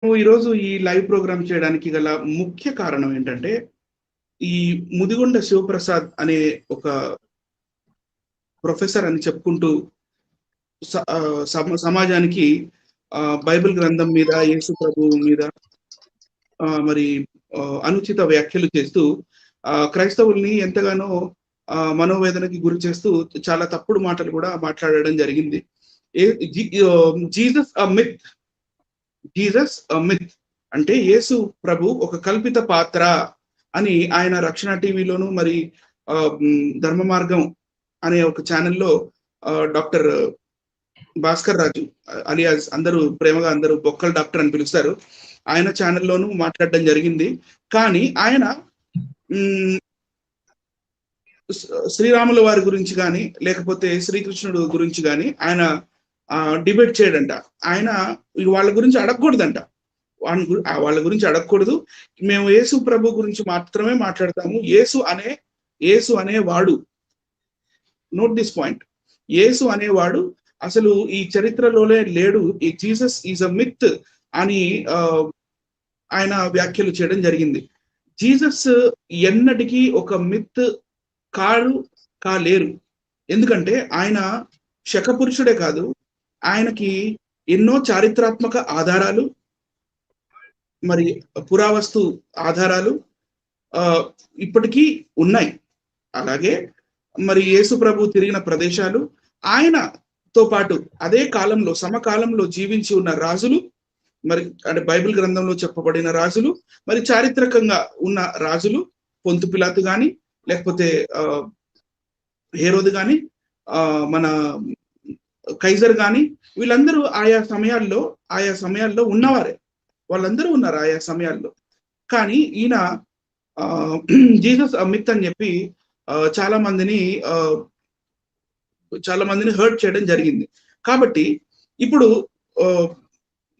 ఈరోజు ఈ live programme చేయడానికి గల ముఖ్య కారణం ఏంటంటే, ఈ ముదిగొండ శివప్రసాద్ అనే ఒక ప్రొఫెసర్ అని చెప్పుకుంటూ సమాజానికి బైబిల్ గ్రంథం మీద, యేసు ప్రభువు మీద మరి అనుచిత వ్యాఖ్యలు చేస్తూ క్రైస్తవుల్ని ఎంతగానో మనోవేదనకి గురి చేస్తూ చాలా తప్పుడు మాటలు కూడా మాట్లాడడం జరిగింది. జీసస్ మిత్ అంటే యేసు ప్రభు ఒక కల్పిత పాత్ర అని ఆయన రక్షణ టీవీలోను మరి ధర్మ మార్గం అనే ఒక ఛానల్లో డాక్టర్ భాస్కర్ రాజు అలియాస్ అందరూ ప్రేమగా అందరూ బొక్కల డాక్టర్ అని పిలుస్తారు, ఆయన ఛానల్లోనూ మాట్లాడడం జరిగింది. కానీ ఆయన శ్రీరాముల వారి గురించి కానీ లేకపోతే శ్రీకృష్ణుడు గురించి కానీ ఆయన డిబేట్ చేయడంట. ఆయన వాళ్ళ గురించి అడగకూడదంట, వాళ్ళ గురించి అడగకూడదు. మేము యేసు ప్రభు గురించి మాత్రమే మాట్లాడతాము. యేసు అనేవాడు, నోట్ దిస్ పాయింట్, యేసు అనేవాడు అసలు ఈ చరిత్రలోనే లేడు, ఈ జీసస్ ఈజ్ అ మిత్ అని ఆయన వ్యాఖ్యలు చేయడం జరిగింది. జీసస్ ఎన్నటికీ ఒక మిత్ కాలేరు. ఎందుకంటే ఆయన శకపురుషుడే కాదు, ఆయనకి ఎన్నో చారిత్రాత్మక ఆధారాలు మరి పురావస్తు ఆధారాలు ఇప్పటికీ ఉన్నాయి. అలాగే మరి యేసు ప్రభు తిరిగిన ప్రదేశాలు, ఆయనతో పాటు అదే కాలంలో సమకాలంలో జీవించి ఉన్న రాజులు, మరి అంటే బైబిల్ గ్రంథంలో చెప్పబడిన రాజులు, మరి చారిత్రకంగా ఉన్న రాజులు, పొంతు పిలాతు కానీ లేకపోతే హేరోదు కానీ మన కైజర్ కానీ, వీళ్ళందరూ ఆయా సమయాల్లో ఉన్నవారే, వాళ్ళందరూ ఉన్నారు ఆయా సమయాల్లో. కానీ ఈయన జీసస్ మిత్ అని చెప్పి చాలా మందిని హర్ట్ చేయడం జరిగింది. కాబట్టి ఇప్పుడు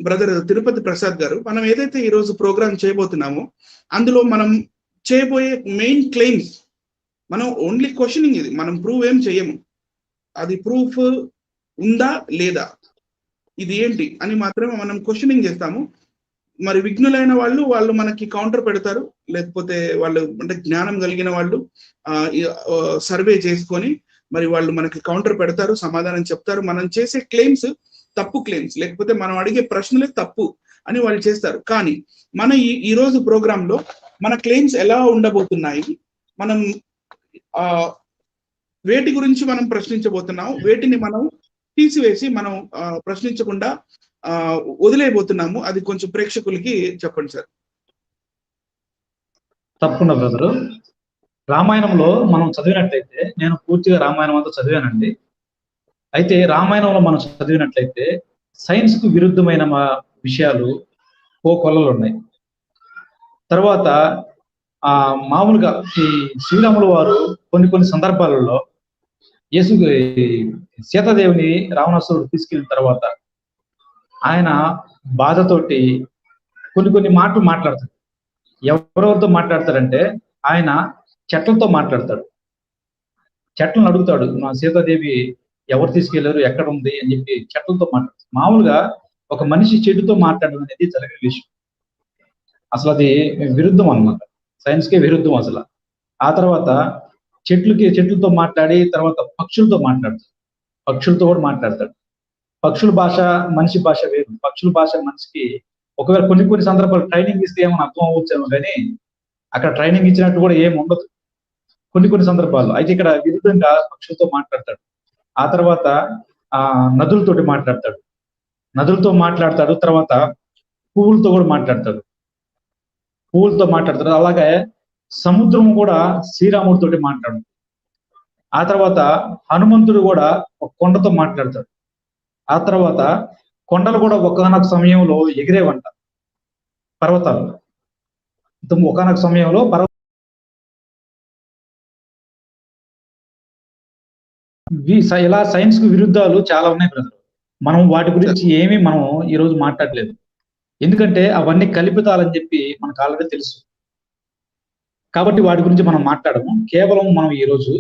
బ్రదర్ తిరుపతి ప్రసాద్ గారు, మనం ఏదైతే ఈరోజు ప్రోగ్రామ్ చేయబోతున్నామో అందులో మనం చేయబోయే మెయిన్ క్లెయిమ్స్, మనం ఓన్లీ క్వశ్చనింగ్, ఇది మనం ప్రూవ్ ఏం చేయము, అది ప్రూఫ్ ఉందా లేదా, ఇది ఏంటి అని మాత్రమే మనం క్వశ్చనింగ్ చేస్తాము. మరి విఘ్నులైన వాళ్ళు మనకి కౌంటర్ పెడతారు, లేకపోతే వాళ్ళు అంటే జ్ఞానం కలిగిన వాళ్ళు సర్వే చేసుకొని మరి వాళ్ళు మనకి కౌంటర్ పెడతారు, సమాధానం చెప్తారు. మనం చేసే క్లెయిమ్స్ తప్పు క్లెయిమ్స్, లేకపోతే మనం అడిగే ప్రశ్నలే తప్పు అని వాళ్ళు చేస్తారు. కానీ మన ఈ రోజు ప్రోగ్రామ్ లో మన క్లెయిమ్స్ ఎలా ఉండబోతున్నాయి, మనం వేటి గురించి మనం ప్రశ్నించబోతున్నాం, వేటిని మనం తీసివేసి మనం ప్రశ్నించకుండా వదిలేయబోతున్నాము, అది కొంచెం ప్రేక్షకులకి చెప్పండి సార్. తప్పకుండా బ్రదరు. రామాయణంలో మనం చదివినట్లయితే, నేను పూర్తిగా రామాయణం అంతా చదివానండి. అయితే రామాయణంలో మనం చదివినట్లయితే సైన్స్ కు విరుద్ధమైన విషయాలు కొల్లలు ఉన్నాయి. తర్వాత మామూలుగా ఈ శ్రీరాములు వారు కొన్ని సందర్భాలలో సీతాదేవిని రావణాసురుడు తీసుకెళ్ళిన తర్వాత ఆయన బాధతోటి కొన్ని మాటలు మాట్లాడతాడు. ఎవరెవరితో మాట్లాడతాడంటే ఆయన చెట్లతో మాట్లాడతాడు. చెట్లను అడుగుతాడు, నా సీతాదేవి ఎవరు తీసుకెళ్లారు, ఎక్కడ ఉంది అని చెప్పి చెట్లతో మాట్లాడతాడు. మామూలుగా ఒక మనిషి చెట్టుతో మాట్లాడడం అనేది జరిగిన విషయం. అసలు అది విరుద్ధం అన్నమాట, సైన్స్కే విరుద్ధం అసలు. ఆ తర్వాత చెట్లతో మాట్లాడి తర్వాత పక్షులతో మాట్లాడతాడు, పక్షులతో కూడా మాట్లాడతాడు. పక్షుల భాష మనిషి భాష వేరు. పక్షుల భాష మనిషికి ఒకవేళ కొన్ని సందర్భాలు ట్రైనింగ్ ఇస్తే ఏమైనా అర్థం అవ్వచ్చేమో, కానీ అక్కడ ట్రైనింగ్ ఇచ్చినట్టు కూడా ఏమి ఉండదు కొన్ని సందర్భాల్లో. అయితే ఇక్కడ విరుద్ధంగా పక్షులతో మాట్లాడతాడు. ఆ తర్వాత నదులతో మాట్లాడతాడు. తర్వాత పువ్వులతో కూడా మాట్లాడతాడు. అలాగే సముద్రం కూడా శ్రీరాముడితో మాట్లాడు. ఆ తర్వాత హనుమంతుడు కూడా ఒక కొండతో మాట్లాడతాడు. ఆ తర్వాత కొండలు కూడా ఒకనొక సమయంలో ఎగిరేవంట, పర్వతాలు ఒకనొక సమయంలో ఇలా సైన్స్ కు విరుద్ధాలు చాలా ఉన్నాయి బ్రదర్. మనం వాటి గురించి మనం ఈరోజు మాట్లాడలేదు, ఎందుకంటే అవన్నీ కల్పితాలని చెప్పి మనకు ఆల్రెడీ తెలుసు. కాబట్టి వాటి గురించి మనం మాట్లాడము. కేవలం మనం ఈరోజు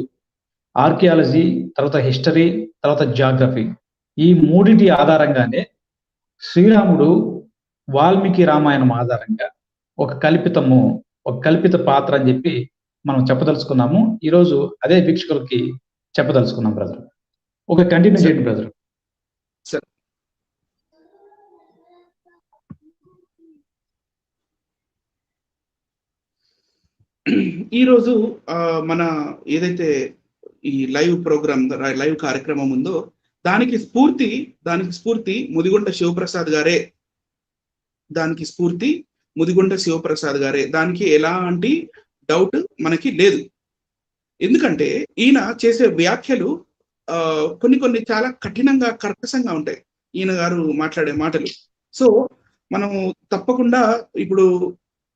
ఆర్కియాలజీ, తర్వాత హిస్టరీ, తర్వాత జాగ్రఫీ, ఈ మూడింటి ఆధారంగానే శ్రీరాముడు వాల్మీకి రామాయణం ఆధారంగా ఒక కల్పిత పాత్ర అని చెప్పి మనం చెప్పదలుచుకున్నాము. ఈరోజు అదే వీక్షకులకి చెప్పదలుచుకున్నాం బ్రదర్. ఒక కంటిన్యూ చేయండి బ్రదర్. సరే, ఈరోజు మన ఏదైతే ఈ లైవ్ కార్యక్రమం ఉందో దానికి స్ఫూర్తి ముదిగొండ శివప్రసాద్ గారే. దానికి ఎలాంటి డౌట్ మనకి లేదు. ఎందుకంటే ఈయన చేసే వ్యాఖ్యలు కొన్ని చాలా కఠినంగా కర్కశంగా ఉంటాయి ఈయన గారు మాట్లాడే మాటలు. సో మనము తప్పకుండా ఇప్పుడు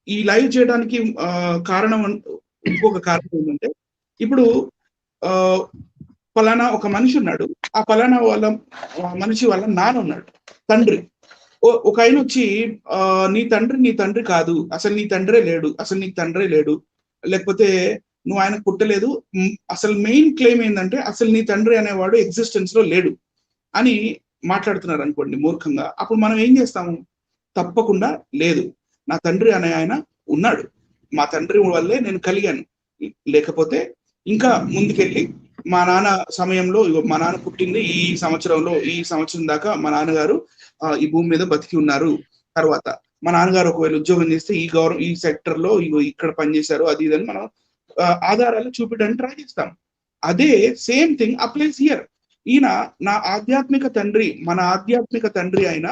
ఈ లైవ్ చేయడానికి ఇంకొక కారణం ఏంటంటే, ఇప్పుడు పలానా ఒక మనిషి ఉన్నాడు, ఆ పలానా వాళ్ళ మనిషి వాళ్ళ నాన్న ఉన్నాడు, తండ్రి. ఒక ఆయన వచ్చి నీ తండ్రి కాదు, అసలు నీ తండ్రే లేడు, లేకపోతే నువ్వు ఆయన పుట్టలేదు, అసలు మెయిన్ క్లెయిమ్ ఏంటంటే అసలు నీ తండ్రి అనేవాడు ఎగ్జిస్టెన్స్ లో లేడు అని మాట్లాడుతున్నారు అనుకోండి మూర్ఖంగా. అప్పుడు మనం ఏం చేస్తాము? తప్పకుండా లేదు, నా తండ్రి అనే ఆయన ఉన్నాడు, మా తండ్రి వల్లే నేను కలిగాను, లేకపోతే ఇంకా ముందుకెళ్ళి మా నాన్న సమయంలో, మా నాన్న పుట్టింది ఈ సంవత్సరం దాకా మా నాన్నగారు ఈ భూమి మీద బతికి ఉన్నారు, తర్వాత మా నాన్నగారు ఒకవేళ ఉద్యోగం చేస్తే ఈ సెక్టర్ లో ఇక్కడ పనిచేశారు, అది ఇదని మనం ఆధారాలు చూపించడానికి ట్రై చేస్తాం. అదే సేమ్ థింగ్ అప్లైస్ హియర్. ఈయన మన ఆధ్యాత్మిక తండ్రి అయిన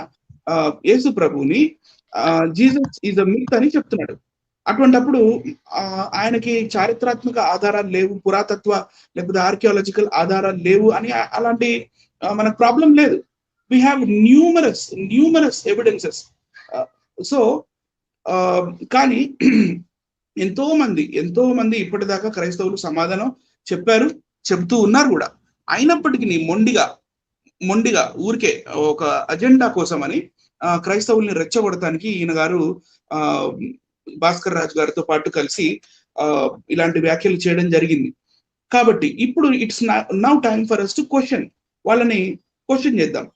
యేసు ప్రభుని జీసస్ ఈజ్ అ మిత్ అని చెప్తున్నాడు. అటువంటప్పుడు ఆయనకి చారిత్రాత్మక ఆధారాలు లేవు, పురాతత్వ లేకపోతే ఆర్కియాలజికల్ ఆధారాలు లేవు అని అలాంటి మనకు ప్రాబ్లం లేదు. We have numerous evidences. So కానీ ఎంతో మంది ఇప్పటిదాకా క్రైస్తవులు సమాధానం చెప్తూ ఉన్నారు కూడా. అయినప్పటికీ మొండిగా ఊరికే ఒక అజెండా కోసమని క్రైస్తవుల్ని రెచ్చగొడటానికి ఈయన గారు భాస్కర్ రాజు గారితో పాటు కలిసి ఇలాంటి వ్యాఖ్యలు చేయడం జరిగింది. కాబట్టి ఇప్పుడు it's now time for us to వాళ్ళని క్వశ్చన్ చేద్దాం.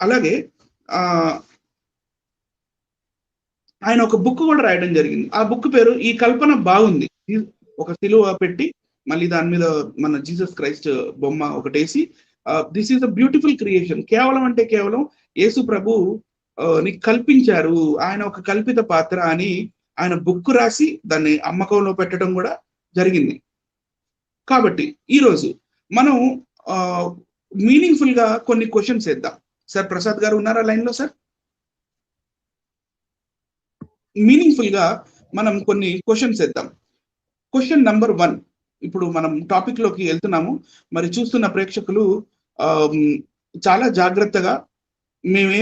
అలాగే ఆయన ఒక బుక్ కూడా రాయడం జరిగింది. ఆ బుక్ పేరు ఈ కల్పన బాగుంది. ఒక సిలువ పెట్టి మళ్ళీ దాని మీద మన జీసస్ క్రైస్ట్ బొమ్మ ఒకటేసి this is a beautiful creation. కేవలం యేసు ప్రభు ని కల్పించారు, ఆయన ఒక కల్పిత పాత్ర అని ఆయన బుక్ రాసి దాన్ని అమ్మకంలో పెట్టడం కూడా జరిగింది. కాబట్టి ఈరోజు మనం మీనింగ్ఫుల్ గా కొన్ని క్వశ్చన్స్ వేద్దాం. సార్ ప్రసాద్ గారు ఉన్నారా లైన్ లో? సార్, మీనింగ్ఫుల్ గా మనం కొన్ని క్వశ్చన్స్ వేద్దాం. క్వశ్చన్ నంబర్ 1, ఇప్పుడు మనం టాపిక్ లోకి వెళ్తున్నాము. మరి చూస్తున్న ప్రేక్షకులు చాలా జాగ్రత్తగా మేము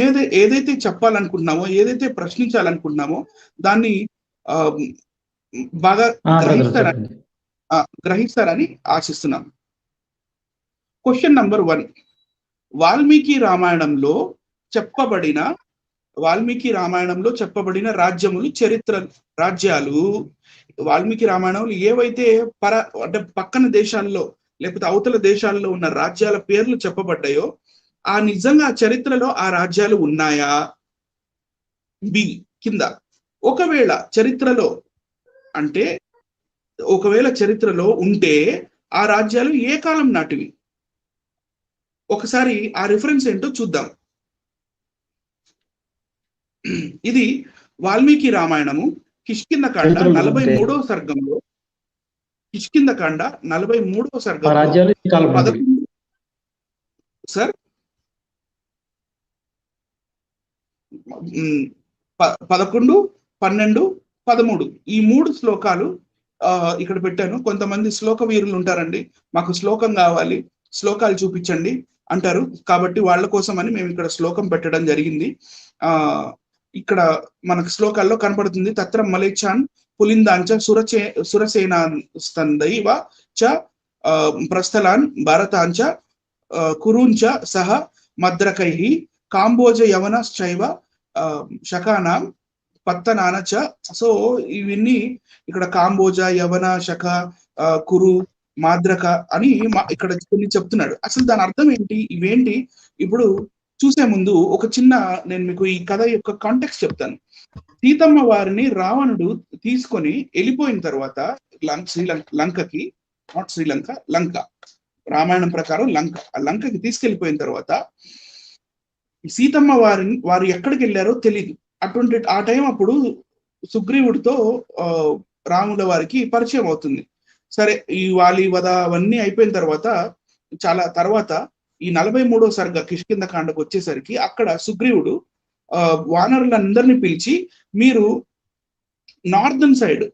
ఏదైతే చెప్పాలనుకుంటున్నామో, ఏదైతే ప్రశ్నించాలనుకుంటున్నామో దాన్ని బాగా గ్రహిస్తారని ఆశిస్తున్నాం. క్వశ్చన్ నంబర్ 1, వాల్మీకి రామాయణంలో చెప్పబడిన రాజ్యములు, రాజ్యాలు వాల్మీకి రామాయణంలో ఏవైతే అంటే పక్కన దేశాల్లో లేకపోతే అవతల దేశాల్లో ఉన్న రాజ్యాల పేర్లు చెప్పబడ్డాయో నిజంగా చరిత్రలో ఆ రాజ్యాలు ఉన్నాయా? బి కింద ఒకవేళ చరిత్రలో ఉంటే ఆ రాజ్యాలు ఏ కాలం నాటివి? ఒకసారి ఆ రిఫరెన్స్ ఏంటో చూద్దాం. ఇది వాల్మీకి రామాయణము కిష్కింధకాండ 43వ సర్గంలో, కిష్కింధకాండ 43వ సర్గంలో సార్ 11, 12, 13 ఈ 3 శ్లోకాలు ఇక్కడ పెట్టాను. కొంతమంది శ్లోక వీరులు ఉంటారండి, మాకు శ్లోకం కావాలి, శ్లోకాలు చూపించండి అంటారు. కాబట్టి వాళ్ళ కోసం అని మేము ఇక్కడ శ్లోకం పెట్టడం జరిగింది. ఇక్కడ మనకు శ్లోకాల్లో కనపడుతుంది. తత్రం మలేచాన్ పులిందాంచ సురసేనాస్తందైవ చ ప్రస్థలాన్ భారతాంచ కురుంచ సహ మద్రకైః కాంబోజ యవనశ్చైవ శకానాం పత్తనాన చ. సో ఇవన్నీ ఇక్కడ కాంబోజ, యవన, శక, కురు, మాద్రక అని ఇక్కడ కొన్ని చెప్తున్నాడు. అసలు దాని అర్థం ఏంటి? ఇవేంటి? ఇప్పుడు చూసే ముందు ఒక చిన్న నేను మీకు ఈ కథ యొక్క కాంటెక్స్ట్ చెప్తాను. సీతమ్మ వారిని రావణుడు తీసుకొని వెళ్ళిపోయిన తర్వాత లంకకి, నాట్ శ్రీలంక, లంక, రామాయణం ప్రకారం లంక, ఆ లంకకి తీసుకెళ్లిపోయిన తర్వాత సీతమ్మ వారు ఎక్కడికి వెళ్ళారో తెలియదు. అటువంటి ఆ టైం అప్పుడు సుగ్రీవుడితో రాముల వారికి పరిచయం అవుతుంది. సరే, ఈ వాలి వధ అవన్నీ అయిపోయిన తర్వాత చాలా తర్వాత ఈ 43వ సర్గ కిష్కింధ కాండకు వచ్చేసరికి అక్కడ సుగ్రీవుడు వానరులందరినీ పిలిచి, మీరు నార్దర్న్ సైడ్,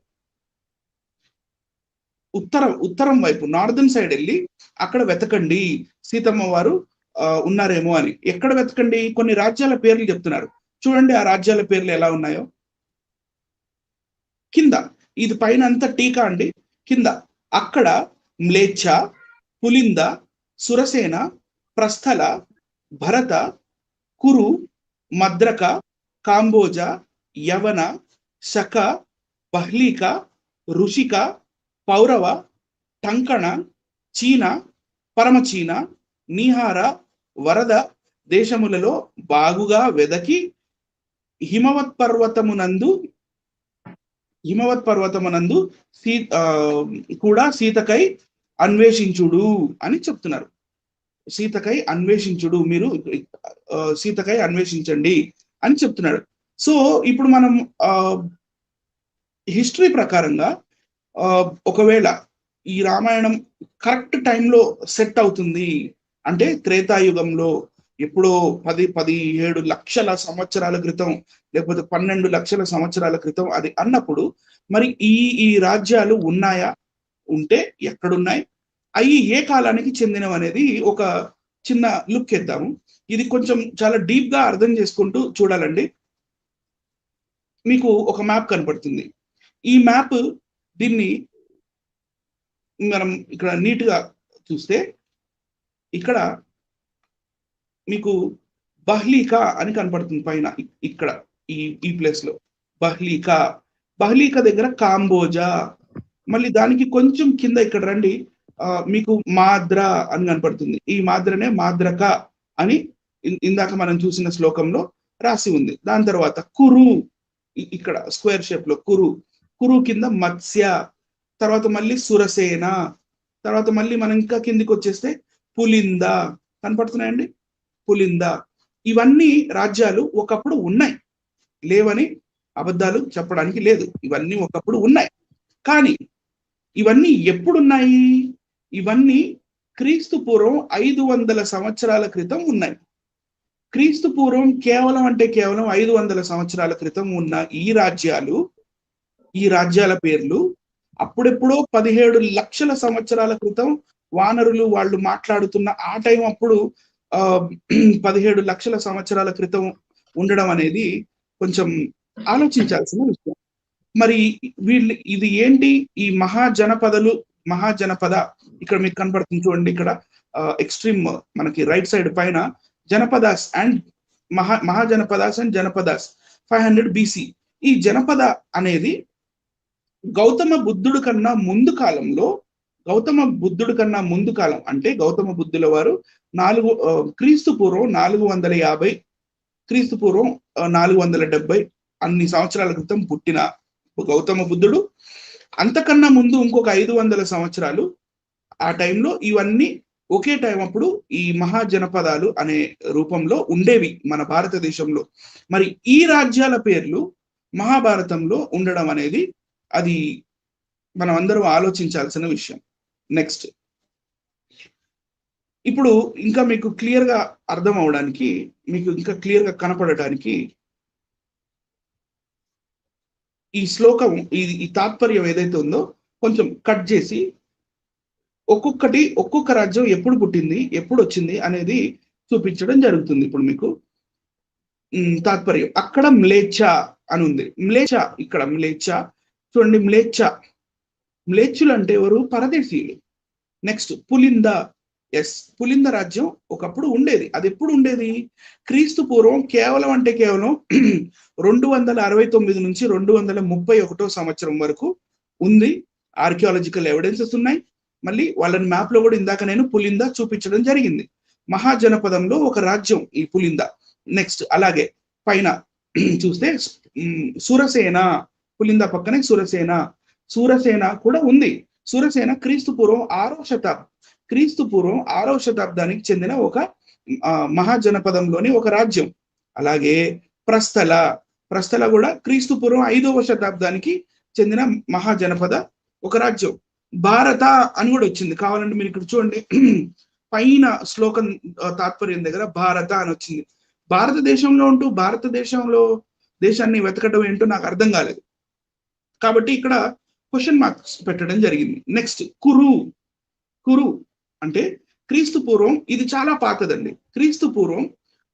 ఉత్తరం వైపు నార్దర్న్ సైడ్ వెళ్ళి అక్కడ వెతకండి, సీతమ్మ వారు ఉన్నారేమో అని. ఎక్కడ వెతకండి? కొన్ని రాజ్యాల పేర్లు చెప్తున్నారు. చూడండి ఆ రాజ్యాల పేర్లు ఎలా ఉన్నాయో. కింద ఇది పైన అంతా టీకా అండి. కింద అక్కడ మ్లేచ్ఛ, పులింద, సురసేన, ప్రస్థల, భరత, కురు, మద్రక, కాంబోజ, యవన, శక, బహ్లీక, ఋషిక, పౌరవ, టంకణ, చీన, పరమచీన, నీహార, వరద దేశములలో బాగుగా వెదకి హిమవత్ పర్వతమునందు కూడా సీతకై అన్వేషించుడు అని చెప్తున్నారు. సీతకై అన్వేషించుడు, మీరు సీతకై అన్వేషించండి అని చెప్తున్నాడు. సో ఇప్పుడు మనం హిస్టరీ ప్రకారంగా ఒకవేళ ఈ రామాయణం కరెక్ట్ టైంలో సెట్ అవుతుంది అంటే త్రేతాయుగంలో ఎప్పుడో 17 లక్షల సంవత్సరాల క్రితం, లేకపోతే 12 లక్షల సంవత్సరాల క్రితం అది అన్నప్పుడు మరి ఈ రాజ్యాలు ఉన్నాయా? ఉంటే ఎక్కడున్నాయి? అవి ఏ కాలానికి చెందినవి అనేది ఒక చిన్న లుక్ ఇద్దాము. ఇది కొంచెం చాలా డీప్ గా అర్థం చేసుకుంటూ చూడాలండి. మీకు ఒక మ్యాప్ కనపడుతుంది. ఈ మ్యాప్ దీన్ని మనం ఇక్కడ నీట్ గా చూస్తే ఇక్కడ మీకు బహ్లీక అని కనపడుతుంది పైన. ఇక్కడ ఈ ప్లేస్ లో బహ్లీక దగ్గర కాంబోజా, మళ్ళీ దానికి కొంచెం కింద ఇక్కడ రండి, మీకు మాద్ర అని కనపడుతుంది. ఈ మాద్రనే మాద్రక అని ఇందాక మనం చూసిన శ్లోకంలో రాసి ఉంది. దాని తర్వాత కురు, ఇక్కడ స్క్వేర్ షేప్ లో కురు కింద మత్స్య, తర్వాత మళ్ళీ సురసేన, తర్వాత మళ్ళీ మనం ఇంకా కిందికి వచ్చేస్తే పులింద కనపడుతున్నాయండి. పులింద, ఇవన్నీ రాజ్యాలు ఒకప్పుడు ఉన్నాయి, లేవని అబద్ధాలు చెప్పడానికి లేదు. ఇవన్నీ ఒకప్పుడు ఉన్నాయి. కానీ ఇవన్నీ ఎప్పుడున్నాయి? ఇవన్నీ క్రీస్తు పూర్వం 500 సంవత్సరాల క్రితం ఉన్నాయి. క్రీస్తు పూర్వం కేవలం 500 సంవత్సరాల క్రితం ఉన్న ఈ రాజ్యాల పేర్లు అప్పుడెప్పుడో 17 లక్షల సంవత్సరాల క్రితం వానరులు వాళ్ళు మాట్లాడుతున్న ఆ టైం అప్పుడు 17 లక్షల సంవత్సరాల క్రితం ఉండడం అనేది కొంచెం ఆలోచించాల్సిన విషయం. మరి ఇది ఏంటి? ఈ మహాజనపద ఇక్కడ మీకు కనపడుతుంది చూడండి. ఇక్కడ ఎక్స్ట్రీమ్ మనకి రైట్ సైడ్ పైన janapadas and mahajanapadas and janapadas 500 BC. ఈ జనపద అనేది గౌతమ బుద్ధుడు కన్నా ముందు కాలం అంటే గౌతమ బుద్ధుల వారు క్రీస్తు పూర్వం 450, క్రీస్తు పూర్వం 470 అన్ని సంవత్సరాల క్రితం పుట్టిన గౌతమ బుద్ధుడు. అంతకన్నా ముందు ఇంకొక 500 సంవత్సరాలు ఆ టైంలో ఇవన్నీ ఒకే టైం అప్పుడు ఈ మహాజనపదాలు అనే రూపంలో ఉండేవి మన భారతదేశంలో. మరి ఈ రాజ్యాల పేర్లు మహాభారతంలో ఉండడం అనేది అది మనం అందరం ఆలోచించాల్సిన విషయం. నెక్స్ట్, ఇప్పుడు ఇంకా మీకు క్లియర్ గా అర్థం అవడానికి, మీకు ఇంకా క్లియర్ గా కనపడటానికి ఈ శ్లోకం ఈ తాత్పర్యం ఏదైతే ఉందో కొంచెం కట్ చేసి ఒక్కొక్క రాజ్యం ఎప్పుడు పుట్టింది, ఎప్పుడు వచ్చింది అనేది చూపించడం జరుగుతుంది. ఇప్పుడు మీకు తాత్పర్యం అక్కడ మ్లేచ్ఛ అని ఉంది. ఇక్కడ మ్లేచ్ఛ చూడండి. మ్లేచ్చులు అంటే ఎవరు? పరదేశీయులు. నెక్స్ట్ పులింద. పులింద రాజ్యం ఒకప్పుడు ఉండేది. అది ఎప్పుడు ఉండేది? క్రీస్తు పూర్వం కేవలం 269 నుంచి 231 సంవత్సరం వరకు ఉంది. ఆర్కియాలజికల్ ఎవిడెన్సెస్ ఉన్నాయి. మళ్ళీ వాళ్ళని మ్యాప్ లో కూడా ఇందాక నేను పులింద చూపించడం జరిగింది. మహాజనపదంలో ఒక రాజ్యం ఈ పులింద. నెక్స్ట్ అలాగే పైన చూస్తే సురసేన, పులింద పక్కనే సురసేన, సూరసేన కూడా ఉంది. సురసేన క్రీస్తు పూర్వం 6వ శతాబ్దానికి చెందిన ఒక మహాజనపదంలోని ఒక రాజ్యం. అలాగే ప్రస్థల కూడా క్రీస్తు పూర్వం 5వ శతాబ్దానికి చెందిన మహాజనపద ఒక రాజ్యం. భారత అని కూడా వచ్చింది, కావాలంటే మీరు ఇక్కడ చూడండి పైన శ్లోకం తాత్పర్యం దగ్గర భారత అని వచ్చింది. భారతదేశంలో ఉంటూ దేశాన్ని వెతకడం ఏంటో నాకు అర్థం కాలేదు, కాబట్టి ఇక్కడ క్వశ్చన్ మార్క్స్ పెట్టడం జరిగింది. నెక్స్ట్ కురు అంటే క్రీస్తు పూర్వం, ఇది చాలా పాతదండి. క్రీస్తు పూర్వం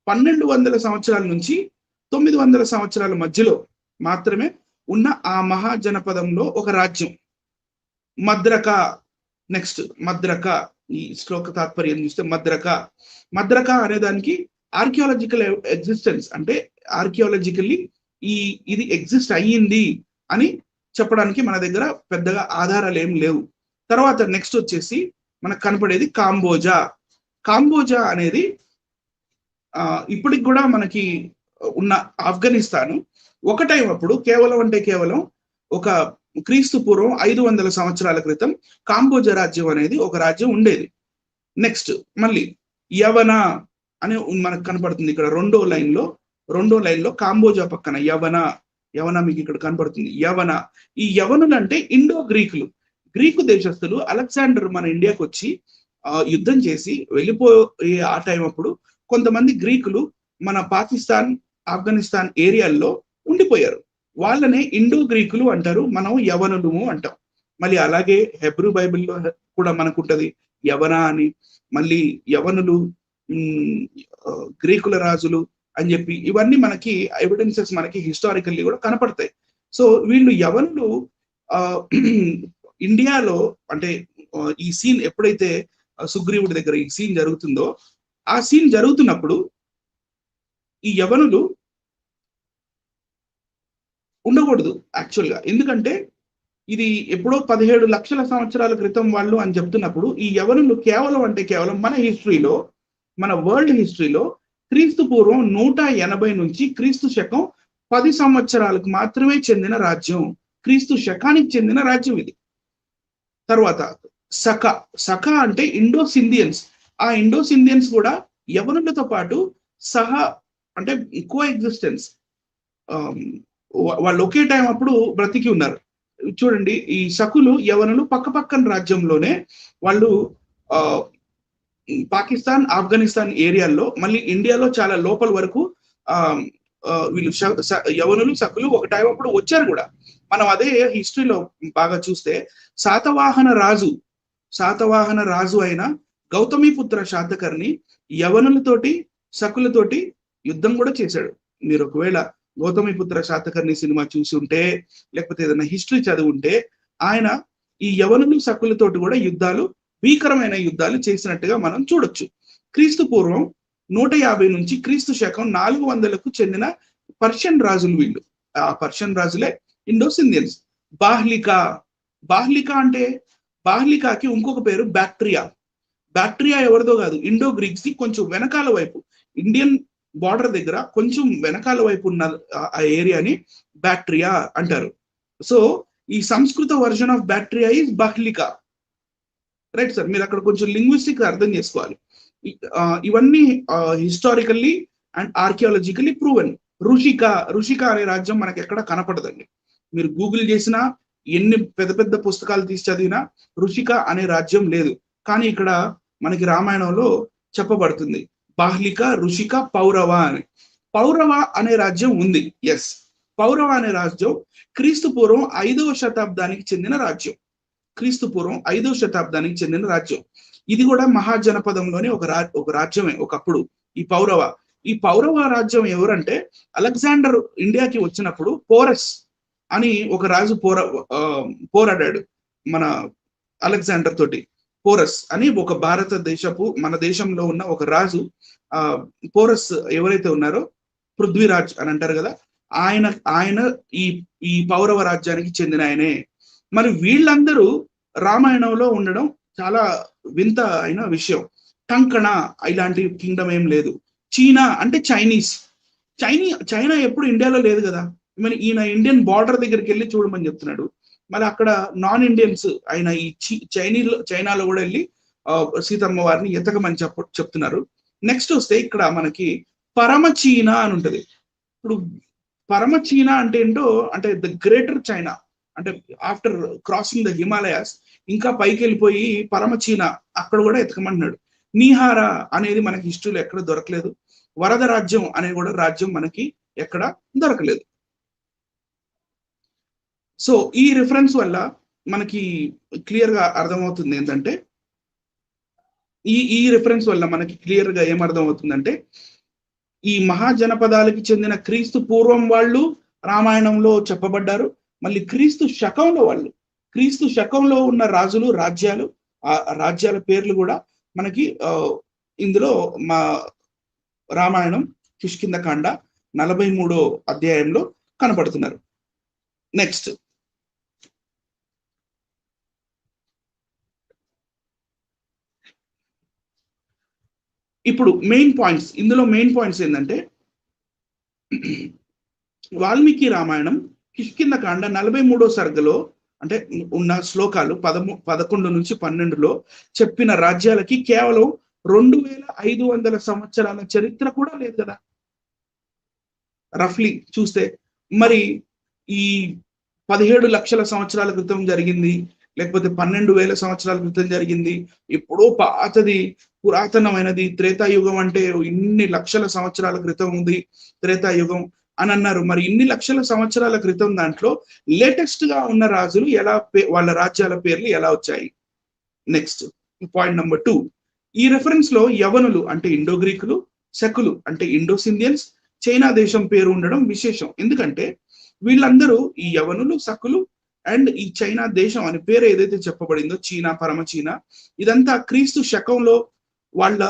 1200 సంవత్సరాల నుంచి 900 సంవత్సరాల మధ్యలో మాత్రమే ఉన్న ఆ మహాజనపదంలో ఒక రాజ్యం మద్రక. నెక్స్ట్ మద్రక, ఈ శ్లోక తాత్పర్యం చూస్తే మద్రక అనే దానికి ఆర్కియాలజికల్ ఎగ్జిస్టెన్స్, అంటే ఆర్కియాలజికల్లీ ఇది ఎగ్జిస్ట్ అయ్యింది అని చెప్పడానికి మన దగ్గర పెద్దగా ఆధారాలు ఏం లేవు. తర్వాత నెక్స్ట్ వచ్చేసి మనకు కనపడేది కాంబోజా అనేది ఇప్పటికి కూడా మనకి ఉన్న ఆఫ్ఘనిస్తాన్. ఒక టైం అప్పుడు కేవలం ఒక క్రీస్తు పూర్వం 500 సంవత్సరాల క్రితం కాంబోజా రాజ్యం అనేది ఒక రాజ్యం ఉండేది. నెక్స్ట్ మళ్ళీ యవన అని మనకు కనపడుతుంది ఇక్కడ రెండో లైన్ లో కాంబోజా పక్కన యవన మీకు ఇక్కడ కనపడుతుంది. ఈ యవనులు అంటే ఇండో గ్రీకు దేశస్తులు. అలెగ్జాండర్ మన ఇండియాకి వచ్చి యుద్ధం చేసి వెళ్ళిపోయే ఆ టైం అప్పుడు కొంతమంది గ్రీకులు మన పాకిస్తాన్, ఆఫ్ఘనిస్తాన్ ఏరియాల్లో ఉండిపోయారు. వాళ్ళనే ఇండో గ్రీకులు అంటారు, మనం యవనులు అంటాం. మళ్ళీ అలాగే హెబ్రూ బైబిల్లో కూడా మనకు ఉంటది యవన అని. మళ్ళీ యవనులు గ్రీకుల రాజులు అని చెప్పి ఇవన్నీ మనకి ఎవిడెన్సెస్ మనకి హిస్టారికల్లీ కూడా కనపడతాయి. సో వీళ్ళు యవనులు ఇండియాలో, అంటే ఈ సీన్ ఎప్పుడైతే సుగ్రీవుడి దగ్గర ఈ సీన్ జరుగుతుందో, ఆ సీన్ జరుగుతున్నప్పుడు ఈ యవనులు ఉండకూడదు యాక్చువల్గా. ఎందుకంటే ఇది ఎప్పుడో 17 లక్షల సంవత్సరాల క్రితం వాళ్ళు అని చెప్తున్నప్పుడు ఈ యవనులు కేవలం మన వరల్డ్ హిస్టరీలో క్రీస్తు పూర్వం 180 నుంచి క్రీస్తు శకం 10 సంవత్సరాలకు మాత్రమే చెందిన రాజ్యం, క్రీస్తు శకానికి చెందిన రాజ్యం ఇది. తర్వాత సఖ అంటే ఇండోసింధియన్స్. ఆ ఇండోసింధియన్స్ కూడా యవనులతో పాటు అంటే కో ఎగ్జిస్టెన్స్, వాళ్ళు ఒకే టైం అప్పుడు బ్రతికి ఉన్నారు. చూడండి, ఈ సకులు యవనులు పక్కపక్కన రాజ్యంలోనే వాళ్ళు పాకిస్తాన్, ఆఫ్ఘనిస్తాన్ ఏరియాల్లో, మళ్ళీ ఇండియాలో చాలా లోపల వరకు వీళ్ళు యవనులు సకులు ఒక టైం అప్పుడు వచ్చారు కూడా. మనం అదే హిస్టరీలో బాగా చూస్తే శాతవాహన రాజు అయిన గౌతమిపుత్ర శాతకర్ణి యవనులతోటి సకులతోటి యుద్ధం కూడా చేశాడు. మీరు ఒకవేళ గౌతమిపుత్ర శాతకర్ణి సినిమా చూసి ఉంటే, లేకపోతే ఏదైనా హిస్టరీ చదివి ఉంటే, ఆయన ఈ యవనులు సకులతోటి కూడా భీకరమైన యుద్ధాలు చేసినట్టుగా మనం చూడొచ్చు. క్రీస్తు పూర్వం 150 నుంచి క్రీస్తు శకం 400కు చెందిన పర్షియన్ రాజులు వీళ్ళు. ఆ పర్షియన్ రాజులే ఇండోసింధియన్స్. బాహ్లికాకి ఇంకొక పేరు బ్యాక్ట్రియా ఎవరిదో కాదు, ఇండో గ్రీక్స్ కి కొంచెం వెనకాల వైపు, ఇండియన్ బార్డర్ దగ్గర కొంచెం వెనకాల వైపు ఉన్న ఆ ఏరియాని బ్యాక్ట్రియా అంటారు. సో ఈ సంస్కృత version of Bactria is Bahlika. Right sir, మీరు అక్కడ కొంచెం లింగ్విస్టిక్ అర్థం చేసుకోవాలి. ఇవన్నీ historically and archaeologically proven. Rishika అనే రాజ్యం మనకి ఎక్కడ కనపడదండి. మీరు గూగుల్ చేసినా, ఎన్ని పెద్ద పెద్ద పుస్తకాలు తీసి చదివినా ఋషిక అనే రాజ్యం లేదు. కానీ ఇక్కడ మనకి రామాయణంలో చెప్పబడుతుంది బాహ్లిక, ఋషిక, పౌరవ అని. పౌరవ అనే రాజ్యం ఉంది. ఎస్, పౌరవ అనే రాజ్యం క్రీస్తు పూర్వం 5వ శతాబ్దానికి చెందిన రాజ్యం. ఇది కూడా మహాజనపదంలోని ఒక రాజ్యమే ఒకప్పుడు. ఈ పౌరవ రాజ్యం ఎవరంటే, అలెగ్జాండర్ ఇండియాకి వచ్చినప్పుడు పోరస్ అని ఒక రాజు పోరాడాడు మన అలెగ్జాండర్ తోటి. పోరస్ అని ఒక మన దేశంలో ఉన్న ఒక రాజు, పోరస్ ఎవరైతే ఉన్నారో, పృథ్వీరాజ్ అని అంటారు కదా, ఆయన ఈ పౌరవ రాజ్యానికి చెందిన ఆయనే. మరి వీళ్ళందరూ రామాయణంలో ఉండడం చాలా వింత అయిన విషయం. టంకణ ఇలాంటి కింగ్డమ్ ఏం లేదు. చీనా అంటే చైనీస్. చైనా ఎప్పుడు ఇండియాలో లేదు కదా. మరి ఈయన ఇండియన్ బార్డర్ దగ్గరికి వెళ్ళి చూడమని చెప్తున్నాడు. మరి అక్కడ నాన్ ఇండియన్స్ అయిన ఈ చైనాలో కూడా వెళ్ళి సీతమ్మ వారిని ఎతకమని చెప్తున్నారు. నెక్స్ట్ వస్తే ఇక్కడ మనకి పరమ చీనా అని ఉంటది. ఇప్పుడు పరమ చీనా అంటే ఏంటో, అంటే ద గ్రేటర్ చైనా, అంటే ఆఫ్టర్ క్రాసింగ్ ద హిమాలయాస్ ఇంకా పైకి వెళ్ళిపోయి పరమ చీనా అక్కడ కూడా ఎతకమంటున్నాడు. నీహారా అనేది మనకి హిస్టరీలో ఎక్కడ దొరకలేదు. వరద రాజ్యం అనే కూడా రాజ్యం మనకి ఎక్కడ దొరకలేదు. సో ఈ రిఫరెన్స్ వల్ల మనకి క్లియర్ గా అర్థమవుతుంది ఏంటంటే, ఈ రిఫరెన్స్ వల్ల మనకి క్లియర్ గా ఏమర్థమవుతుందంటే, ఈ మహాజనపదాలకి చెందిన క్రీస్తు పూర్వం వాళ్ళు రామాయణంలో చెప్పబడ్డారు. మళ్ళీ క్రీస్తు శకంలో ఉన్న రాజులు, రాజ్యాలు, ఆ రాజ్యాల పేర్లు కూడా మనకి ఇందులో మా రామాయణం కిష్కింధకాండ 43వ అధ్యాయంలో కనపడుతున్నారు. నెక్స్ట్ ఇప్పుడు ఇందులో మెయిన్ పాయింట్స్ ఏంటంటే, వాల్మీకి రామాయణం కిష్కింధకాండ 43వ సర్గలో అంటే ఉన్న శ్లోకాలు 11 నుంచి 12లో చెప్పిన రాజ్యాలకి కేవలం 2500 సంవత్సరాల చరిత్ర కూడా లేదు కదా రఫ్లీ చూస్తే. మరి ఈ 17 లక్షల సంవత్సరాల క్రితం జరిగింది, లేకపోతే 12,000 సంవత్సరాల క్రితం జరిగింది, ఎప్పుడో పాతది పురాతనమైనది, త్రేతాయుగం అంటే ఇన్ని లక్షల సంవత్సరాల క్రితం ఉంది త్రేతాయుగం అని అన్నారు. మరి ఇన్ని లక్షల సంవత్సరాల క్రితం దాంట్లో లేటెస్ట్ గా ఉన్న రాజులు వాళ్ళ రాజ్యాల పేర్లు ఎలా వచ్చాయి? నెక్స్ట్ పాయింట్ నెంబర్ 2, ఈ రెఫరెన్స్ లో యవనులు అంటే ఇండో గ్రీకులు, శకులు అంటే ఇండోసిండియన్స్, చైనా దేశం పేరు ఉండడం విశేషం. ఎందుకంటే వీళ్ళందరూ ఈ యవనులు, శకులు అండ్ ఈ చైనా దేశం అనే పేరు ఏదైతే చెప్పబడిందో చీనా, పరమ చీనా, ఇదంతా క్రీస్తు శకంలో వాళ్ళ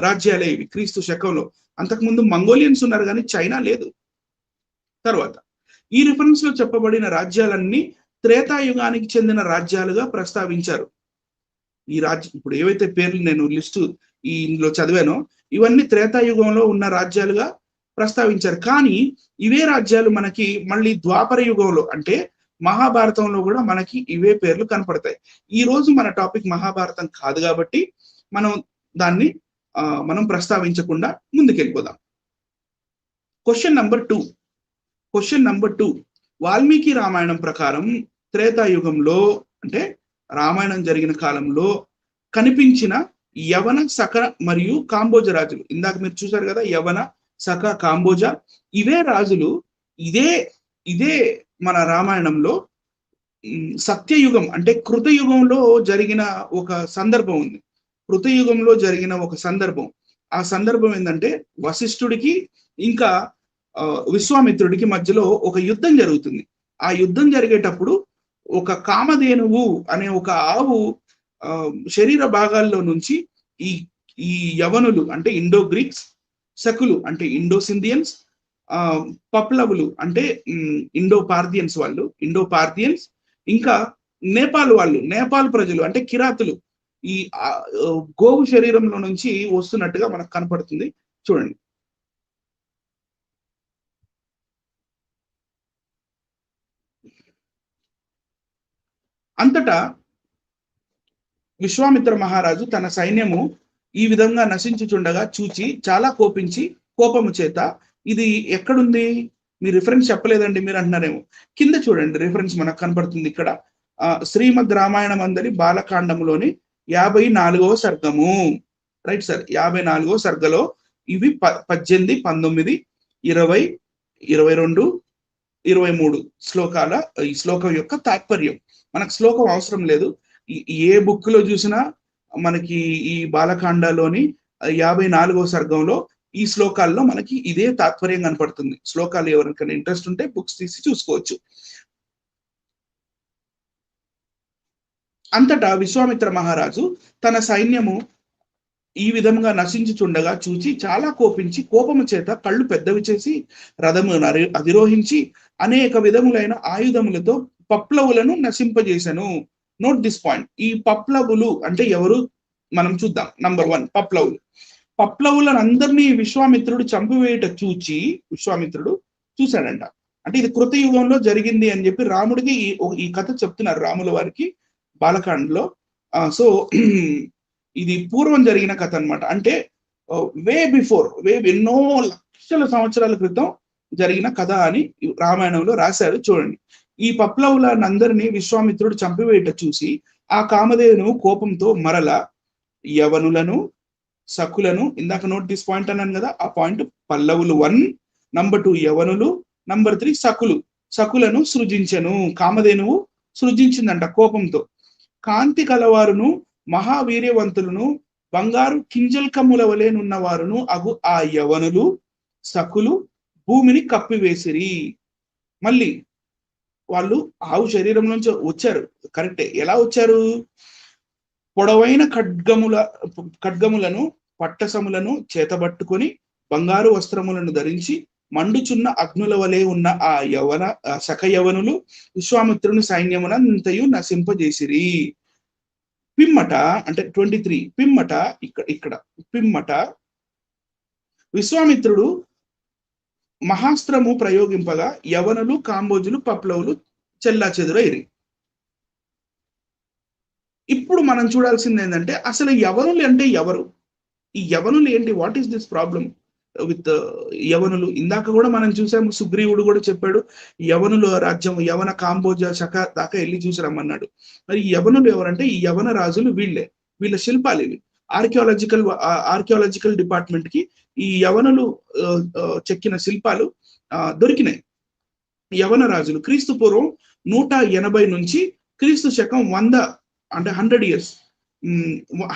రాజ్యాలే ఇవి. క్రీస్తు శకంలో అంతకుముందు మంగోలియన్స్ ఉన్నారు కానీ చైనా లేదు. తర్వాత ఈ రిఫరెన్స్ లో చెప్పబడిన రాజ్యాలన్నీ త్రేతాయుగానికి చెందిన రాజ్యాలుగా ప్రస్తావించారు. ఈ రాజ్యం ఇప్పుడు ఏవైతే పేర్లు నేను లిస్టు ఇందులో చదివానో ఇవన్నీ త్రేతాయుగంలో ఉన్న రాజ్యాలుగా ప్రస్తావించారు. కానీ ఇవే రాజ్యాలు మనకి మళ్ళీ ద్వాపర యుగంలో అంటే మహాభారతంలో కూడా మనకి ఇవే పేర్లు కనపడతాయి. ఈ రోజు మన టాపిక్ మహాభారతం కాదు కాబట్టి దాన్ని మనం ప్రస్తావించకుండా ముందుకెళ్ళిపోదాం. క్వశ్చన్ నంబర్ 2, వాల్మీకి రామాయణం ప్రకారం త్రేతాయుగంలో అంటే రామాయణం జరిగిన కాలంలో కనిపించిన యవన, సక మరియు కాంబోజ రాజులు, ఇందాక మీరు చూసారు కదా, యవన, సక, కాంబోజ, ఇవే రాజులు ఇదే మన రామాయణంలో సత్యయుగం అంటే కృతయుగంలో జరిగిన ఒక సందర్భం ఉంది. కృతయుగంలో జరిగిన ఒక సందర్భం, ఆ సందర్భం ఏంటంటే వశిష్ఠుడికి ఇంకా విశ్వామిత్రుడికి మధ్యలో ఒక యుద్ధం జరుగుతుంది. ఆ యుద్ధం జరిగేటప్పుడు ఒక కామధేనువు అనే ఒక ఆవు శరీర భాగాల్లో నుంచి ఈ యవనులు అంటే ఇండో గ్రీక్స్, శకులు అంటే ఇండోసిండియన్స్, పప్లవులు అంటే ఇండో పార్థియన్స్, ఇంకా నేపాల్ ప్రజలు అంటే కిరాతులు ఈ గోవు శరీరంలో నుంచి వస్తున్నట్టుగా మనకు కనపడుతుంది. చూడండి, అంతటా విశ్వామిత్ర మహారాజు తన సైన్యము ఈ విధంగా నశించుచుండగా చూచి చాలా కోపించి కోపము చేత, ఇది ఎక్కడుంది? మీ రిఫరెన్స్ చెప్పలేదండి మీరు అంటున్నారేమో. కింద చూడండి, రిఫరెన్స్ మనకు కనపడుతుంది ఇక్కడ. శ్రీమద్ రామాయణం అందరి బాలకాండములోని 54వ సర్గము. రైట్ సార్, 54వ సర్గలో ఇవి 18, 19, 20, 22, 23 శ్లోకాల ఈ శ్లోకం యొక్క తాత్పర్యం. మనకు శ్లోకం అవసరం లేదు, ఏ బుక్ లో చూసినా మనకి ఈ బాలకాండలోని 54వ సర్గంలో ఈ శ్లోకాల్లో మనకి ఇదే తాత్పర్యం కనపడుతుంది. శ్లోకాలు ఎవరికైనా ఇంట్రెస్ట్ ఉంటే బుక్స్ తీసి చూసుకోవచ్చు. అంతటా విశ్వామిత్ర మహారాజు తన సైన్యము ఈ విధంగా నశించుచుండగా చూచి చాలా కోపించి కోపము చేత కళ్ళు పెద్దవి చేసి రథము అధిరోహించి అనేక విధములైన ఆయుధములతో పప్లవులను నశింపజేసెను. Note this point. ఈ పప్లవులు అంటే ఎవరు? మనం చూద్దాం. నంబర్ 1 పప్లవులు. పప్లవులను అందరినీ విశ్వామిత్రుడు చంపివేయట విశ్వామిత్రుడు చూశాడంట. అంటే ఇది కృతయుగంలో జరిగింది అని చెప్పి రాముడికి ఈ కథ చెప్తున్నారు రాముల వారికి బాలకాండలో. సో ఇది పూర్వం జరిగిన కథ అన్నమాట. అంటే ఎన్నో లక్షల సంవత్సరాల క్రితం జరిగిన కథ అని రామాయణంలో రాశారు. చూడండి, ఈ పప్లవులందరినీ విశ్వామిత్రుడు చంపివేయట చూసి ఆ కామధేను కోపంతో మరల యవనులను సకులను, ఇందాక నోట్ దిస్ పాయింట్ అన్నాను కదా, ఆ పాయింట్ పల్లవులు 1, నంబర్ 2 యవనులు, నంబర్ 3 సకులను సృజించెను. కామధేనువు సృజించిందంట కోపంతో. కాంతి కలవారును మహావీర్యవంతులను బంగారు కింజల్కముల వలెనున్న వారును అగు ఆ యవనులు సకులు భూమిని కప్పివేసిరి. మళ్ళీ వాళ్ళు ఆవు శరీరం నుంచి వచ్చారు, కరెక్టే. ఎలా వచ్చారు? పొడవైన ఖడ్గములను పట్టసములను చేతబట్టుకొని బంగారు వస్త్రములను ధరించి మండుచున్న అగ్నుల వలె ఉన్న ఆ సఖయవనులు విశ్వామిత్రుని సైన్యమునంతయు నశింపజేసిరి. పిమ్మట అంటే 23 పిమ్మట విశ్వామిత్రుడు మహాస్త్రము ప్రయోగింపగా యవనులు, కాంబోజులు, పప్లవులు చెల్లాచెదురైరి. ఇప్పుడు మనం చూడాల్సింది ఏంటంటే అసలు యవనులు అంటే ఎవరు? ఈ యవనులు ఏంటి? What is this problem with యవనులు? ఇందాక కూడా మనం చూసాము, సుగ్రీవుడు కూడా చెప్పాడు యవనుల రాజ్యం, యవన కాంబోజ శక దాకా వెళ్ళి చూసి రమ్మన్నాడు. మరి యవనులు ఎవరంటే ఈ యవన రాజులు వీళ్ళ శిల్పాలు ఇవి. ఆర్కియాలజికల్ డిపార్ట్మెంట్ కి ఈ యవనులు చెక్కిన శిల్పాలు దొరికినాయి. యవన రాజులు క్రీస్తు పూర్వం 180 నుంచి క్రీస్తు శకం 100 అంటే 100 years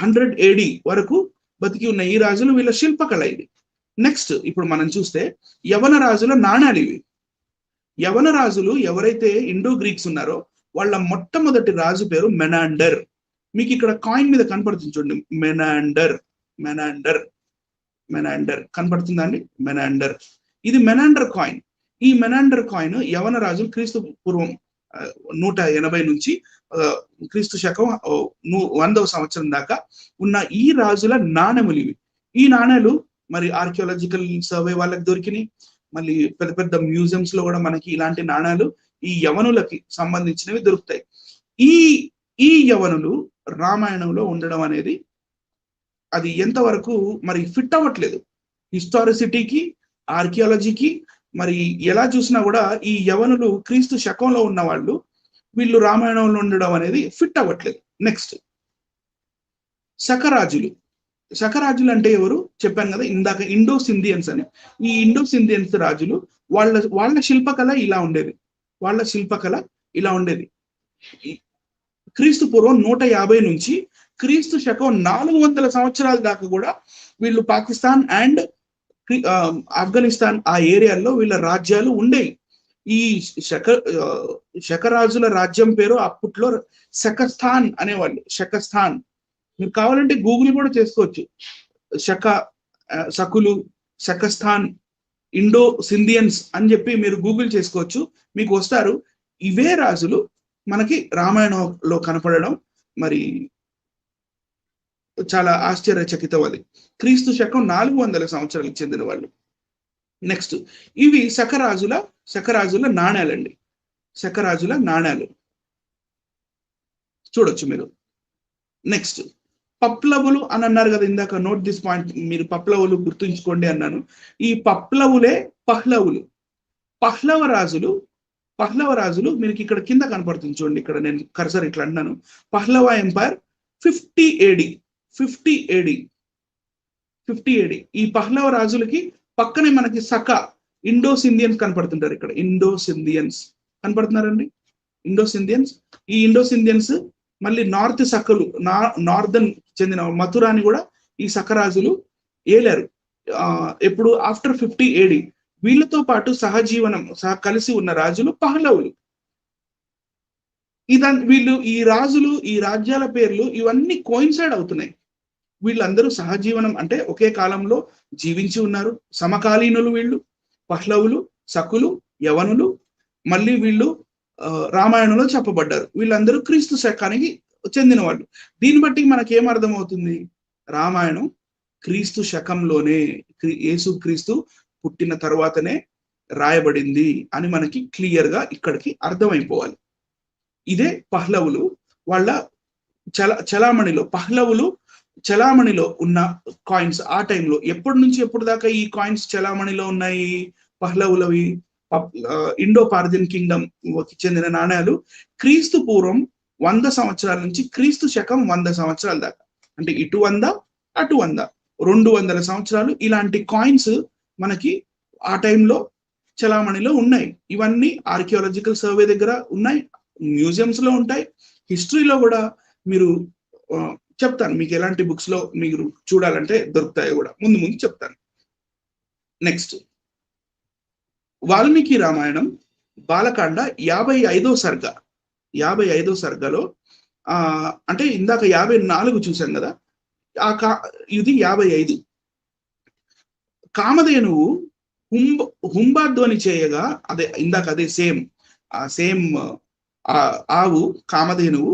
100 AD వరకు బతికి ఉన్న ఈ రాజులు వీళ్ళ శిల్పకళ ఇది. నెక్స్ట్ ఇప్పుడు మనం చూస్తే యవన రాజుల నాణాలు ఇవి. యవన రాజులు ఎవరైతే ఇండో గ్రీక్స్ ఉన్నారో వాళ్ళ మొట్టమొదటి రాజు పేరు మెనాండర్. మీకు ఇక్కడ కాయిన్ మీద కనపడుతుంది చూడండి, మెనాండర్ కనపడుతుందా అండి? మెనాండర్, ఇది మెనాండర్ కాయిన్. ఈ మెనాండర్ కాయిన్ యవన రాజులు క్రీస్తు పూర్వం 180 నుంచి క్రీస్తు శకం 100వ సంవత్సరం దాకా ఉన్న ఈ రాజుల నాణెములు ఇవి. ఈ నాణ్యాలు మరి ఆర్కియాలజికల్ సర్వే వాళ్ళకి దొరికినాయి. మళ్ళీ పెద్ద పెద్ద మ్యూజియంస్ లో కూడా మనకి ఇలాంటి నాణ్యాలు ఈ యవనులకి సంబంధించినవి దొరుకుతాయి. ఈ యవనులు రామాయణంలో ఉండడం అనేది అది ఎంతవరకు మరి ఫిట్ అవ్వట్లేదు హిస్టారిసిటీకి, ఆర్కియాలజీకి. మరి ఎలా చూసినా కూడా ఈ యవనులు క్రీస్తు శకంలో ఉన్న వాళ్ళు వీళ్ళు రామాయణంలో ఉండడం అనేది ఫిట్ అవ్వట్లేదు. నెక్స్ట్ శకరాజులు అంటే ఎవరు చెప్పాను కదా ఇందాక, ఇండో సింధియన్స్ అని. ఈ ఇండో సింధియన్స్ రాజులు వాళ్ళ శిల్పకళ ఇలా ఉండేది. క్రీస్తు పూర్వం 150 నుంచి క్రీస్తు శకం 400 సంవత్సరాల దాకా కూడా వీళ్ళు పాకిస్తాన్ అండ్ ఆఫ్ఘనిస్తాన్ ఆ ఏరియాల్లో వీళ్ళ రాజ్యాలు ఉండేవి. ఈ శకరాజుల రాజ్యం పేరు అప్పట్లో శకస్థాన్ అనేవాళ్ళు. శకస్థాన్ మీరు కావాలంటే గూగుల్ కూడా చేసుకోవచ్చు. సకులు, శకస్థాన్, ఇండో సింధియన్స్ అని చెప్పి మీరు గూగుల్ చేసుకోవచ్చు, మీకు వస్తారు. ఇవే రాజులు మనకి రామాయణంలో కనపడడం మరి చాలా ఆశ్చర్యచకితం. అది క్రీస్తు శకం 400 సంవత్సరాలకు చెందిన వాళ్ళు. నెక్స్ట్ ఇవి శకరాజుల నాణ్యాలండి. శకరాజుల నాణ్యాలు చూడొచ్చు మీరు. నెక్స్ట్ పప్లవులు అని అన్నారు కదా ఇందాక, నోట్ దిస్ పాయింట్, మీరు పప్లవులు గుర్తుంచుకోండి అన్నాను. ఈ పప్లవులే పహ్లవులు. పహ్లవ రాజులు మీకు ఇక్కడ కింద కనపడుతుంది చూడండి, ఇక్కడ నేను కర్సర్ ఇట్లా అన్నాను. పహ్లవ ఎంపైర్ 50 AD. ఈ పహ్లవ రాజులకి పక్కనే మనకి ఇండో సింధియన్స్ కనపడుతుంటారు. ఇక్కడ ఇండో సింధియన్స్ కనపడుతున్నారండి, ఇండో సింధియన్స్. ఈ ఇండో సింధియన్స్ మళ్ళీ నార్త్ సకలు, నార్దర్న్ చెందిన మథురాని కూడా ఈ సకరాజులు ఏలారు. ఎప్పుడు ఆఫ్టర్ 50 AD. వీళ్ళతో పాటు కలిసి ఉన్న రాజులు పహ్లవులు. వీళ్ళు ఈ రాజులు, ఈ రాజ్యాల పేర్లు ఇవన్నీ కోయిన్సైడ్ అవుతున్నాయి. వీళ్ళందరూ సహజీవనం అంటే ఒకే కాలంలో జీవించి ఉన్నారు, సమకాలీనులు వీళ్ళు. పహ్లవులు, సకులు, యవనులు, మళ్ళీ వీళ్ళు రామాయణంలో చెప్పబడ్డారు. వీళ్ళందరూ క్రీస్తు శకానికి చెందిన వాళ్ళు. దీన్ని బట్టి మనకేం అర్థమవుతుంది? రామాయణం క్రీస్తు శకంలోనే, యేసు క్రీస్తు పుట్టిన తర్వాతనే రాయబడింది అని మనకి క్లియర్ గా ఇక్కడికి అర్థమైపోవాలి. ఇదే పహ్లవులు వాళ్ళ చలామణిలో ఉన్న కాయిన్స్. ఆ టైంలో ఎప్పటి నుంచి ఎప్పుడు దాకా ఈ కాయిన్స్ చలామణిలో ఉన్నాయి? పహ్లవులవి ఇండో పార్థియన్ కింగ్డమ్ చెందిన నాణ్యాలు క్రీస్తు పూర్వం 100 సంవత్సరాల నుంచి క్రీస్తు శకం 100 సంవత్సరాల దాకా, అంటే ఇటు 100 అటు 100, 200 సంవత్సరాలు ఇలాంటి కాయిన్స్ మనకి ఆ టైంలో చలామణిలో ఉన్నాయి. ఇవన్నీ ఆర్కియాలజికల్ సర్వే దగ్గర ఉన్నాయి, మ్యూజియంస్ లో ఉంటాయి, హిస్టరీలో కూడా మీరు చెప్తాను మీకు ఎలాంటి బుక్స్ లో మీరు చూడాలంటే దొరుకుతాయో కూడా ముందు ముందు చెప్తాను. నెక్స్ట్, వాల్మీకి రామాయణం బాలకాండ 55వ సర్గలో అంటే ఇందాక 54 చూసాం కదా, ఇది 55. కామధేనువు హుంబాధ్వని చేయగా, అదే ఇందాక అదే సేమ్ ఆవు కామధేనువు,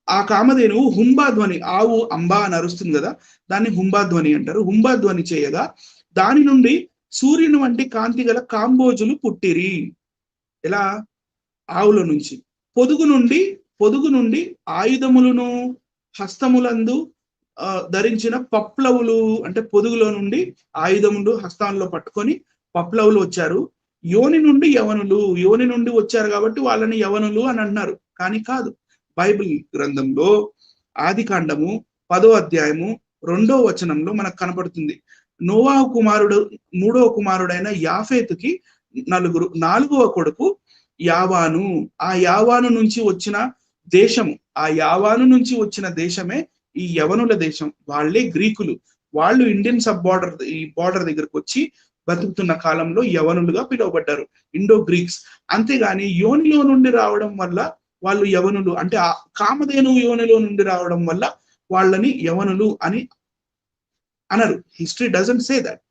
ఆ కామధేనువు హుంబాధ్వని, ఆవు అంబా అని అరుస్తుంది కదా, దాన్ని హుంబాధ్వని అంటారు. హుంబాధ్వని చేయగా దాని నుండి సూర్యుని వంటి కాంతి గల కాంబోజులు పుట్టిరి. ఎలా? ఆవుల నుంచి. పొదుగు నుండి ఆయుధములను హస్తములందు ధరించిన పప్లవులు, అంటే పొదుగులో నుండి ఆయుధములు హస్తాల్లో పట్టుకొని పప్లవులు వచ్చారు. యోని నుండి వచ్చారు కాబట్టి వాళ్ళని యవనులు అని అన్నారు. కానీ కాదు. బైబిల్ గ్రంథంలో ఆదికాండము 10వ అధ్యాయము 2వ వచనంలో మనకు కనపడుతుంది. నోవాహు కుమారుడు 3వ కుమారుడైన యాఫేతుకి 4వ కొడుకు యావాను. ఆ యావాను నుంచి వచ్చిన దేశమే ఈ యవనుల దేశం. వాళ్ళే గ్రీకులు. వాళ్ళు ఇండియన్ సబ్ బార్డర్, ఈ బార్డర్ దగ్గరకు వచ్చి బతుకుతున్న కాలంలో యవనులుగా పిలువబడ్డారు, ఇండో గ్రీక్స్. అంతేగాని యోనిలో నుండి రావడం వల్ల వాళ్ళు యవనులు, అంటే ఆ కామధేను యోనిలో నుండి రావడం వల్ల వాళ్ళని యవనులు అని అనరు. History doesn't say that.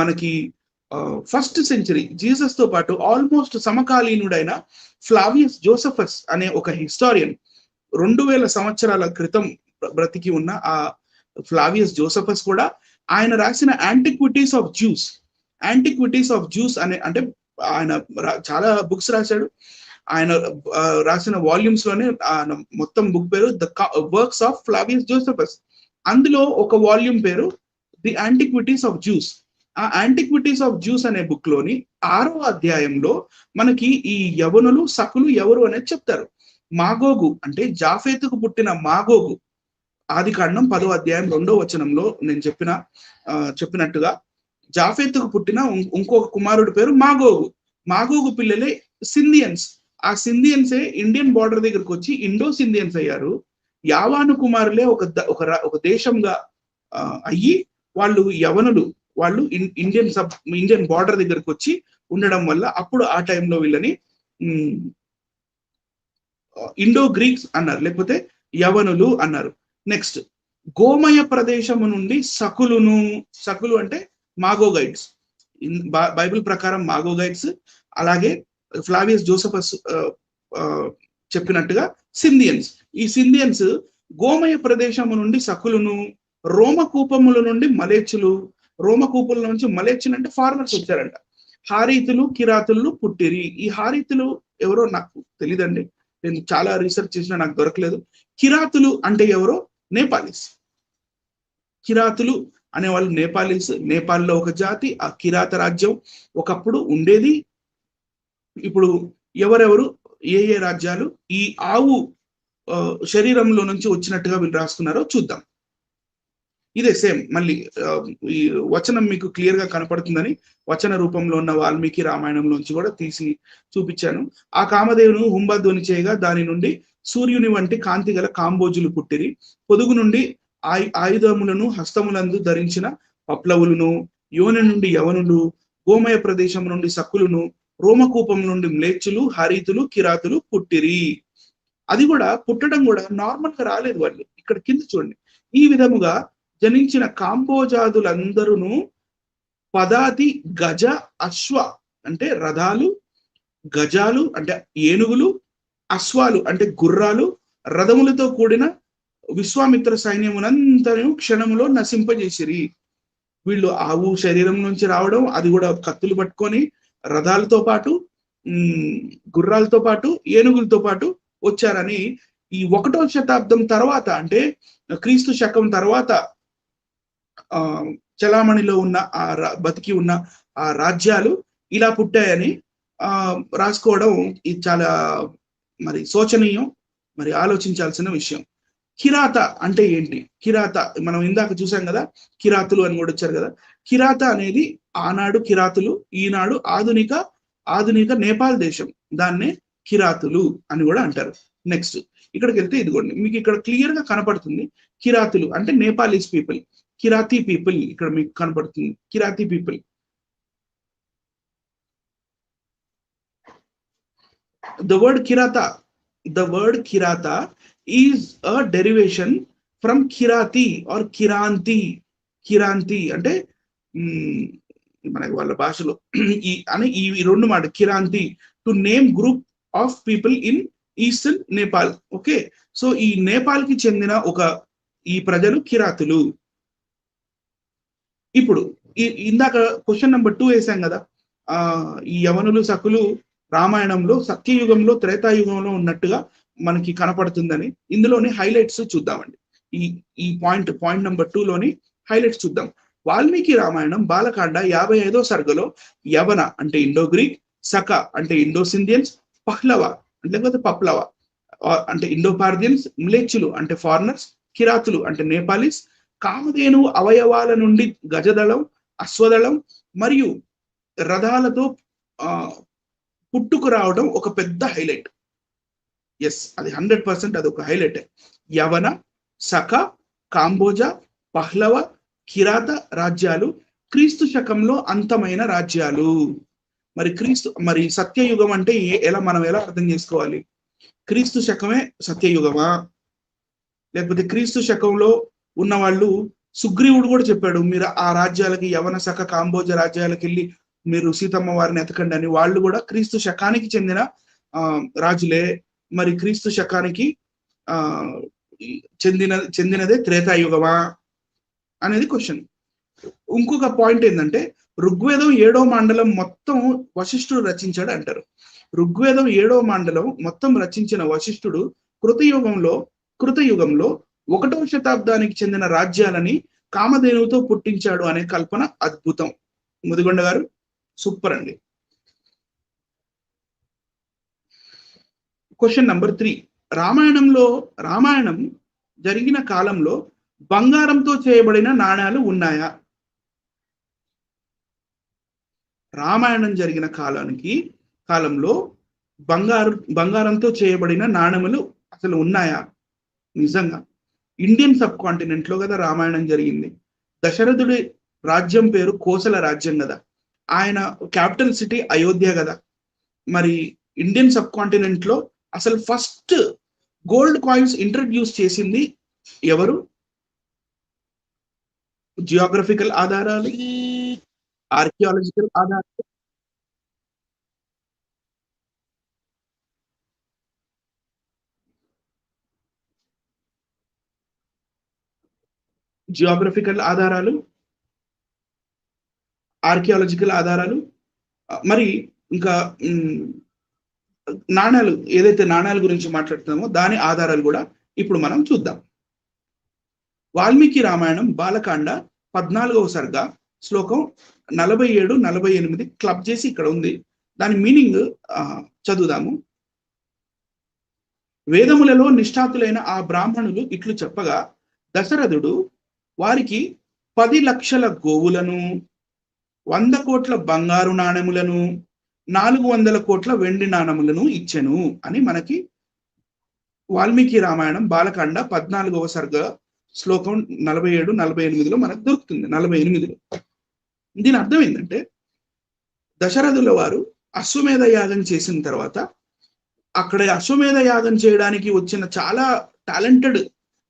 మనకి 1st సెంచరీ జీసస్ తో పాటు ఆల్మోస్ట్ సమకాలీనుడైన ఫ్లావియస్ జోసెఫస్ అనే ఒక హిస్టారియన్, 2000 సంవత్సరాల క్రితం బ్రతికి ఉన్న ఆ ఫ్లావియస్ జోసెఫస్ కూడా ఆయన రాసిన యాంటిక్విటీస్ ఆఫ్ జ్యూస్ అనే, అంటే ఆయన చాలా బుక్స్ రాశాడు. ఆయన రాసిన వాల్యూమ్స్ లోనే మొత్తం బుక్ పేరు the works of Flavius Josephus. అందులో ఒక వాల్యూమ్ పేరు ది యాంటిక్విటీస్ ఆఫ్ జ్యూస్. ఆ యాంటిక్విటీస్ ఆఫ్ జ్యూస్ అనే బుక్ లోని 6వ అధ్యాయంలో మనకి ఈ యవనులు సకులు ఎవరు అనేది చెప్తారు. మాగోగు, అంటే జాఫేతుకు పుట్టిన మాగోగు, ఆదికాండం 10వ అధ్యాయం 2వ వచనంలో నేను చెప్పినట్టుగా జాఫేతుకు పుట్టిన ఇంకొక కుమారుడి పేరు మాగోగు పిల్లలే సింధియన్స్. ఆ సింధియన్సే ఇండియన్ బార్డర్ దగ్గరకు వచ్చి ఇండో సింధియన్స్ అయ్యారు. యావాను కుమారులే ఒక దేశంగా అయ్యి వాళ్ళు యవనులు, వాళ్ళు ఇండియన్ బార్డర్ దగ్గరకు వచ్చి ఉండడం వల్ల అప్పుడు ఆ టైంలో వీళ్ళని ఇండో గ్రీక్స్ అన్నారు, లేకపోతే యవనులు అన్నారు. నెక్స్ట్, గోమయ ప్రదేశము నుండి సకులు అంటే మాగోగైడ్స్. బైబిల్ ప్రకారం మాగోగైడ్స్, అలాగే ఫ్లావియస్ జోసెఫస్ చెప్పినట్టుగా సింధియన్స్. ఈ సింధియన్స్ గోమయ ప్రదేశము నుండి సకులును, రోమకూపముల నుండి మలేచ్చులు, రోమకూపుల నుంచి మలేచ్చులు అంటే ఫారినర్స్ వచ్చారంట. హారీతులు కిరాతులు పుట్టిరి. ఈ హారీతులు ఎవరో నాకు తెలియదండి, నేను చాలా రీసెర్చ్ చేసినా నాకు దొరకలేదు. కిరాతులు అంటే ఎవరో నేపాలీస్. కిరాతులు అనేవాళ్ళు నేపాలీస్. నేపాల్లో ఒక జాతి. ఆ కిరాత రాజ్యం ఒకప్పుడు ఉండేది. ఇప్పుడు ఎవరెవరు ఏ రాజ్యాలు ఈ ఆవు శరీరంలో నుంచి వచ్చినట్టుగా వీళ్ళు రాసుకున్నారో చూద్దాం. ఇదే సేమ్ మళ్ళీ ఈ వచనం మీకు క్లియర్ గా కనపడుతుందని వచన రూపంలో ఉన్న వాల్మీకి రామాయణంలోంచి కూడా తీసి చూపించాను. ఆ కామధేవును హుంబాధ్వని చేయగా దాని నుండి సూర్యుని వంటి కాంతి గల కాంబోజులు పుట్టిరి. పొదుగు నుండి ఆయుధములను హస్తములందు ధరించిన పప్లవులను, యోని నుండి యవనులు, గోమయ ప్రదేశం నుండి సక్కులను, రోమకూపం నుండి మ్లేచ్చులు, హరీతులు, కిరాతులు పుట్టిరి. అది కూడా పుట్టడం కూడా నార్మల్ గా రాలేదు. వాళ్ళు ఇక్కడ కింద చూడండి, ఈ విధముగా జనించిన కాంబోజాదులందరూ పదాతి గజ అశ్వ అంటే రథాలు, గజాలు అంటే ఏనుగులు, అశ్వాలు అంటే గుర్రాలు, రథములతో కూడిన విశ్వామిత్ర సైన్యమునంతను క్షణములో నశింపజేసిరి. వీళ్ళు ఆవు శరీరం నుంచి రావడం, అది కూడా కత్తులు పట్టుకొని రథాలతో పాటు గుర్రాలతో పాటు ఏనుగులతో పాటు వచ్చారని ఈ 1వ శతాబ్దం తర్వాత, అంటే క్రీస్తు శకం తర్వాత చలామణిలో ఉన్న బతికి ఉన్న ఆ రాజ్యాలు ఇలా పుట్టాయని రాసుకోవడం ఇది చాలా మరి శోచనీయం, మరి ఆలోచించాల్సిన విషయం. కిరాత అంటే ఏంటి? కిరాత మనం ఇందాక చూసాం కదా, కిరాతులు అని కూడా వచ్చారు కదా. కిరాత అనేది ఆనాడు కిరాతులు, ఈనాడు ఆధునిక నేపాల్ దేశం, దాన్నే కిరాతులు అని కూడా అంటారు. నెక్స్ట్ ఇక్కడికి వెళ్తే ఇదిగోండి, మీకు ఇక్కడ క్లియర్ గా కనపడుతుంది. కిరాతులు అంటే నేపాలీస్ పీపుల్, కిరాతీ పీపుల్ ఇక్కడ మీకు కనపడుతుంది. కిరాతీ people. The word Kirata is a derivation from Kirati or Kiranti. Kiranti అంటే మనకి వాళ్ళ భాషలో ఈ రెండు మాట Kiranti, to name group of people in eastern Nepal. Okay, so ఈ నేపాల్ కి చెందిన ఈ ప్రజలు కిరాతులు. ఇప్పుడు ఇందాక క్వశ్చన్ నెంబర్ 2 వేసాం కదా, ఈ యవనులు సకులు రామాయణంలో సత్యయుగంలో త్రేతాయుగంలో ఉన్నట్టుగా మనకి కనపడుతుందని ఇందులోని హైలైట్స్ చూద్దామండి. ఈ పాయింట్ నెంబర్ 2లోని హైలైట్స్ చూద్దాం. వాల్మీకి రామాయణం బాలకాండ 55వ సర్గలో యవన అంటే ఇండో గ్రీక్, సక అంటే ఇండో సింధియన్స్, పహ్లవ లేకపోతే పప్లవ అంటే ఇండో పార్థియన్స్, మ్లేచ్చులు అంటే ఫారినర్స్, కిరాతులు అంటే నేపాలీస్, కామధేను అవయవాల నుండి గజదళం, అశ్వదళం మరియు రథాలతో పుట్టుకు రావడం ఒక పెద్ద హైలైట్. ఎస్, అది 100% అది ఒక హైలైట్. యవన, సక, కాంబోజ, పహ్లవ, కిరాత రాజ్యాలు క్రీస్తు శకంలో అంతమైన రాజ్యాలు. మరి సత్యయుగం అంటే మనం ఎలా అర్థం చేసుకోవాలి? క్రీస్తు శకమే సత్యయుగమా, లేకపోతే క్రీస్తు శకంలో ఉన్న వాళ్ళు, సుగ్రీవుడు కూడా చెప్పాడు మీరు ఆ రాజ్యాలకి, యవన, సక, కాంబోజ రాజ్యాలకు వెళ్ళి మీరు సీతమ్మ వారిని ఎతకండి అని. వాళ్ళు కూడా క్రీస్తు శకానికి చెందిన రాజులే. మరి క్రీస్తు శకానికి చెందినదే త్రేతాయుగమా అనేది క్వశ్చన్. ఇంకొక పాయింట్ ఏంటంటే, ఋగ్వేదం 7వ మండలం మొత్తం వశిష్ఠుడు రచించాడు అంటారు. ఋగ్వేదం 7వ మండలం మొత్తం రచించిన వశిష్ఠుడు కృతయుగంలో 1వ శతాబ్దానికి చెందిన రాజ్యాలని కామధేనువుతో పుట్టించాడు అనే కల్పన అద్భుతం. ముదిగొండ గారు సూపర్ అండి. క్వశ్చన్ నెంబర్ 3, రామాయణం జరిగిన కాలంలో బంగారంతో చేయబడిన నాణ్యాలు ఉన్నాయా? రామాయణం జరిగిన కాలంలో బంగారంతో చేయబడిన నాణ్యములు అసలు ఉన్నాయా? నిజంగా ఇండియన్ సబ్ కాంటినెంట్ లో కదా రామాయణం జరిగింది. దశరథుడి రాజ్యం పేరు కోసల రాజ్యం కదా, ఆయన క్యాపిటల్ సిటీ అయోధ్య కదా. మరి ఇండియన్ సబ్ కాంటినెంట్ లో అసలు ఫస్ట్ గోల్డ్ కాయిన్స్ ఇంట్రడ్యూస్ చేసింది ఎవరు? జియోగ్రఫికల్ ఆధారాలు, ఆర్కియాలజికల్ ఆధారాలు, ఆర్కియాలజికల్ ఆధారాలు, మరి ఇంకా నాణ్యాలు, ఏదైతే నాణ్యాల గురించి మాట్లాడుతున్నామో దాని ఆధారాలు కూడా ఇప్పుడు మనం చూద్దాం. వాల్మీకి రామాయణం బాలకాండ 14వ సర్గ శ్లోకం 47-48 క్లబ్ చేసి ఇక్కడ ఉంది. దాని మీనింగ్ చదువుదాము. వేదములలో నిష్ఠాతులైన ఆ బ్రాహ్మణులు ఇట్లు చెప్పగా, దశరథుడు వారికి 10 లక్షల గోవులను, 100 కోట్ల బంగారు నాణెములను, 400 కోట్ల వెండి నాణములను ఇచ్చెను అని మనకి వాల్మీకి రామాయణం బాలకాండ 14వ సర్గ శ్లోకం 47-48లో మనకు దొరుకుతుంది. 48లో దీని అర్థం ఏంటంటే, దశరథుల వారు అశ్వమేధ యాగం చేసిన తర్వాత అక్కడ అశ్వమేధ యాగం చేయడానికి వచ్చిన చాలా టాలెంటెడ్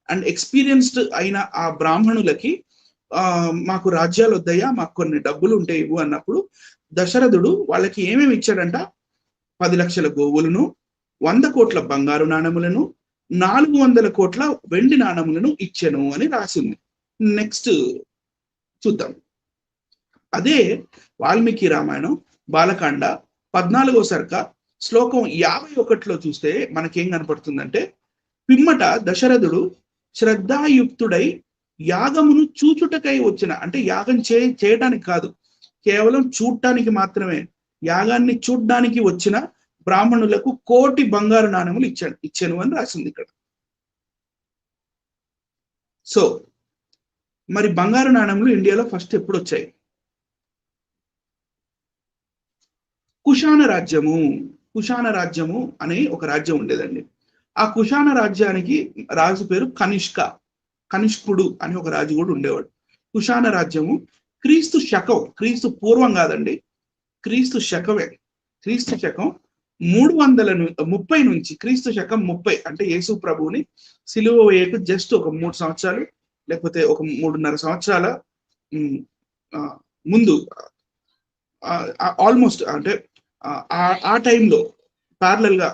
అండ్ ఎక్స్పీరియన్స్డ్ అయిన ఆ బ్రాహ్మణులకి మాకు రాజ్యాలు వద్దయ్యా, మాకు కొన్ని డబ్బులు ఉంటాయి ఇవ్వు అన్నప్పుడు దశరథుడు వాళ్ళకి ఏమేమి ఇచ్చాడంట? 10 లక్షల గోవులను, 100 కోట్ల బంగారు నాణెములను, 400 కోట్ల వెండి నాణములను ఇచ్చెను అని రాసింది. నెక్స్ట్ చూద్దాం. అదే వాల్మీకి రామాయణం బాలకాండ 14వ సర్క శ్లోకం 51లో చూస్తే మనకేం కనపడుతుందంటే, పిమ్మట దశరథుడు శ్రద్ధాయుక్తుడై యాగమును చూచుటకై వచ్చిన, అంటే యాగం చేయటానికి కాదు, కేవలం చూడటానికి మాత్రమే, యాగాన్ని చూడ్డానికి వచ్చిన బ్రాహ్మణులకు 1,000,000 బంగారు నాణెములు ఇచ్చాను అని రాసింది ఇక్కడ. సో మరి బంగారు నాణెములు ఇండియాలో ఫస్ట్ ఎప్పుడు వచ్చాయి? కుషాణ రాజ్యము అనే ఒక రాజ్యం ఉండేదండి. ఆ కుషాణ రాజ్యానికి రాజు పేరు కనిష్కుడు అని ఒక రాజు కూడా ఉండేవాడు. కుషాణ రాజ్యము క్రీస్తు పూర్వం కాదండి, క్రీస్తు శకమే. క్రీస్తు శకం 330 నుంచి క్రీస్తు శకం 30, అంటే యేసు ప్రభువుని సిలువ వేయకు జస్ట్ ఒక 3 సంవత్సరాలు లేకపోతే ఒక 3.5 సంవత్సరాల ముందు, ఆల్మోస్ట్ అంటే ఆ టైంలో ప్యారలల్ గా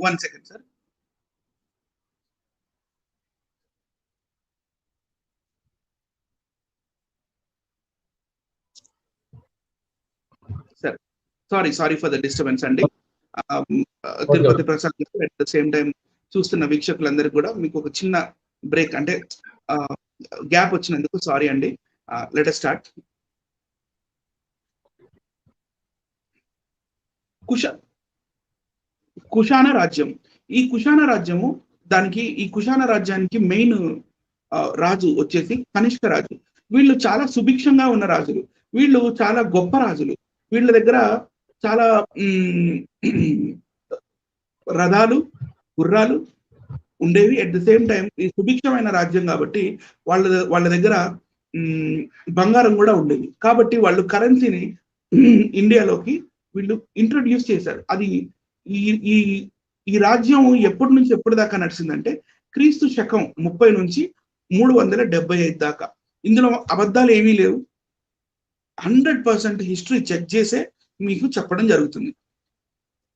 1 second sir. Sorry for the disturbance అండి. Tirupati Prasad at the same time చూస్తున్న వీక్షకులందరికీ కూడా మీకు ఒక చిన్న బ్రేక్, అంటే గ్యాప్ వచ్చినందుకు సారీ అండి. Let us start. కుషాణ రాజ్యం. ఈ కుషాణ రాజ్యానికి మెయిన్ రాజు వచ్చేసి కనిష్క రాజు. వీళ్ళు చాలా సుభిక్షంగా ఉన్న రాజులు, వీళ్ళు చాలా గొప్ప రాజులు. వీళ్ళ దగ్గర చాలా రథాలు, గుర్రాలు ఉండేవి. అట్ ద సేమ్ టైం ఈ సుభిక్షమైన రాజ్యం కాబట్టి వాళ్ళ దగ్గర బంగారం కూడా ఉండేది. కాబట్టి వాళ్ళు కరెన్సీని ఇండియాలోకి వీళ్ళు ఇంట్రొడ్యూస్ చేశారు. అది ఈ రాజ్యం ఎప్పటి నుంచి ఎప్పటి దాకా నడిచిందంటే క్రీస్తు శకం 30 నుంచి 375 దాకా. ఇందులో అబద్ధాలు ఏమీ లేవు, 100% హిస్టరీ చెక్ చేసే మీకు చెప్పడం జరుగుతుంది.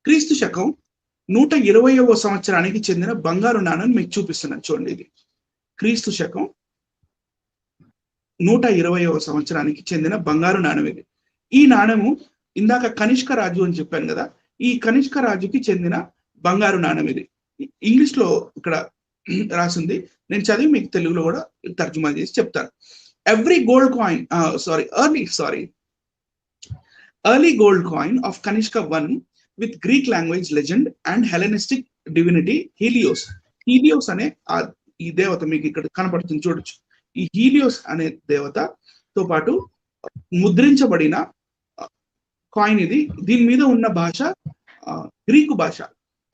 క్రీస్తు శకం 120వ సంవత్సరానికి చెందిన బంగారు నాణెం మీకు చూపిస్తున్నాను చూడండి. ఇది క్రీస్తు శకం 120వ సంవత్సరానికి చెందిన బంగారు నాణెం ఇది. ఈ నాణెము ఇందాక కనిష్క రాజు అని చెప్పాను కదా, ఈ కనిష్క రాజుకి చెందిన బంగారు నాణెం ఇది. ఇంగ్లీష్ లో ఇక్కడ రాసింది, నేను చదివి మీకు తెలుగులో కూడా తర్జుమా చేసి చెప్తాను. Early gold coin of Kanishka 1 with Greek language legend and Hellenistic divinity Helios అనే ఈ దేవత మీకు ఇక్కడ కనపడుతుంది చూడొచ్చు. ఈ హీలియోస్ అనే దేవతతో పాటు ముద్రించబడిన కాయిన్ ఇది. దీని మీద ఉన్న భాష గ్రీకు భాష.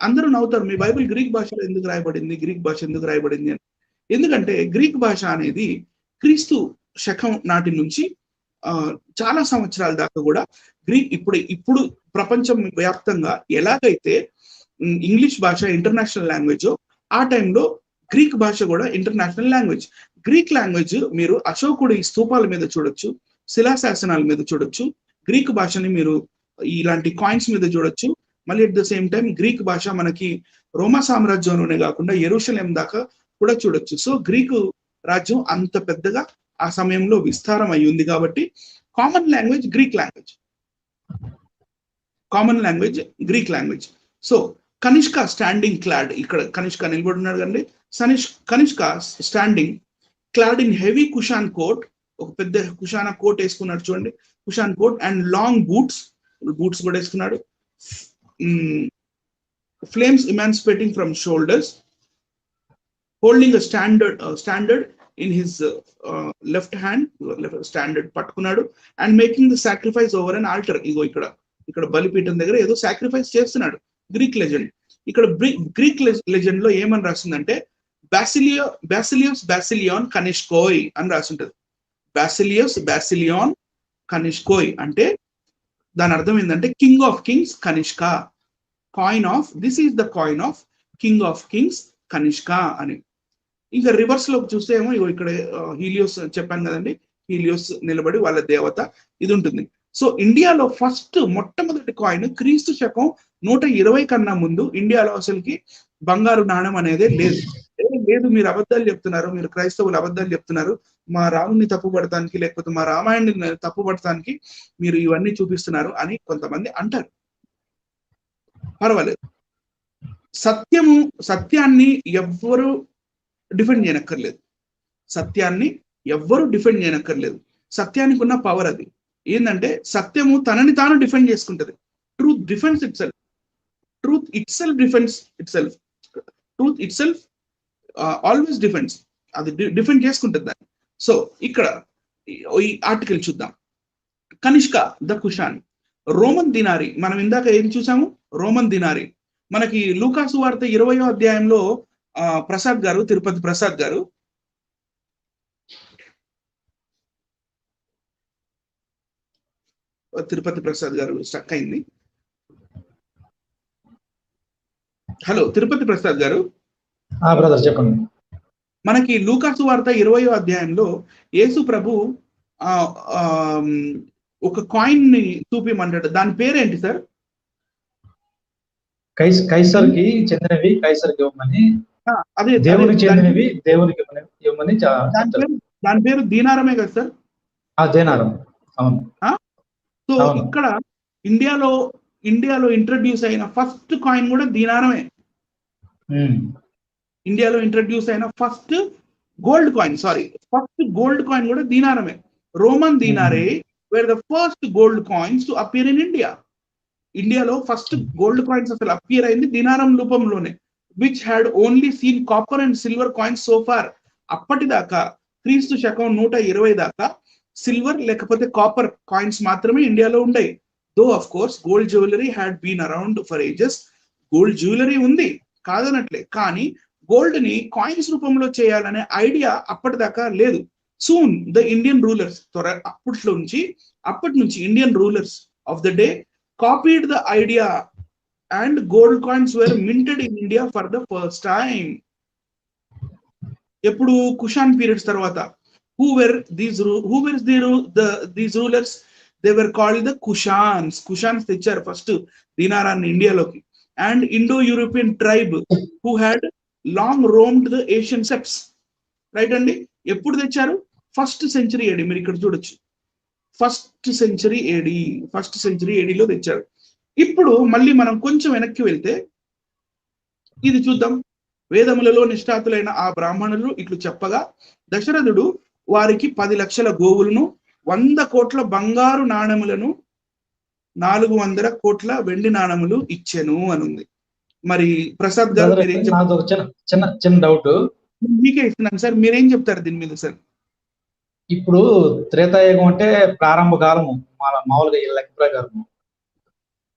అందరూ నవ్వుతారు, మీ బైబిల్ గ్రీక్ భాషలో ఎందుకు రాయబడింది అని. ఎందుకంటే గ్రీక్ భాష అనేది క్రీస్తు శకం నాటి నుంచి చాలా సంవత్సరాల దాకా కూడా గ్రీక్, ఇప్పుడు ప్రపంచం వ్యాప్తంగా ఎలాగైతే ఇంగ్లీష్ భాష ఇంటర్నేషనల్ లాంగ్వేజ్, ఆ టైంలో గ్రీక్ భాష కూడా ఇంటర్నేషనల్ లాంగ్వేజ్. గ్రీక్ లాంగ్వేజ్ మీరు అశోకుడి స్తూపాల మీద చూడొచ్చు, శిలాశాసనాల మీద చూడొచ్చు. గ్రీక్ భాషని మీరు ఇలాంటి కాయిన్స్ మీద చూడొచ్చు. మళ్ళీ at the same time Greek భాష మనకి రోమా సామ్రాజ్యంలోనే కాకుండా యెరూషలేం దాకా కూడా చూడొచ్చు. సో గ్రీకు రాజ్యం అంత పెద్దగా ఆ సమయంలో విస్తారం అయి ఉంది కాబట్టి common language Greek language. So Kanishka standing clad, ఇక్కడ కనిష్క నిలబడి ఉన్నాడు కండి. Kanishka standing clad in heavy Kushan coat, ఒక పెద్ద కుషాన కోట్ వేసుకున్నాడు చూడండి, Kushan coat and long boots కూడా వేసుకున్నాడు. Flames emancipating from shoulders, holding standard in his left hand, standard పట్టుకున్నాడు. And making the sacrifice over an altar. ఇక్కడ బలిపీఠం దగ్గర ఏదో సాక్రిఫైస్ చేస్తున్నాడు. Greek legend. ఇక్కడ గ్రీక్ లెజెండ్ లో ఏమని రాసిందంటే బాసిలియాన్ కనిష్కోయ్ అని రాసింటది. బాసిలియాన్ కనిష్కోయ్ అంటే దాని అర్థం ఏంటంటే king of Kings Kanishka coin of this is the coin of king of Kings Kanishka అని. ఇంకా రివర్స్ లో చూస్తే ఏమో ఇక్కడ హీలియోస్ చెప్పాను కదండి, హీలియోస్ నిలబడి వాళ్ళ దేవత ఇది ఉంటుంది. సో ఇండియాలో ఫస్ట్ మొట్టమొదటి కాయిన్ క్రీస్తు శకం 120 కన్నా ముందు ఇండియాలో అసలుకి బంగారు నాణం అనేదే లేదు. లేదు మీరు అబద్ధాలు చెప్తున్నారు, మీరు క్రైస్తవులు అబద్ధాలు చెప్తున్నారు, మా రాముని తప్పుపడటానికి లేకపోతే మా రామాయణాన్ని తప్పుపడటానికి మీరు ఇవన్నీ చూపిస్తున్నారు అని కొంతమంది అంటారు. పర్వాలేదు, సత్యాన్ని ఎవ్వరు డిఫెండ్ చేయనక్కర్లేదు. సత్యాన్ని ఎవ్వరు డిఫెండ్ చేయనక్కర్లేదు. సత్యానికి ఉన్న పవర్ అది ఏంటంటే సత్యము తనని తాను డిఫెండ్ చేసుకుంటది. Truth defends itself. Truth itself defends itself. Truth itself always defends. అది డిఫెండ్ చేసుకుంటుంది దాన్ని. సో ఇక్కడ ఈ ఆర్టికల్ చూద్దాం. Kanishka the Kushan, Roman denarii. మనం ఇందాక ఏం చూసాము? Roman denarii. మనకి లూకాసు వార్త 20వ అధ్యాయంలో ప్రసాద్ గారు, తిరుపతి ప్రసాద్ గారు స్టక్ అయింది. హలో తిరుపతి ప్రసాద్ గారు. బ్రదర్ చెప్పండి. మనకి లూకాసు వార్త 20వ అధ్యాయంలో యేసు ప్రభు ఒక కాయిన్ ని చూపిమంటాడు. దాని పేరేంటి సార్? కైసర్కి చెందినవి కైసర్కి ఇవ్వమని, అదే దేవునికి చెందినవి దేవునికి ఇవ్వమని. దాని పేరు దీనారమే కదా సార్? దీనారం. అవును. సో ఇక్కడ ఇండియాలో ఇంట్రడ్యూస్ అయిన ఫస్ట్ కాయిన్ కూడా దీనారమే. ఇండియాలో ఇంట్రడ్యూస్ అయిన ఫస్ట్ గోల్డ్ కాయిన్ కూడా దీనారమే. Roman denarii were the first gold coins to appear in India. ఇండియాలో ఫస్ట్ గోల్డ్ కాయిన్స్ అసలు అపియర్ అయింది దీనారం రూపంలోనే, which had only seen copper and silver coins so far. అప్పటిదాకా క్రీస్తు శకం 120 దాకా సిల్వర్ లేకపోతే కాపర్ కాయిన్స్ మాత్రమే ఇండియాలో ఉండేవి. Though of course gold jewellery had been around for ages. Gold jewellery ఉంది కాదనట్లే, కానీ గోల్డ్ ని కాయిన్స్ రూపంలో చేయాలనే ఐడియా అప్పటిదాకా లేదు. సూన్ ద ఇండియన్ రూలర్స్, అప్పటి నుంచి Indian rulers of the day copied the idea and gold coins were minted in India for the first time. ఎప్పుడు? కుషాన్ పీరియడ్స్ తర్వాత. who were these rulers? they were called the కుషాన్స్ తెచ్చారు first దీనారాన్ని ఇండియాలోకి. and Indo-European tribe who had long roamed the Asian steppes. Right అండి. ఎప్పుడు తెచ్చారు? First century AD. మీరు ఇక్కడ చూడొచ్చు, first century ఏడీలో తెచ్చాడు. ఇప్పుడు మళ్ళీ మనం కొంచెం వెనక్కి వెళ్తే ఇది చూద్దాం. వేదములలో నిష్ఠాతులైన ఆ బ్రాహ్మణులు ఇట్లు చెప్పగా దశరథుడు వారికి 10 లక్షల గోవులను, 100 కోట్ల బంగారు నాణములను, 400 కోట్ల వెండి నాణములు ఇచ్చెను అనుంది. మరి ప్రసాద్ గారు మీరేం చెప్తారు? చిన్న డౌట్ మీకే ఇస్తున్నాను సార్, మీరేం చెప్తారు దీని మీద సార్? ఇప్పుడు త్రేతాయుగం అంటే ప్రారంభ కాలము, మామూలుగా ఈ లెక్క ప్రకారం.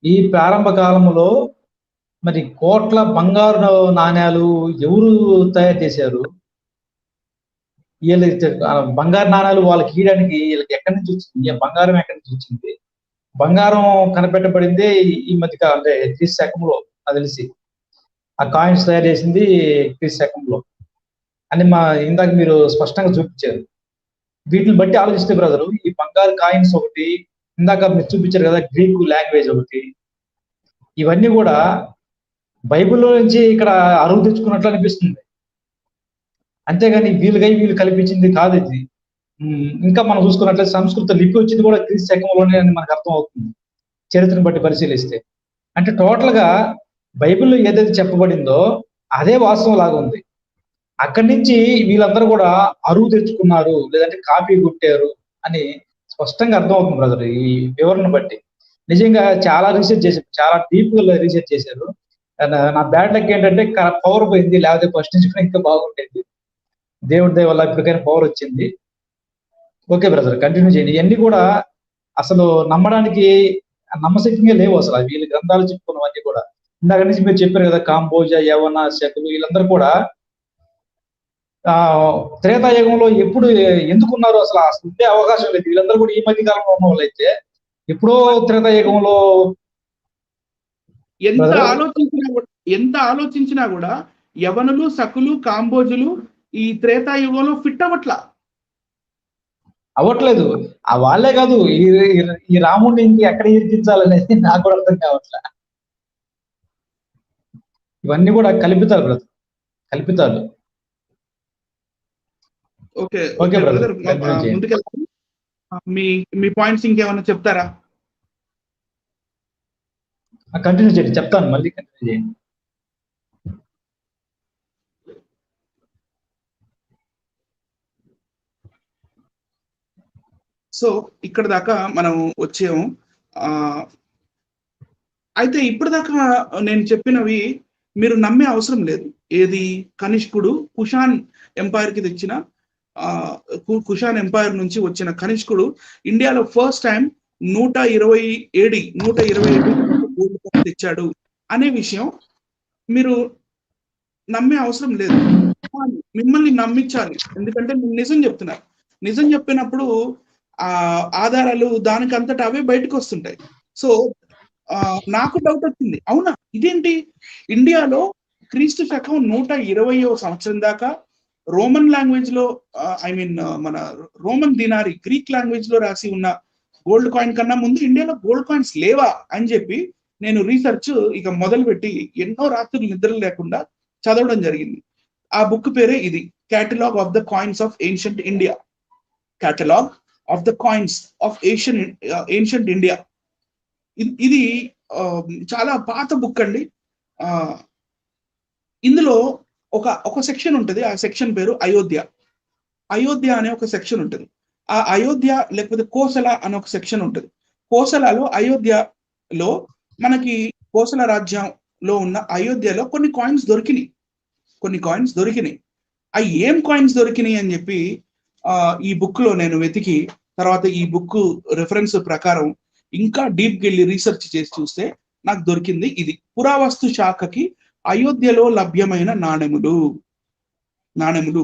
ఈ ప్రారంభ కాలంలో మరి కోట్ల బంగారు నాణ్యాలు ఎవరు తయారు చేశారు? వీళ్ళు బంగారు నాణ్యాలు వాళ్ళకి ఇయడానికి వీళ్ళకి ఎక్కడి నుంచి వచ్చింది? బంగారం ఎక్కడి నుంచి వచ్చింది? బంగారం కనిపెట్టబడింది ఈ మధ్య అంటే క్రీస్తు శకంలో, అది తెలిసి ఆ కాయిన్స్ తయారు చేసింది క్రీస్తు శకంలో అని ఇందాక మీరు స్పష్టంగా చూపించారు. వీటిని బట్టి ఆలోచిస్తే బ్రదరు, ఈ బంగారు కాయిన్స్ ఒకటి, ఇందాక మీరు చూపించారు కదా గ్రీకు లాంగ్వేజ్ ఒకటి, ఇవన్నీ కూడా బైబిల్లో నుంచి ఇక్కడ అరువు తెచ్చుకున్నట్లు అనిపిస్తుంది. అంతేగాని వీళ్ళు కల్పించింది కాదు ఇది. ఇంకా మనం చూసుకున్నట్లయితే సంస్కృత లిపి వచ్చింది కూడా క్రీస్తు శకంలోనే అని మనకు అర్థం అవుతుంది చరిత్రను బట్టి పరిశీలిస్తే. అంటే టోటల్ గా బైబిల్లో ఏదైతే చెప్పబడిందో అదే వాస్తవం లాగా ఉంది. అక్కడి నుంచి వీళ్ళందరూ కూడా అరువు తెచ్చుకున్నారు, లేదంటే కాపీ కొట్టారు అని స్పష్టంగా అర్థమవుతుంది బ్రదర్ ఈ వివరణ బట్టి. నిజంగా చాలా రీసెర్చ్ చేశారు, చాలా డీప్ గా రీసెర్చ్ చేశారు. నా బ్యాడ్ లక్ ఏంటంటే పవర్ పోయింది, లేకపోతే ఫస్ట్ నుంచి ఇంకా బాగుండేది. దేవుడి దయ వల్ల ఇప్పటికైనా పవర్ వచ్చింది. ఓకే బ్రదర్, కంటిన్యూ చేయండి. ఇవన్నీ కూడా అసలు నమ్మడానికి నమ్మశక్యంగా లేవు అసలు. వీళ్ళు గ్రంథాలు చెప్పుకున్నవన్నీ కూడా ఇందాక నుంచి మీరు చెప్పారు కదా, కాంబోజ, యవన, శకులు, వీళ్ళందరూ కూడా త్రేతాయుగంలో ఎప్పుడు ఎందుకున్నారు అసలు ఉండే అవకాశం లేదు. వీళ్ళందరూ కూడా ఈ మధ్య కాలంలో ఉన్న వాళ్ళు అయితే ఎప్పుడో త్రేతాయుగంలో ఎంత ఆలోచించినా కూడా యవనులు, సకులు, కాంబోజులు ఈ త్రేతాయుగంలో ఫిట్ అవ్వట్లేదు. వాళ్ళే కాదు, ఈ రాముడిని ఇంక ఎక్కడ ఇరికించాలనేది నాకు కూడా అర్థం కావట్లే. ఇవన్నీ కూడా కల్పితాలు బ్రదర్, కల్పితాలు. ఓకే ఓకే బ్రదర్, బ్రదర్, ముందుకెళ్తాను. మీ పాయింట్స్ ఇంకేమైనా చెప్తారా? కంటిన్యూ చేయండి, చెప్తాను, మళ్ళీ కంటిన్యూ చేయండి. సో ఇక్కడ దాకా మనం వచ్చాము. అయితే ఇప్పటిదాకా నేను చెప్పినవి మీరు నమ్మే అవసరం లేదు. ఏది కనిష్కుడు కుషాన్ ఎంపైర్ కి తెచ్చిన కుషాన్ ఎంపైర్ నుంచి వచ్చిన కనిష్కుడు ఇండియాలో ఫస్ట్ టైం 120 తెచ్చాడు అనే విషయం మీరు నమ్మే అవసరం లేదు. మిమ్మల్ని నమ్మించాలి, ఎందుకంటే నేను నిజం చెప్తున్నారు. నిజం చెప్పినప్పుడు ఆధారాలు దానికంతటా అవే బయటకు వస్తుంటాయి. సో నాకు డౌట్ వచ్చింది, అవునా ఇదేంటి ఇండియాలో క్రీస్తు శకం 120వ సంవత్సరం దాకా రోమన్ లాంగ్వేజ్ లో మన రోమన్ దినారి గ్రీక్ లాంగ్వేజ్ లో రాసి ఉన్న గోల్డ్ కాయిన్ కన్నా ముందు ఇండియాలో గోల్డ్ కాయిన్స్ లేవా అని చెప్పి నేను రీసెర్చ్ ఇక మొదలుపెట్టి ఎన్నో రాత్రులు నిద్ర లేకుండా చదవడం జరిగింది. ఆ బుక్ పేరే ఇది, catalogue of the coins of ancient India. Catalogue of the coins of ancient India. ఇది చాలా పాత బుక్ అండి. ఇందులో ఒక సెక్షన్ ఉంటుంది, ఆ సెక్షన్ పేరు అయోధ్య. అయోధ్య అనే ఒక సెక్షన్ ఉంటుంది. ఆ అయోధ్య లేకపోతే కోసల అనే ఒక సెక్షన్ ఉంటుంది. కోసలలో అయోధ్యలో మనకి కోసల రాజ్యంలో ఉన్న అయోధ్యలో కొన్ని కాయిన్స్ దొరికినాయి. ఆ ఏం కాయిన్స్ దొరికినాయి అని చెప్పి ఈ బుక్ లో నేను వెతికి తర్వాత ఈ బుక్ రెఫరెన్స్ ప్రకారం ఇంకా డీప్ వెళ్ళి రీసెర్చ్ చేసి చూస్తే నాకు దొరికింది ఇది. పురావస్తు శాఖకి అయోధ్యలో లభ్యమైన నాణెములు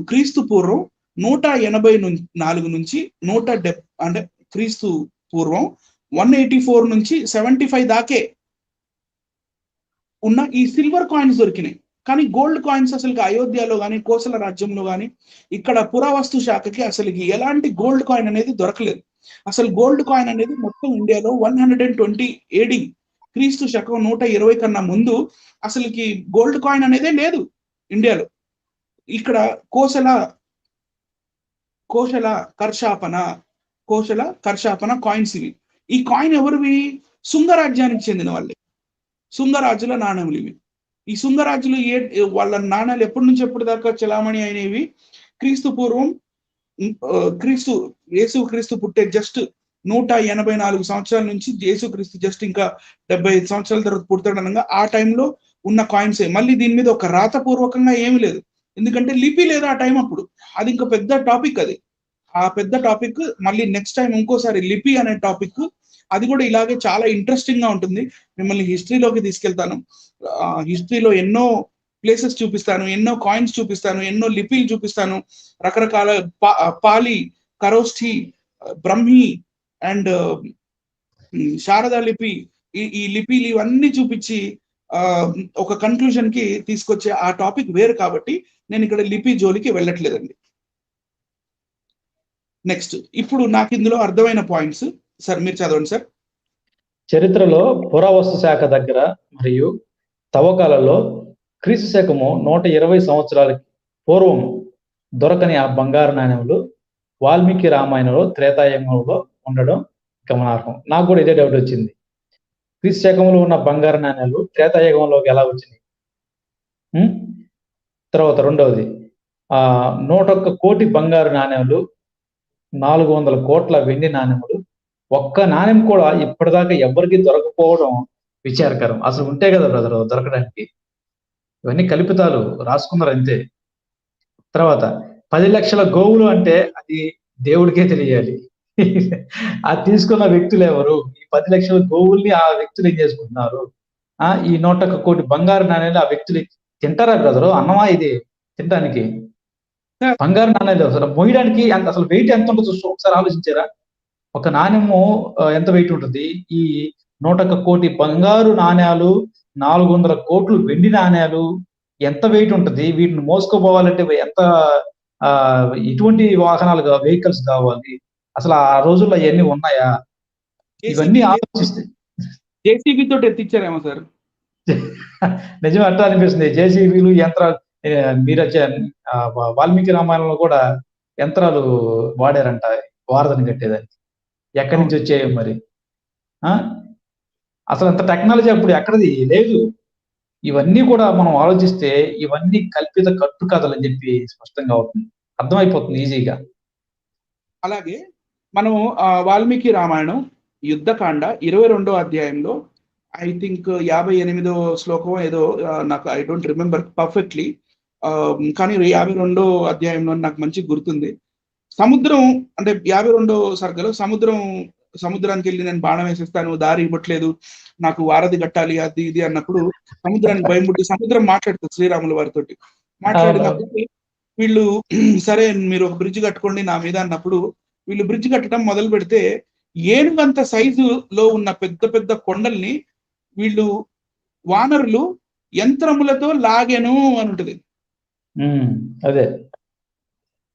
క్రీస్తు పూర్వం 184 నుంచి అంటే క్రీస్తు పూర్వం 184 నుంచి 75 దాకే ఉన్న ఈ సిల్వర్ కాయిన్స్ దొరికినాయి. కానీ గోల్డ్ కాయిన్స్ అసలు అయోధ్యలో కానీ కోసల రాజ్యంలో కానీ ఇక్కడ పురావస్తు శాఖకి అసలుకి ఎలాంటి గోల్డ్ కాయిన్ అనేది దొరకలేదు. అసలు గోల్డ్ కాయిన్ అనేది మొత్తం ఇండియాలో 120 AD క్రీస్తు శకం 120 కన్నా ముందు అసలుకి గోల్డ్ కాయిన్ అనేదే లేదు ఇండియాలో. ఇక్కడ కోశల కర్షాపన కాయిన్స్ ఇవి. ఈ కాయిన్ ఎవరివి? శుంగరాజ్యానికి చెందిన వాళ్ళే, శుంగరాజుల నాణ్యములు ఇవి. ఈ శుంగరాజులు వాళ్ళ నాణ్యాలు ఎప్పటి నుంచి ఎప్పటి దాకా చలామణి అయినవి? క్రీస్తు పూర్వం యేసుక్రీస్తు పుట్టే జస్ట్ 184 సంవత్సరాల నుంచి యేసుక్రీస్తు జస్ట్ ఇంకా 75 సంవత్సరాల తర్వాత పుడతాడనగా ఆ టైంలో ఉన్న కాయిన్సే. మళ్ళీ దీని మీద ఒక రాతపూర్వకంగా ఏమి లేదు, ఎందుకంటే లిపి లేదు ఆ టైం అప్పుడు. అది ఇంకా పెద్ద టాపిక్. ఆ పెద్ద టాపిక్ మళ్ళీ నెక్స్ట్ టైం ఇంకోసారి లిపి అనే టాపిక్, అది కూడా ఇలాగే చాలా ఇంట్రెస్టింగ్ గా ఉంటుంది. మిమ్మల్ని హిస్టరీలోకి తీసుకెళ్తాను. హిస్టరీలో ఎన్నో ప్లేసెస్ చూపిస్తాను, ఎన్నో కాయిన్స్ చూపిస్తాను, ఎన్నో లిపిలు చూపిస్తాను. రకరకాల పాలి, ఖరోష్ఠి, బ్రహ్మి అండ్ శారదా లిపి, ఈ లిపిలు ఇవన్నీ చూపించి ఒక కన్క్లూజన్ కి తీసుకొచ్చే ఆ టాపిక్ వేరు కాబట్టి నేను ఇక్కడ లిపి జోలికి వెళ్ళట్లేదండి. నెక్స్ట్, ఇప్పుడు నాకు ఇందులో అర్థమైన పాయింట్స్ సార్ మీరు చదవండి సార్. చరిత్రలో పురావస్తు శాఖ దగ్గర మరియు తవ్వకాలలో క్రీస్తు శకము 120 సంవత్సరాలకి పూర్వం దొరకని ఆ బంగారు నాణ్యములు వాల్మీకి రామాయణంలో త్రేతాయుగంలో ఉండడం గమనార్హం. నాకు కూడా ఇదే డౌట్ వచ్చింది, క్రీస్తు శకంలో ఉన్న బంగారు నాణ్యాలు త్రేతాయుగంలోకి ఎలా వచ్చినాయి? తర్వాత రెండవది, 101 కోటి బంగారు నాణ్యాలు, 400 కోట్ల వెండి నాణ్యములు, ఒక్క నాణ్యం కూడా ఇప్పటిదాకా ఎవరికి దొరకపోవడం విచారకరం. అసలు ఉంటే కదా బ్రదర్ దొరకడానికి. ఇవన్నీ కల్పితాలు, రాసుకున్నారు అంతే. తర్వాత 10 లక్షల గోవులు అంటే అది దేవుడికే తెలియాలి. అది తీసుకున్న వ్యక్తులు ఎవరు? ఈ 10 లక్షల గోవుల్ని ఆ వ్యక్తులు ఏం చేసుకుంటున్నారు? ఈ 101 కోటి బంగారు నాణ్యాలు ఆ వ్యక్తులు తింటారా బ్రదరు? అన్నమా ఇది తినడానికి? బంగారు నాణ్యాలు అసలు మోయడానికి అసలు వెయిట్ ఎంత ఉంటుందో ఒకసారి ఆలోచించారా? ఒక నాణ్యము ఎంత వెయిట్ ఉంటుంది? ఈ 101 కోటి బంగారు నాణ్యాలు 400 కోట్లు వెండి నాణేలు ఎంత వెయిట్ ఉంటుంది, వీటిని మోసుకోపోవాలంటే ఎంత ఎటువంటి వాహనాలు వెహికల్స్ కావాలి, అసలు ఆ రోజుల్లో అవన్నీ ఉన్నాయా, ఇవన్నీ ఆలోచిస్తే జేసీబీ తోటి ఎత్తిచ్చారేమో సార్. నిజమే, అట్లా అనిపిస్తుంది. జేసీబీలు యంత్రాలు, మీరు వాల్మీకి రామాయణంలో కూడా యంత్రాలు వాడారంట వారధిని కట్టేదానికి. ఎక్కడి నుంచి వచ్చాయో మరి. అసలు అంత టెక్నాలజీ అప్పుడు ఎక్కడిది లేదు. ఇవన్నీ కూడా మనం ఆలోచిస్తే ఇవన్నీ కల్పిత కట్టుకథలు అని చెప్పి స్పష్టంగా అవుతుంది, అర్థమైపోతుంది ఈజీగా. అలాగే మనం వాల్మీకి రామాయణం యుద్ధకాండ 22వ అధ్యాయంలో ఐ థింక్ 58వ శ్లోకం ఏదో, నాకు ఐ డోంట్ రిమెంబర్ పర్ఫెక్ట్లీ, కానీ 52వ అధ్యాయంలో నాకు మంచి గుర్తుంది. సముద్రం అంటే 52వ సర్గలో సముద్రానికి వెళ్ళి నేను బాణం వేసేస్తాను, దారి ఇవ్వట్లేదు, నాకు వారధి కట్టాలి అది ఇది అన్నప్పుడు సముద్రానికి భయం పుట్టి సముద్రం మాట్లాడుతుంది శ్రీరాముల వారితో. మాట్లాడినప్పుడు వీళ్ళు సరే మీరు ఒక బ్రిడ్జ్ కట్టుకోండి నా మీద అన్నప్పుడు వీళ్ళు బ్రిడ్జ్ కట్టడం మొదలు పెడితే ఏనుగంత సైజులో ఉన్న పెద్ద పెద్ద కొండల్ని వీళ్ళు వానరులు యంత్రములతో లాగెను అని ఉంటుంది. అదే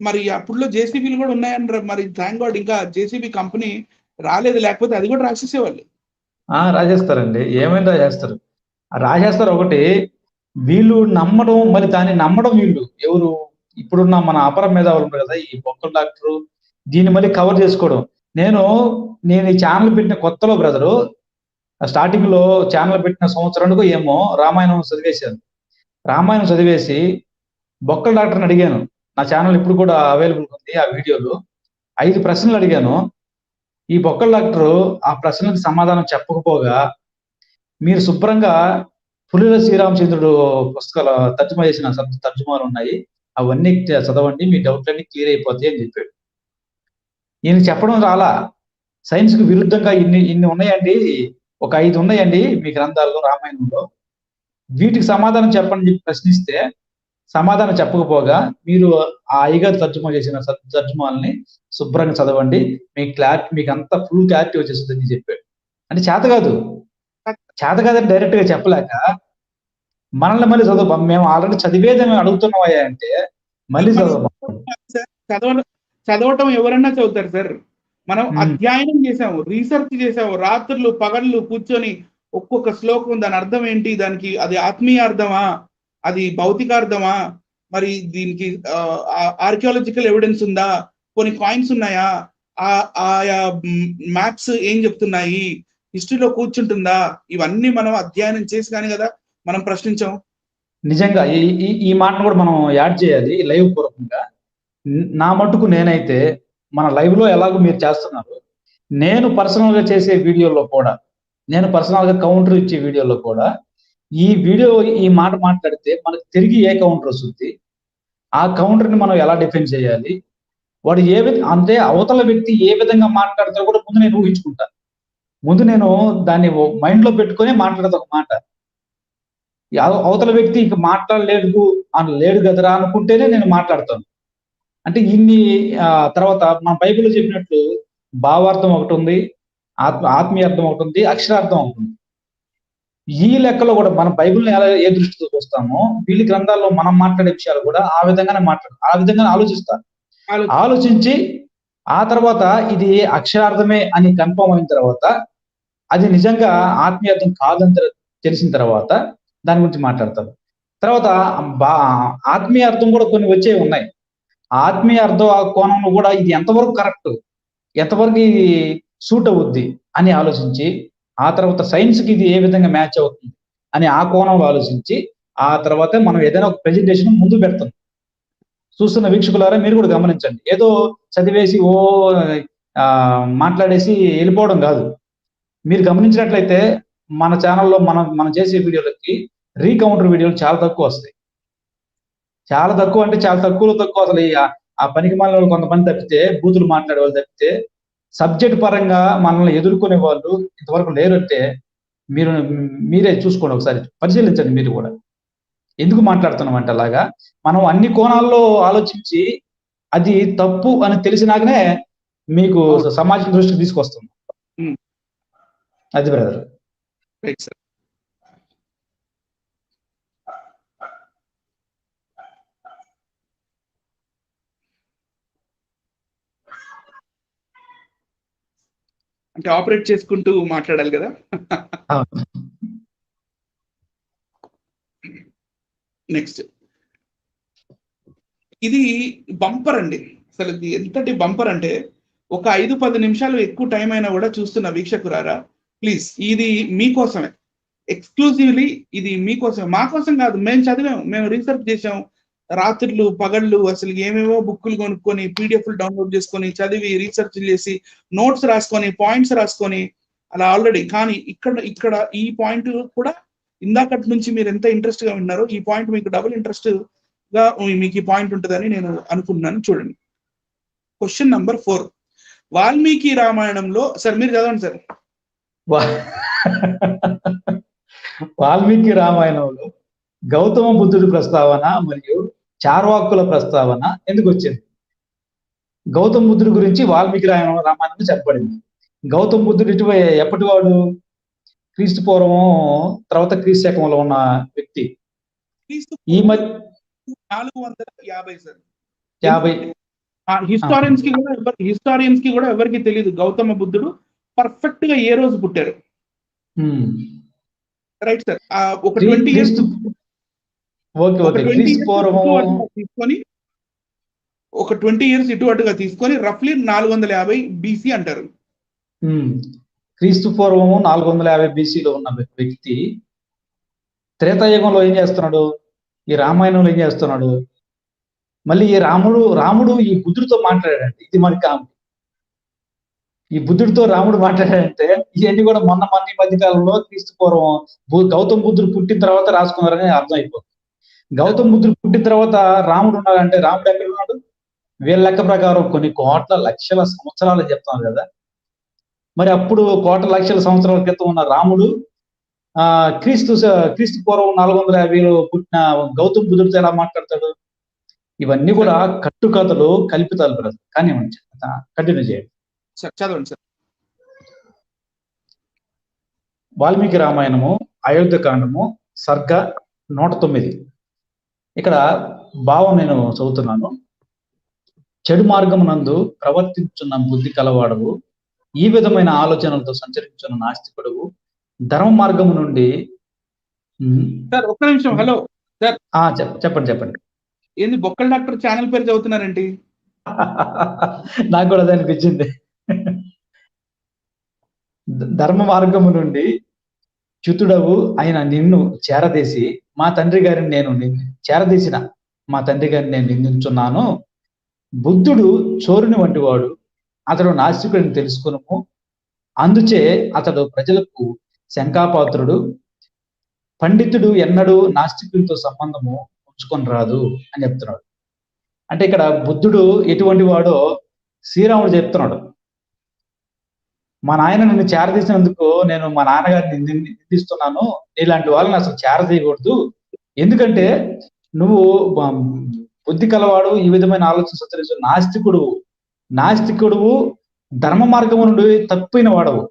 మరి అప్పుడులో జేసీబీలు కూడా ఉన్నాయని మరి థ్యాంక్ గాడ్ ఇంకా జేసీబీ కంపెనీ రాలేదు, లేకపోతే అది కూడా రాసేసేవాళ్ళు. రాసేస్తారండి, ఏమైనా రాసేస్తారు. రాసేస్తారు ఒకటి, వీళ్ళు నమ్మడం, మరి దాన్ని నమ్మడం వీళ్ళు ఎవరు, ఇప్పుడున్న మన అపర మేధావులు ఉంటారు కదా, ఈ బొక్కల డాక్టరు, దీన్ని మళ్ళీ కవర్ చేసుకోవడం. నేను ఈ ఛానల్ పెట్టిన కొత్తలో బ్రదరు, స్టార్టింగ్ లో ఛానల్ పెట్టిన సంవత్సరానికో ఏమో రామాయణం చదివేశాను. రామాయణం చదివేసి బొక్కల డాక్టర్ని అడిగాను. నా ఛానల్ ఇప్పుడు కూడా అవైలబుల్ ఉంది, ఆ వీడియోలు 5 ప్రశ్నలు అడిగాను. ఈ బొక్కల డాక్టరు ఆ ప్రశ్నలకు సమాధానం చెప్పకపోగా, మీరు శుభ్రంగా పులిల శ్రీరామచంద్రుడు పుస్తకాలు తర్జుమా చేసిన తర్జుమాలు ఉన్నాయి, అవన్నీ చదవండి, మీ డౌట్లన్నీ క్లియర్ అయిపోతాయి అని చెప్పాడు. ఈయన చెప్పడం రాలా, సైన్స్ కు విరుద్ధంగా ఇన్ని ఉన్నాయండి, ఒక 5 ఉన్నాయండి మీ గ్రంథాల్లో రామాయణంలో, వీటికి సమాధానం చెప్పండి చెప్పి ప్రశ్నిస్తే సమాధానం చెప్పకపోగా, మీరు ఆ అయ్యగారు తర్జుమా చేసిన తర్జుమాలని శుభ్రంగా చదవండి, మీకు అంతా ఫుల్ క్లారిటీ వచ్చేస్తుంది అని చెప్పాడు. అంటే చేత కాదని డైరెక్ట్ గా చెప్పలేక మనల్ని మళ్ళీ చదువు, మేము ఆల్రెడీ చదివేది మేము అడుగుతున్నావా అంటే మళ్ళీ చదవటం ఎవరన్నా చదువుతారు సార్. మనం అధ్యయనం చేసాము, రీసెర్చ్ చేసాము, రాత్రులు పగళ్ళు కూర్చొని ఒక్కొక్క శ్లోకం దాని అర్థం ఏంటి, దానికి అది ఆత్మీయ అర్థమా, అది భౌతిక అర్థమా, మరి దీనికి ఆర్కియాలజికల్ ఎవిడెన్స్ ఉందా, కొన్ని కాయిన్స్ ఉన్నాయా, ఆయా మ్యాప్స్ ఏం చెప్తున్నాయి, హిస్టరీలో కూర్చుంటుందా, ఇవన్నీ మనం అధ్యయనం చేసి కానీ కదా మనం ప్రశ్నించాం. నిజంగా ఈ మాటను కూడా మనం యాడ్ చేయాలి లైవ్ పూర్వకంగా. నా మట్టుకు నేనైతే మన లైవ్ లో ఎలాగో మీరు చేస్తున్నారు, నేను పర్సనల్ గా చేసే వీడియోలో కూడా, నేను పర్సనల్ గా కౌంటర్ ఇచ్చే వీడియోలో కూడా ఈ మాట మాట్లాడితే మనకు తిరిగి ఏ కౌంటర్ వస్తుంది, ఆ కౌంటర్ని మనం ఎలా డిఫెండ్ చేయాలి, వాడు అంటే అవతల వ్యక్తి ఏ విధంగా మాట్లాడతారో కూడా ముందు నేను ఊహించుకుంటా, ముందు నేను దాన్ని మైండ్ లో పెట్టుకునే మాట్లాడతా ఒక మాట. అవతల వ్యక్తి ఇంక మాట్లాడలేదు లేడు కదరా అనుకుంటేనే నేను మాట్లాడతాను. అంటే తర్వాత మన బైబిల్లో చెప్పినట్లు భావార్థం ఒకటి ఉంది, ఆత్మీయార్థం ఒకటి ఉంది, అక్షరార్థం ఒకటి ఉంది. ఈ లెక్కలో కూడా మన బైబిల్ని ఏ దృష్టితో చూస్తామో వీళ్ళ గ్రంథాల్లో మనం మాట్లాడే విషయాలు కూడా ఆ విధంగానే ఆలోచించి ఆ తర్వాత ఇది అక్షరార్థమే అని కన్ఫర్మ్ అయిన తర్వాత, అది నిజంగా ఆత్మీయార్థం కాదని తెలిసిన తర్వాత దాని గురించి మాట్లాడతారు. తర్వాత ఆత్మీయ అర్థం కూడా కొన్ని వచ్చే ఉన్నాయి. ఆత్మీయ అర్థం ఆ కోణంలో కూడా ఇది ఎంతవరకు కరెక్ట్, ఎంతవరకు ఇది సూట్ అవుద్ది అని ఆలోచించి, ఆ తర్వాత సైన్స్కి ఇది ఏ విధంగా మ్యాచ్ అవుతుంది అని ఆ కోణంలో ఆలోచించి, ఆ తర్వాత మనం ఏదైనా ఒక ప్రెజెంటేషన్ ముందు పెడతాం. చూస్తున్న వీక్షకులారా మీరు కూడా గమనించండి, ఏదో చదివేసి మాట్లాడేసి వెళ్ళిపోవడం కాదు. మీరు గమనించినట్లయితే మన ఛానల్లో మనం చేసే వీడియోలకి రీకౌంటర్ వీడియోలు చాలా తక్కువ వస్తాయి. చాలా తక్కువ అంటే చాలా తక్కువ అసలు ఆ పనికి మాలిన కొంతమంది తప్పితే, బూతులు మాట్లాడే వాళ్ళు తప్పితే, సబ్జెక్ట్ పరంగా మనల్ని ఎదుర్కొనే వాళ్ళు ఇంతవరకు లేరు. అంటే మీరే చూసుకోండి, ఒకసారి పరిశీలించండి మీరు కూడా. ఎందుకు మాట్లాడుతున్నాం అంటే అలాగా మనం అన్ని కోణాల్లో ఆలోచించి అది తప్పు అని తెలిసినాకనే మీకు సమాజం దృష్టికి తీసుకొస్తుంది. అది బ్రదర్. అంటే ఆపరేట్ చేసుకుంటూ మాట్లాడాలి కదా. అవును. నెక్స్ట్, ఇది బంపర్ అండి. అసలు ఇది ఎంతటి బంపర్ అంటే, ఒక 5-10 నిమిషాలు ఎక్కువ టైం అయినా కూడా చూస్తున్న వీక్షకురారా, ప్లీజ్ ఇది మీకోసమే, ఎక్స్క్లూజివ్లీ ఇది మీకోసమే, మా కోసం కాదు. మేము చదివాము, మేము రీసెర్చ్ చేసాం, రాత్రులు పగళ్ళు అసలు ఏమేవో బుక్కులు కొనుక్కొని పీడిఎఫ్లు డౌన్లోడ్ చేసుకొని చదివి రీసెర్చ్ చేసి నోట్స్ రాసుకొని పాయింట్స్ రాసుకొని అలా ఆల్రెడీ. కానీ ఇక్కడ ఈ పాయింట్ కూడా ఇందాకటి నుంచి మీరు ఎంత ఇంట్రెస్ట్ గా విన్నారో, ఈ పాయింట్ మీకు డబుల్ ఇంట్రెస్ట్ గా మీకు ఈ పాయింట్ ఉంటుందని నేను అనుకుంటున్నాను. చూడండి, క్వశ్చన్ నంబర్ 4. వాల్మీకి రామాయణంలో, సార్ మీరు చదవండి సార్. వాల్మీకి రామాయణంలో గౌతమ బుద్ధుడి ప్రస్తావన మరియు చార్వాకుల ప్రస్తావన ఎందుకు వచ్చింది? గౌతమ బుద్ధుడి గురించి వాల్మీకి రామాయణంలో చెప్పబడింది. గౌతమ బుద్ధుడు ఎప్పటి వాడు? క్రీస్తు పూర్వం తర్వాత క్రీస్తు శకంలో ఉన్న వ్యక్తి. ఈ మధ్య 450 సార్. 50. హిస్టారియన్స్ కి కూడా ఎవరికి తెలియదు గౌతమ బుద్ధుడు పర్ఫెక్ట్ గా ఏ రోజు పుట్టారు. Right sir. ఒక 20 ఇయర్స్ తీసుకొని, ఒక 20 ఇయర్స్ ఇటు అటుగా తీసుకొని రఫ్లీ 450 BC అంటారు. క్రీస్తు పూర్వము 450 BCలో ఉన్న వ్యక్తి త్రేతాయుగంలో ఏం చేస్తున్నాడు? ఈ రామాయణంలో ఏం చేస్తున్నాడు? మళ్ళీ ఈ రాముడు ఈ బుద్ధుడితో మాట్లాడాడంటే ఇది మరి కాదు. ఈ బుద్ధుడితో రాముడు మాట్లాడాడంటే ఇవన్నీ కూడా మొన్న ఈ మధ్య కాలంలో క్రీస్తు పూర్వం గౌతమ బుద్ధుడు పుట్టిన తర్వాత రాసుకున్నారని అర్థం అయిపోతుంది. గౌతమ బుద్ధుడు పుట్టిన తర్వాత రాముడు ఉన్నాడంటే రాముడు ఎక్కడ ఉన్నాడు? వీళ్ళ లెక్క ప్రకారం కొన్ని కోట్ల లక్షల సంవత్సరాలు చెప్తున్నారు కదా. మరి అప్పుడు కోట్ల లక్షల సంవత్సరాల క్రితం ఉన్న రాముడు క్రీస్తు పూర్వం 450లో పుట్టిన గౌతమ బుద్ధుడితో ఎలా మాట్లాడతాడు? ఇవన్నీ కూడా కట్టుకథలు, కల్పితాలు బ్రదర్. కానీ కంటిన్యూ చేయండి. చదవండి సార్. వాల్మీకి రామాయణము అయోధ్యకాండము సర్గ 109. ఇక్కడ భావం నేను చదువుతున్నాను. చెడు మార్గమునందు ప్రవర్తించున్న బుద్ధి కలవాడవు, ఈ విధమైన ఆలోచనలతో సంచరించున్న నాస్తికుడు ధర్మ మార్గము నుండి. సార్ ఒక్క నిమిషం. Hello sir. చెప్పండి. ఏంది బొక్కల డాక్టర్ ఛానల్ పేరు చదువుతున్నారేంటి? నాకు కూడా అది అనిపించింది. ధర్మ మార్గము నుండి చ్యుతుడవు అయిన నిన్ను చేరదీసి మా తండ్రి గారిని నేను నిందించున్నాను. బుద్ధుడు చోరుని వంటి వాడు, అతడు నాస్తికుడిని తెలుసుకును, అందుచే అతడు ప్రజలకు శంకాపాత్రుడు. పండితుడు ఎన్నడూ నాస్తికులతో సంబంధము ఉంచుకొని రాదు అని చెప్తున్నాడు. అంటే ఇక్కడ బుద్ధుడు ఎటువంటి వాడో శ్రీరాముడు చెప్తున్నాడు. మా నాయన నిన్ను చేరదీసినందుకు నేను మా నాన్నగారిని నిందిస్తున్నాను, ఇలాంటి వాళ్ళని అసలు చేరదీయకూడదు. ఎందుకంటే నువ్వు బుద్ధి కలవాడు, ఈ విధమైన ఆలోచన సంచరించు నాస్తికుడు ధర్మ మార్గము నుండి తప్పిన వాడవు,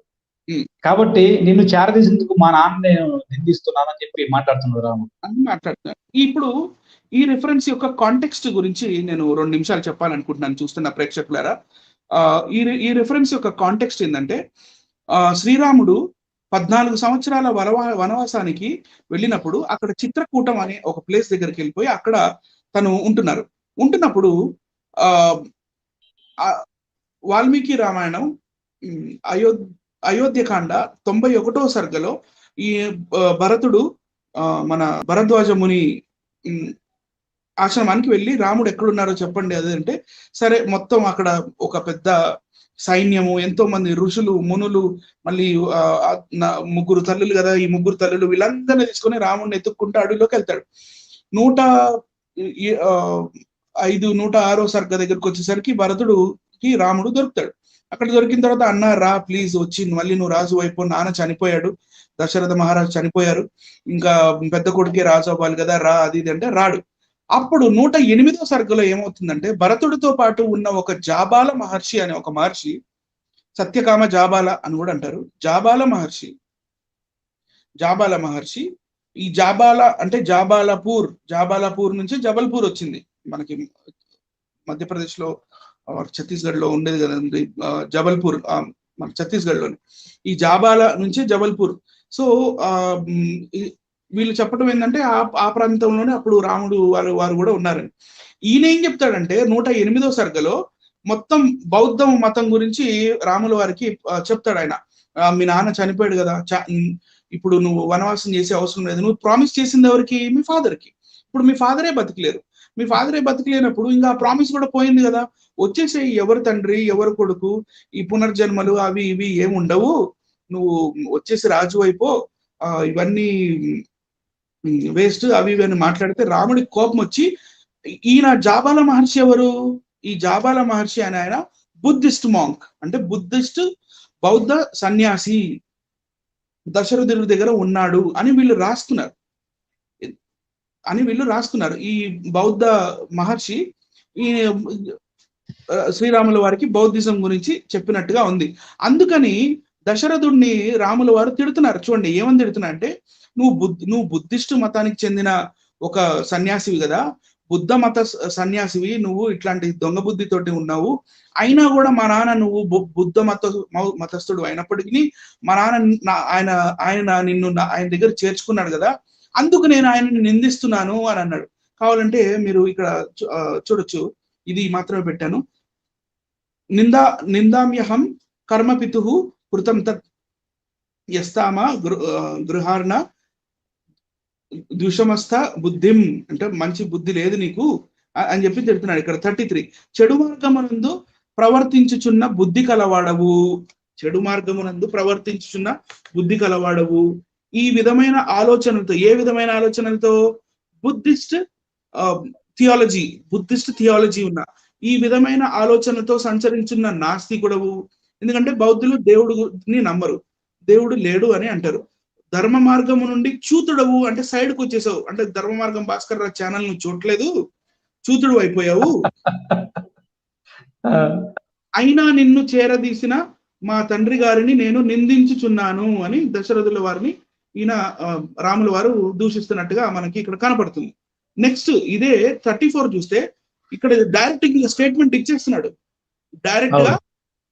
కాబట్టి నిన్ను చేరదీసేందుకు మా నాన్న నేను నిందిస్తున్నానని చెప్పి మాట్లాడుతున్నాడు రాముడు. ఇప్పుడు ఈ రిఫరెన్స్ యొక్క కాంటెక్స్ట్ గురించి నేను 2 నిమిషాలు చెప్పాలనుకుంటున్నాను చూస్తున్న ప్రేక్షకులారా. ఈ రిఫరెన్స్ యొక్క కాంటెక్స్ట్ ఏంటంటే, శ్రీరాముడు 14 సంవత్సరాల వనవాసానికి వెళ్ళినప్పుడు అక్కడ చిత్రకూటం అనే ఒక ప్లేస్ దగ్గరికి వెళ్ళిపోయి అక్కడ తను ఉంటున్నప్పుడు వాల్మీకి రామాయణం అయోధ్యకాండ 91వ సర్గలో ఈ భరతుడు మన భరద్వాజ ముని ఆశ్రమానికి వెళ్ళి రాముడు ఎక్కడున్నారో చెప్పండి అది అంటే, సరే మొత్తం అక్కడ ఒక పెద్ద సైన్యము, ఎంతో మంది ఋషులు, మునులు, మళ్ళీ 3 తల్లులు కదా, ఈ 3 తల్లులు వీళ్ళందరినీ తీసుకొని రాముడిని ఎత్తుక్కుంటూ అడవిలోకి వెళ్తాడు. 106వ సర్గ దగ్గరకు వచ్చేసరికి భరతుడుకి రాముడు దొరుకుతాడు. అక్కడ దొరికిన తర్వాత, అన్న రా ప్లీజ్ వచ్చి మళ్ళీ నువ్వు రాజు అయిపో, నాన్న చనిపోయాడు, దశరథ మహారాజు చనిపోయారు, ఇంకా పెద్ద కొడుకే రాజు అవ్వాలి కదా, రా అది ఇది అంటే రాడు. అప్పుడు 108వ సర్గలో ఏమవుతుందంటే, భరతుడితో పాటు ఉన్న ఒక జాబాల మహర్షి అనే ఒక మహర్షి, సత్యకామ జాబాల అని కూడా అంటారు, జాబాల మహర్షి ఈ జాబాల అంటే జాబాలపూర్ నుంచి జబల్పూర్ వచ్చింది. మనకి మధ్యప్రదేశ్ లో ఛత్తీస్గఢ్ లో ఉండేది కదండి జబల్పూర్, మన ఛత్తీస్గఢ్ లోని, ఈ జాబాల నుంచి జబల్పూర్. సో వీళ్ళు చెప్పడం ఏంటంటే ఆ ప్రాంతంలోనే అప్పుడు రాముడు వారు కూడా ఉన్నారని. ఈయన ఏం చెప్తాడంటే 108వ సర్గలో మొత్తం బౌద్ధ మతం గురించి రాముల వారికి చెప్తాడు ఆయన. మీ నాన్న చనిపోయాడు కదా, ఇప్పుడు నువ్వు వనవాసం చేసే అవసరం లేదు, నువ్వు ప్రామిస్ చేసింది ఎవరికి? మీ ఫాదర్కి. ఇప్పుడు మీ ఫాదరే బతికలేరు, మీ ఫాదరే బతికలేనప్పుడు ఇంకా ప్రామిస్ కూడా పోయింది కదా, వచ్చేసే ఎవరు తండ్రి ఎవరు కొడుకు, ఈ పునర్జన్మలు అవి ఇవి ఏమి ఉండవు, నువ్వు వచ్చేసి రాజు అయిపో, ఇవన్నీ వేస్ట్ అవి ఇవి అని మాట్లాడితే రాముడికి కోపం వచ్చి, ఈయన జాబాల మహర్షి ఎవరు? ఈ జాబాల మహర్షి అని ఆయన బుద్ధిస్ట్ మాంక్, అంటే బుద్ధిస్ట్ బౌద్ధ సన్యాసి దశరథుడి దగ్గర ఉన్నాడు అని వీళ్ళు రాస్తున్నారు. ఈ బౌద్ధ మహర్షి ఈ శ్రీరాముల వారికి బౌద్ధిజం గురించి చెప్పినట్టుగా ఉంది. అందుకని దశరథుడిని రాముల వారు తిడుతున్నారు. చూడండి ఏమని తిడుతున్నా అంటే, నువ్వు బుద్ధిస్ట్ మతానికి చెందిన ఒక సన్యాసివి కదా, బుద్ధ మత సన్యాసివి, నువ్వు ఇట్లాంటి దొంగ బుద్ధితోటి ఉన్నావు, అయినా కూడా మా నాన్న నువ్వు బుద్ధ మతస్థుడు అయినప్పటికీ మా నాన్న ఆయన నిన్ను ఆయన దగ్గర చేర్చుకున్నాడు కదా, అందుకు నేను ఆయనని నిందిస్తున్నాను అని అన్నాడు. కావాలంటే మీరు ఇక్కడ చూడొచ్చు, ఇది మాత్రమే పెట్టాను. నిందామ్యహం కర్మపితు కృతం తత్ యస్తామ గృహార్ణ ద్విషమస్థ బుద్ధిం, అంటే మంచి బుద్ధి లేదు నీకు అని చెప్పి చెప్తున్నాడు. ఇక్కడ 33 చెడు మార్గమునందు ప్రవర్తించుచున్న బుద్ధి కలవాడవు, చెడు మార్గమునందు ప్రవర్తించుచున్న బుద్ధి కలవాడవు, ఈ విధమైన ఆలోచనలతో, ఏ విధమైన ఆలోచనలతో? బుద్ధిస్ట్ థియాలజీ ఉన్న ఈ విధమైన ఆలోచనతో సంచరించున్న నాస్తికుడవు. ఎందుకంటే బౌద్ధులు దేవుడిని నమ్మరు, దేవుడు లేడు అని అంటారు. ధర్మ మార్గము నుండి చూతుడవు, అంటే సైడ్కి వచ్చేసావు, అంటే ధర్మ మార్గం భాస్కర్ రావు ఛానల్ నువ్వు చూడలేదు, చూతుడు అయిపోయావు. అయినా నిన్ను చేరదీసిన మా తండ్రి గారిని నేను నిందించుచున్నాను అని దశరథుల వారిని ఈయన రాముల వారు దూషిస్తున్నట్టుగా మనకి ఇక్కడ కనపడుతుంది. నెక్స్ట్ ఇదే 34 చూస్తే ఇక్కడ డైరెక్ట్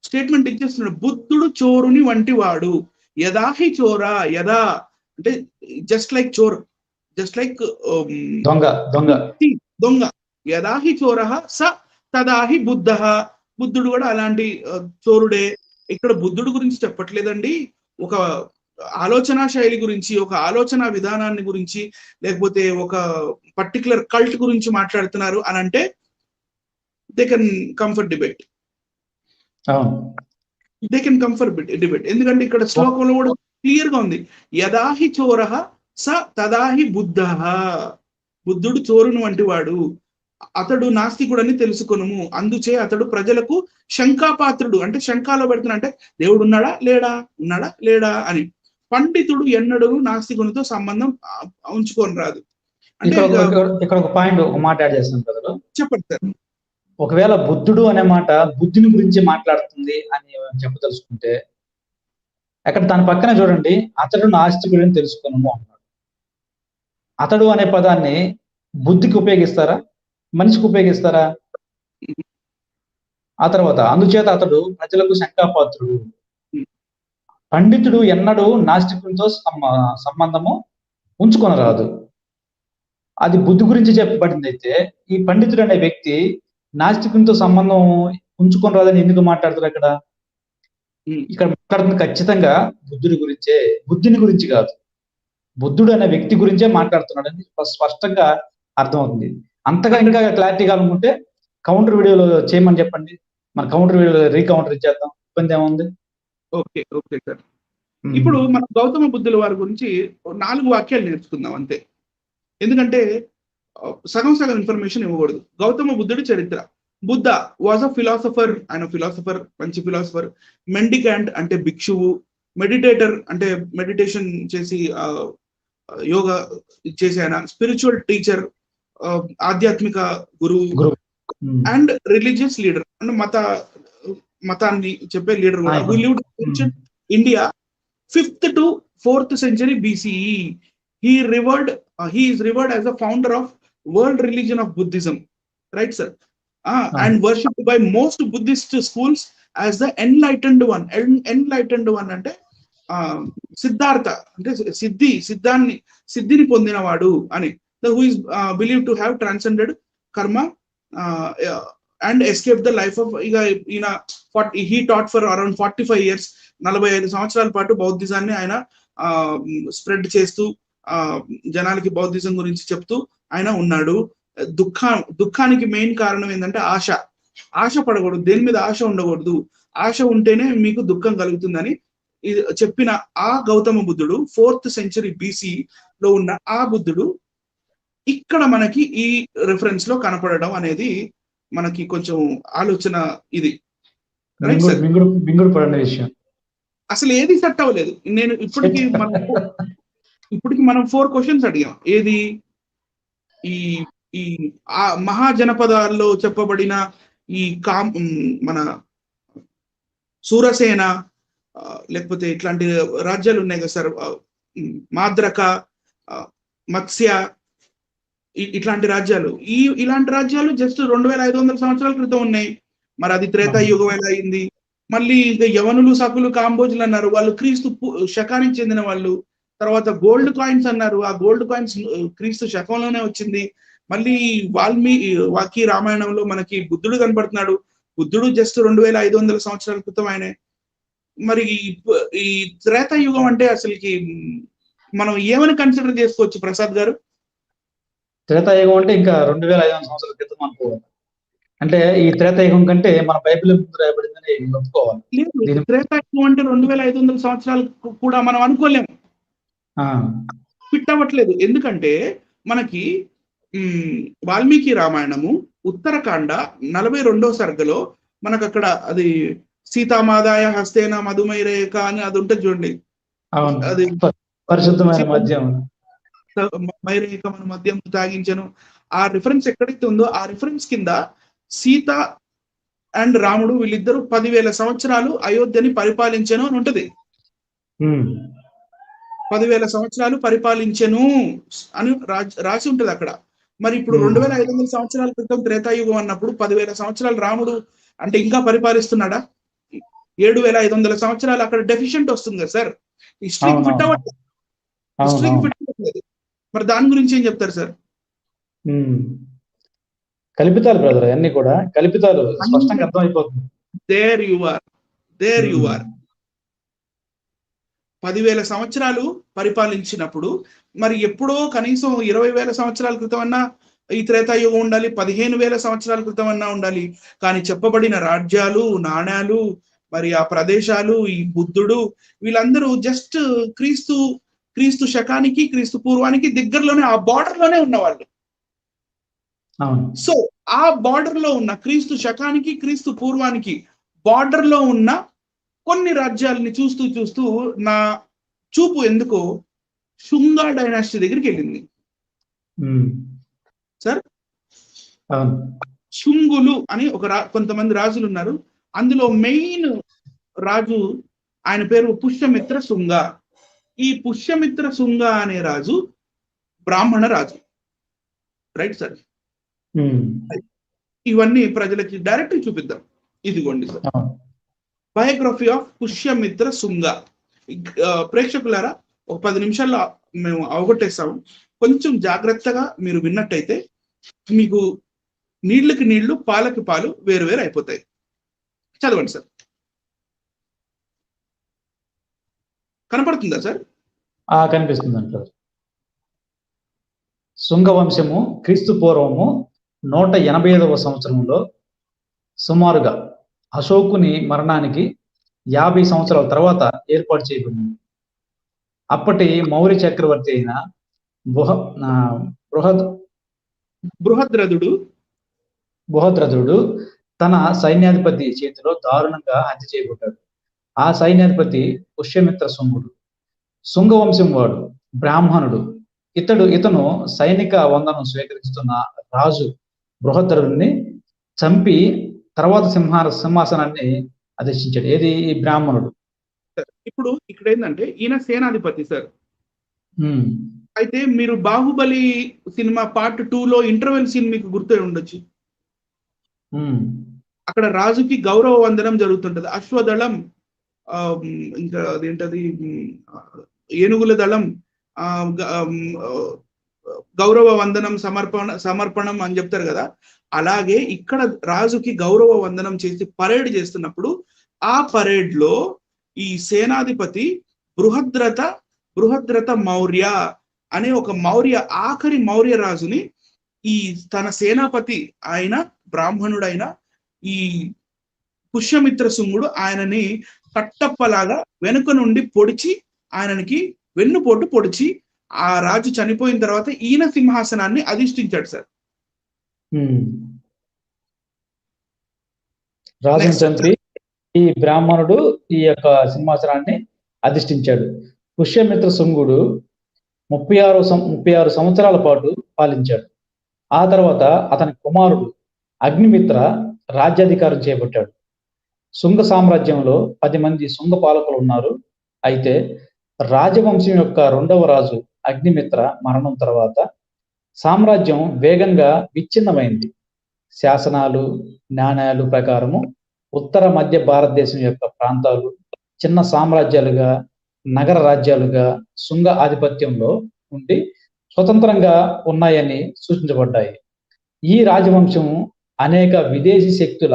స్టేట్మెంట్ ఇచ్చేస్తున్నాడు, బుద్ధుడు చోరుని వంటి వాడు, యదాహి చోరా, యదా అంటే జస్ట్ లైక్ చోర్, జస్ట్ లైక్ దొంగ, యదాహి చోర స తదాహి బుద్ధ, బుద్ధుడు కూడా అలాంటి చోరుడే. ఇక్కడ బుద్ధుడు గురించి చెప్పట్లేదండి, ఒక ఆలోచన శైలి గురించి, ఒక ఆలోచన విధానాన్ని గురించి, లేకపోతే ఒక పర్టికులర్ కల్ట్ గురించి మాట్లాడుతున్నారు అని అంటే దే కెన్ కంఫర్ట్ డిబేట్. ఎందుకంటే ఇక్కడ శ్లోకంలో కూడా క్లియర్ గా ఉంది, యదాహి చోర స తదాహి బుద్ధ, బుద్ధుడు చోరును వంటి వాడు, అతడు నాస్తికుడని తెలుసుకొనుము, అందుచే అతడు ప్రజలకు శంకాపాత్రుడు, అంటే శంకాలో పెడుతున్నా, అంటే దేవుడు ఉన్నాడా లేడా అని. పండితుడు ఎన్నడూ నాస్తికునితో సంబంధం ఉంచుకొని రాదు. అంటే ఇక్కడ ఒక పాయింట్, ఒక మాట యాడ్ చేస్తాను కదా, చెప్పండి సార్. ఒకవేళ బుద్ధుడు అనే మాట బుద్ధిని గురించి మాట్లాడుతుంది అని చెప్పదలుచుకుంటే, అక్కడ దాని పక్కన చూడండి, అతడు నాస్తికుడని తెలుసుకున్నాము అన్నాడు. అతడు అనే పదాన్ని బుద్ధికి ఉపయోగిస్తారా, మనిషికి ఉపయోగిస్తారా? ఆ తర్వాత అందుచేత అతడు ప్రజలకు శంకాపాత్రుడు, పండితుడు ఎన్నడూ నాస్తికునితో సంబంధము ఉంచుకొనరాదు. అది బుద్ధి గురించి చెప్పబడింది. అయితే ఈ పండితుడు అనే వ్యక్తి నాస్తికునితో సంబంధం ఉంచుకొని రాదని ఎందుకు మాట్లాడుతారు? ఇక్కడ మాట్లాడుతుంది ఖచ్చితంగా బుద్ధుడి గురించే, బుద్ధిని గురించి కాదు, బుద్ధుడు అనే వ్యక్తి గురించే మాట్లాడుతున్నాడు అని స్పష్టంగా అర్థమవుతుంది. అంతగా ఇంకా క్లారిటీగా అనుకుంటే కౌంటర్ వీడియోలో చేయమని చెప్పండి, మన కౌంటర్ వీడియోలో రీకౌంటర్ ఇచ్చేద్దాం, ఇబ్బంది ఏముంది? Okay sir. ఇప్పుడు మన గౌతమ బుద్ధుల వారి గురించి 4 వాక్యాలు నేర్చుకుందాం అంతే, ఎందుకంటే సగం ఇన్ఫర్మేషన్ ఇవ్వకూడదు. గౌతమ బుద్ధుడి చరిత్ర. బుద్ధ వాజ్ అ ఫిలాసఫర్, ఆయన ఫిలాసఫర్, మంచి ఫిలాసఫర్. మెండికాంట్ అంటే భిక్షువు, మెడిటేటర్ అంటే మెడిటేషన్ చేసి యోగా చేసే ఆయన, స్పిరిచువల్ టీచర్ ఆధ్యాత్మిక గురువు, అండ్ రిలీజియస్ లీడర్ అంటే మతాన్ని చెప్పే లీడర్ కూడా. Who lived in India 5th to 4th century BCE. He is revered as the founder of world religion of Buddhism, right sir? And worshipped by most Buddhist schools as the enlightened one. Enlightened one అంటే సిద్ధార్థ అంటే సిద్ధిని పొందినవాడు అని. Who is believe to have transcended karma and escape the life of. ఇక ఈయన he taught for around 45 years, 45 సంవత్సరాల పాటు బౌద్ధిజాన్ని ఆయన స్ప్రెడ్ చేస్తూ జనాలకి బౌద్ధిజం గురించి చెప్తూ ఆయన ఉన్నాడు. దుఃఖానికి మెయిన్ కారణం ఏంటంటే ఆశ పడకూడదు, దేని మీద ఆశ ఉండకూడదు. ఆశ ఉంటేనే మీకు దుఃఖం కలుగుతుందని చెప్పిన ఆ గౌతమ బుద్ధుడు 4th century BC లో ఉన్న ఆ బుద్ధుడు ఇక్కడ మనకి ఈ రిఫరెన్స్ లో కనపడడం అనేది మనకి కొంచెం ఆలోచన. ఇది అసలు ఏది సెట్ అవ్వలేదు. నేను ఇప్పటికి మనం 4 questions అడిగాం. ఏది ఈ మహాజనపదాల్లో చెప్పబడిన ఈ మన సూరసేన, లేకపోతే ఇట్లాంటి రాజ్యాలు ఉన్నాయి కదా సార్, మాద్రక, మత్స్య, ఇట్లాంటి రాజ్యాలు. ఇలాంటి రాజ్యాలు జస్ట్ 2500 సంవత్సరాల క్రితం ఉన్నాయి. మరి అది త్రేతాయుగం ఎలా అయింది? మళ్ళీ యవనులు, సకులు, కాంబోజులు అన్నారు, వాళ్ళు క్రీస్తు శకానికి చెందిన వాళ్ళు. తర్వాత గోల్డ్ కాయిన్స్ అన్నారు, ఆ గోల్డ్ కాయిన్స్ క్రీస్తు శకంలోనే వచ్చింది. మళ్ళీ వాల్మీకి రామాయణంలో మనకి బుద్ధుడు కనబడుతున్నాడు. బుద్ధుడు జస్ట్ 2500 సంవత్సరాల క్రితం ఆయనే. మరి ఈ త్రేతాయుగం అంటే అసలుకి మనం ఏమని కన్సిడర్ చేసుకోవచ్చు ప్రసాద్ గారు? త్రేతాయుగం అంటే ఇంకా 2500 సంవత్సరాల క్రితం అనుకోవాలి. అంటే ఈ త్రేతాయుగం కంటే మన బైబిల్ ముందు రాయబడిందని ఒప్పుకోవాలి. లేదు, త్రేతాయుగం అంటే 2500 సంవత్సరాలు కూడా మనం అనుకోలేము, ఫిట్ అవ్వట్లేదు. ఎందుకంటే మనకి వాల్మీకి రామాయణము ఉత్తరకాండ 42వ సర్గలో మనకు అక్కడ అది సీతామాదాయ హస్తేన మధుమైరేక అని అది ఉంటుంది చూడండి. అది పరిశుద్ధమైన మద్యం మైరేక మన మద్యం తాగించను. ఆ రిఫరెన్స్ ఎక్కడైతే ఉందో ఆ రిఫరెన్స్ కింద సీత అండ్ రాముడు వీళ్ళిద్దరూ 10,000 సంవత్సరాలు అయోధ్యని పరిపాలించను అని ఉంటది. 10,000 సంవత్సరాలు పరిపాలించెను అని రాసి ఉంటది అక్కడ. మరి ఇప్పుడు 2500 సంవత్సరాల క్రితం త్రేతాయుగం అన్నప్పుడు 10,000 సంవత్సరాలు రాముడు అంటే ఇంకా పరిపాలిస్తున్నాడా? 7,500 సంవత్సరాలు అక్కడ డెఫిషియెంట్ వస్తుంది కదా సార్. హిస్టరీకి ఫిట్ అవ్వట్లేదు. మరి దాని గురించి ఏం చెప్తారు సార్? కల్పితాలు బ్రదర్, అన్ని కూడా కల్పితాలు, స్పష్టంగా అర్థమైపోతుంది. దేర్ యు ఆర్ 10,000 సంవత్సరాలు పరిపాలించినప్పుడు మరి ఎప్పుడో కనీసం 20,000 సంవత్సరాల క్రితం అన్నా ఈ త్రేతాయుగం ఉండాలి, 15,000 సంవత్సరాల క్రితం అన్నా ఉండాలి. కానీ చెప్పబడిన రాజ్యాలు, నాణ్యాలు, మరి ఆ ప్రదేశాలు, ఈ బుద్ధుడు, వీళ్ళందరూ జస్ట్ క్రీస్తు శకానికి, క్రీస్తు పూర్వానికి దగ్గరలోనే, ఆ బార్డర్ లోనే ఉన్నవాళ్ళు. సో ఆ బార్డర్ లో ఉన్న క్రీస్తు శకానికి, క్రీస్తు పూర్వానికి బార్డర్ లో ఉన్న కొన్ని రాజ్యాలని చూస్తూ నా చూపు ఎందుకో శుంగా డైనాసిటీ దగ్గరికి వెళ్ళింది సార్. శుంగులు అని కొంతమంది రాజులు ఉన్నారు. అందులో మెయిన్ రాజు ఆయన పేరు పుష్యమిత్ర శుంగ. ఈ పుష్యమిత్ర శుంగ అనే రాజు బ్రాహ్మణ రాజు, రైట్ సార్? ఇవన్నీ ప్రజలకి డైరెక్ట్ చూపిద్దాం. ఇదిగోండి sir, biography of Pushyamitra Shunga. ప్రేక్షకులారా, ఒక 10 నిమిషాల్లో మేము అవగొట్టేస్తాము. కొంచెం జాగ్రత్తగా మీరు విన్నట్టయితే మీకు నీళ్ళకి నీళ్లు, పాలకి పాలు వేరు అయిపోతాయి. చదవండి సార్. కనపడుతుందా సార్? కనిపిస్తుంది అంటారు. శుంగ వంశము క్రీస్తు పూర్వము 185వ సంవత్సరంలో సుమారుగా అశోకుని మరణానికి 50 సంవత్సరాల తర్వాత ఏర్పాటు చేయబడింది. అప్పటి మౌర్య చక్రవర్తి అయిన బృహద్రథుడు తన సైన్యాధిపతి చేతిలో దారుణంగా హత్య చేయబడ్డాడు. ఆ సైన్యాధిపతి పుష్యమిత్ర శుంగుడు. శుంగ వంశం వాడు, బ్రాహ్మణుడు. ఇతను సైనిక వందనం స్వీకరిస్తున్న రాజు బృహద్రథుడిని చంపి తర్వాత సింహాసనాన్ని అధిష్ఠించాడు. ఏది? ఈ బ్రాహ్మణుడు. ఇప్పుడు ఇక్కడ ఏంటంటే ఈయన సేనాధిపతి సార్. అయితే మీరు బాహుబలి సినిమా పార్ట్ 2లో ఇంటర్వెల్ సీన్ మీకు గుర్తు ఉండొచ్చు. ఉమ్, అక్కడ రాజుకి గౌరవ వందనం జరుగుతుంటది. అశ్వదళం, ఆ, ఇంకా అదేంటది, ఏనుగుల దళం, ఆ, గ- ఆమ్, ఆ, గౌరవ వందనం సమర్పణం అని చెప్తారు కదా. అలాగే ఇక్కడ రాజుకి గౌరవ వందనం చేసి పరేడ్ చేస్తున్నప్పుడు ఆ పరేడ్ లో ఈ సేనాధిపతి బృహద్రథ బృహద్రథ మౌర్య అనే ఒక ఆఖరి మౌర్య రాజుని, ఈ తన సేనాపతి ఆయన బ్రాహ్మణుడైన ఈ పుష్యమిత్ర శుంగుడు ఆయనని కట్టప్పలాగా వెనుక నుండి పొడిచి, ఆయనకి వెన్నుపోటు పొడిచి, ఆ రాజు చనిపోయిన తర్వాత ఈయన సింహాసనాన్ని అధిష్ఠించాడు సార్. ఉమ్. రాజును నెక్స్ట్ చంపి ఈ బ్రాహ్మణుడు ఈ యొక్క సింహాసనాన్ని అధిష్ఠించాడు. పుష్యమిత్ర శుంగుడు 36 సంవత్సరాల పాటు పాలించాడు. ఆ తర్వాత అతని కుమారుడు అగ్నిమిత్ర రాజ్యాధికారం చేపట్టాడు. శుంగ సామ్రాజ్యంలో 10 మంది శుంగ పాలకులు ఉన్నారు. అయితే రాజవంశం యొక్క 2వ రాజు అగ్నిమిత్ర మరణం తర్వాత సామ్రాజ్యం వేగంగా విచ్ఛిన్నమైంది. శాసనాలు, నాణ్యాలు ప్రకారము ఉత్తర మధ్య భారతదేశం యొక్క ప్రాంతాలు చిన్న సామ్రాజ్యాలుగా, నగర రాజ్యాలుగా శుంగ ఆధిపత్యంలో ఉండి స్వతంత్రంగా ఉన్నాయని సూచించబడ్డాయి. ఈ రాజవంశం అనేక విదేశీ శక్తుల,